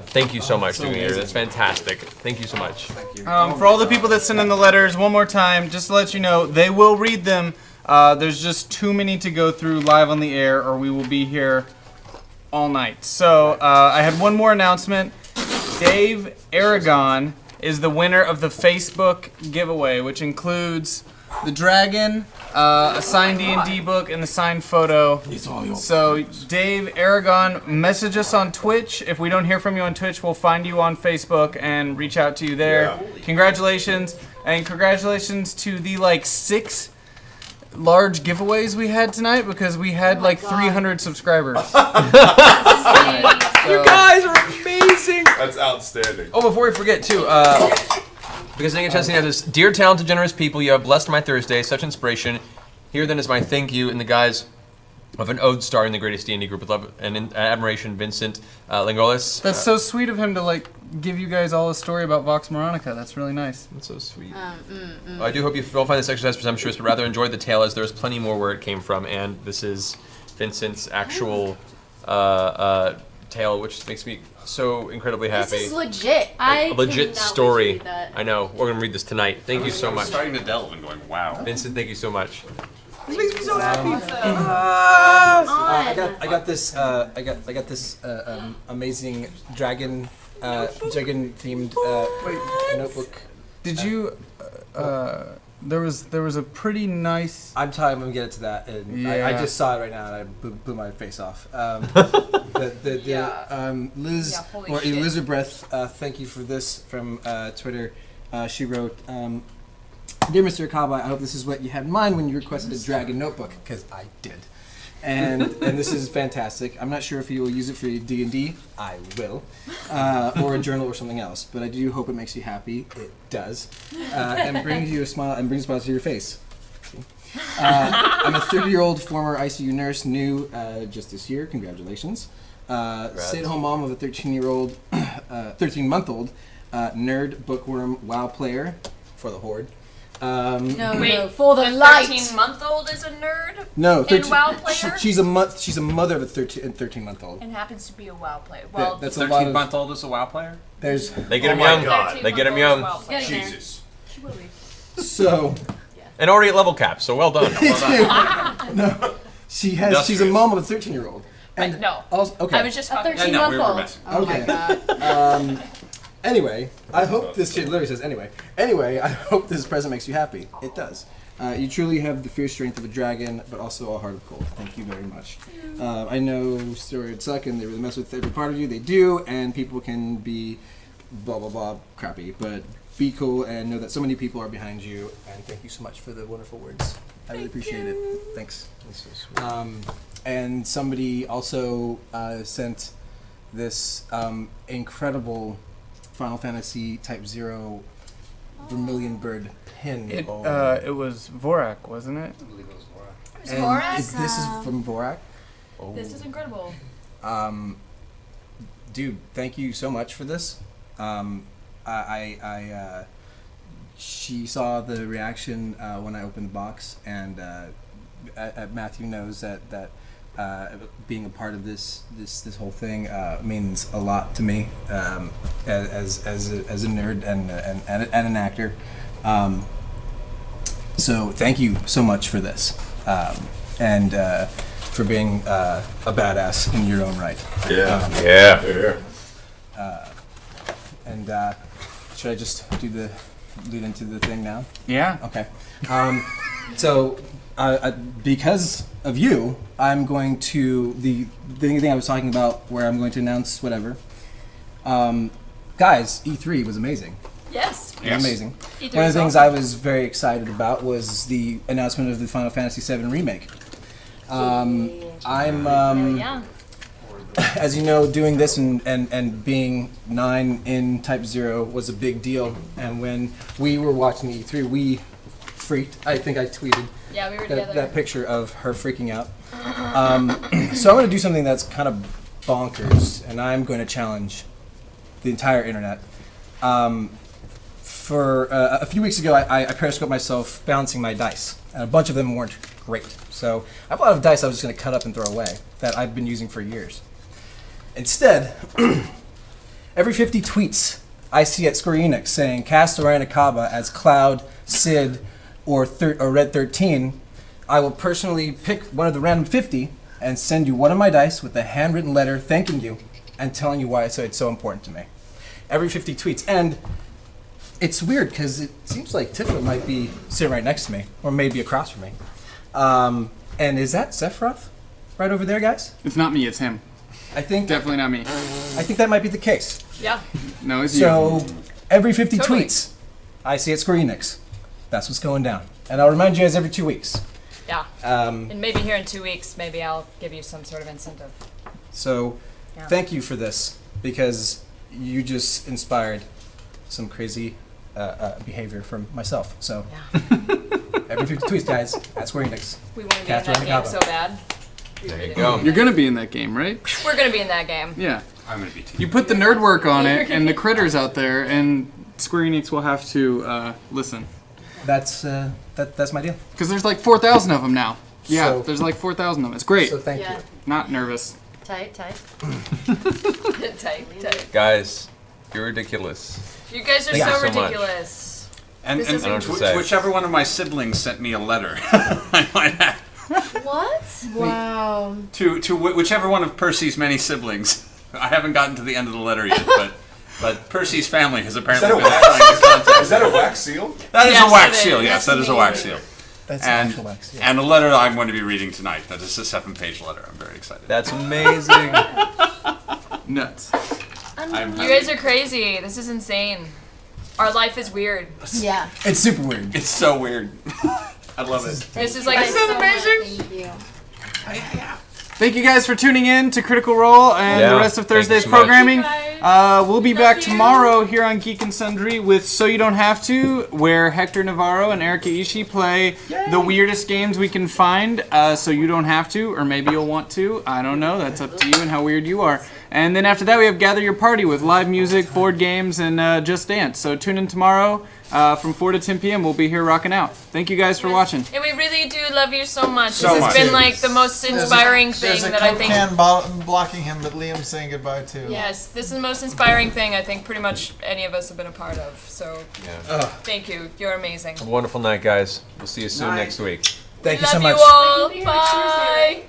Thank you so much, Duganator. That's fantastic. Thank you so much. For all the people that send in the letters, one more time, just to let you know, they will read them. There's just too many to go through live on the air, or we will be here all night. So I had one more announcement. Dave Aragon is the winner of the Facebook giveaway, which includes the dragon, a signed D&D book, and the signed photo. So Dave Aragon, message us on Twitch. If we don't hear from you on Twitch, we'll find you on Facebook and reach out to you there. Yeah. Congratulations, and congratulations to the 6 large giveaways we had tonight, because we had 300 subscribers. You guys are amazing. That's outstanding. Oh, before we forget too, because I didn't get a chance to have this. Dear talented, generous people, you have blessed my Thursday. Such inspiration. Here then is my thank you in the guise of an ode star in the greatest D&D group with love and admiration, Vincent Lingolis. That's so sweet of him to give you guys all a story about Vox Machina. That's really nice. That's so sweet. I do hope you don't find this exercise presumptuous, but rather enjoy the tale, as there's plenty more where it came from, and this is Vincent's actual tale, which makes me so incredibly happy. This is legit. A legit story. I know. We're gonna read this tonight. Thank you so much. I'm starting to delve and going, wow. Vincent, thank you so much. This makes me so happy. I got this amazing dragon themed notebook. Did you? There was a pretty nice. I'm gonna get it to that. And Yeah. I just saw it right now and I blew my face off. Liz or Elizabeth, thank you for this from Twitter. She wrote, "Dear Mr. Akaba, I hope this is what you had in mind when you requested a dragon notebook, because I did. And this is fantastic. I'm not sure if you will use it for your D&D. I will. Or a journal or something else. But I do hope it makes you happy. It does. And brings you a smile and brings a smile to your face. I'm a 30-year-old former ICU nurse, new just this year. Congratulations. Stay-at-home mom of a 13-month-old nerd, bookworm, WoW player for the Horde. Wait, for the light. 13-month-old is a nerd? No, And WoW player? she's a mother of a 13-month-old. And happens to be a WoW player. Well, That's a lot of. 13-month-old is a WoW player? There's. They get Oh him my young. God. They get him young. Jesus. So. And already at level cap, so well done. No, she's a mom of a 13-year-old. And no. Also, okay. I was just A fucking. 13-month-old. Oh Okay. my god. Anyway, I hope this kid literally says anyway. Anyway, I hope this present makes you happy. It does. You truly have the fierce strength of a dragon, but also a heart of gold. Thank you very much. I know steroids suck and they really mess with every part of you. They do, and people can be blah blah blah crappy. But be cool and know that so many people are behind you. And thank you so much for the wonderful words. I really appreciate it. Thanks. That's so sweet. And somebody also sent this incredible Final Fantasy Type 0 Vermilion Bird pin. It was Vorak, wasn't it? It was And Vorak? this is from Vorak. This is incredible. Dude, thank you so much for this. She saw the reaction when I opened the box, and Matthew knows that being a part of this whole thing means a lot to me as a nerd and an actor. So thank you so much for this, and for being a badass in your own right. Yeah. And should I just do the lead into the thing now? Yeah. Okay. So because of you, I'm going to the thing I was talking about where I'm going to announce whatever. Guys, E3 was amazing. Yes. It was amazing. E3 One of the things awesome. I was very excited about was the announcement of the Final Fantasy VII remake. Yeah. As you know, doing this and being 9 in Type 0 was a big deal. And when we were watching E3, we freaked. I think I tweeted Yeah, we were together. that picture of her freaking out. So I'm going to do something that's kind of bonkers, and I'm going to challenge the entire internet. For a few weeks ago, I periscoped myself balancing my dice, and a bunch of them weren't great. So I have a lot of dice I was just going to cut up and throw away that I've been using for years. Instead, every 50 tweets I see at Square Enix saying cast Orion Akaba as Cloud, Sid, or Red 13, I will personally pick one of the random 50 and send you one of my dice with a handwritten letter thanking you and telling you why it's so important to me. Every 50 tweets. And it's weird because it seems like Tifa might be sitting right next to me, or maybe across from me. And is that Sephiroth right over there, guys? It's not me, it's him. I think Definitely not me. I think that might be the case. Yeah. No, it's So you. every 50 Totally. tweets I see at Square Enix, that's what's going down. And I'll remind you guys every 2 weeks. Yeah. And maybe here in 2 weeks, maybe I'll give you some sort of incentive. So Yeah. thank you for this, because you just inspired some crazy behavior from myself. So every 50 tweets, guys, at Square Enix. We want to be in Cast that Orion game Akaba. so bad. There you go. You're gonna be in that game, right? We're gonna be in that game. Yeah. I'm gonna be. You put the nerd work on it and the critters out there, and Square Enix will have to listen. That's my deal. Because there's like 4,000 of them now. Yeah, So- there's like 4,000 of them. It's great. So thank Yeah. you. Not nervous. Tight. tight. Guys, you're ridiculous. You guys are Thank you so so much. ridiculous. And, This and is I don't know what to say. whichever one of my siblings sent me a letter, I might have. What? Wow. To whichever one of Percy's many siblings. I haven't gotten to the end of the letter yet, but Percy's family has apparently been trying to contact. Is that a wax seal? That is Yes, a wax it seal. is. Yes, that is a wax seal. That's And actual wax, yeah. and a letter that I'm going to be reading tonight. That is a 7-page letter. I'm very excited. That's amazing. Nuts. I'm You guys are crazy. This is insane. Our life is weird. Yeah. It's super weird. It's so weird. I love it. This is like Thank you. Thank you guys for tuning in to Critical Role and Yeah, the rest of thank you Thursday's so much. programming. Thank you guys. We'll be Love back you. tomorrow here on Geek and Sundry with So You Don't Have To, where Hector Navarro and Erica Ishii play the weirdest games we can find, so you don't have to, or maybe you'll want to. I don't know. That's up to you and how weird you are. And then after that, we have Gather Your Party with live music, board games, and Just Dance. So tune in tomorrow, From 4 to 10 p.m. we'll be here rocking out. Thank you guys for watching. And we really do love you so much. So this much. has been like the most inspiring thing that I think. There's a can blocking him that Liam's saying goodbye to. Yes, this is the most inspiring thing I think pretty much any of us have been a part of. So thank you. You're amazing. Have a wonderful night, guys. We'll see you soon next week. Thank you so Love much. you all. Bye.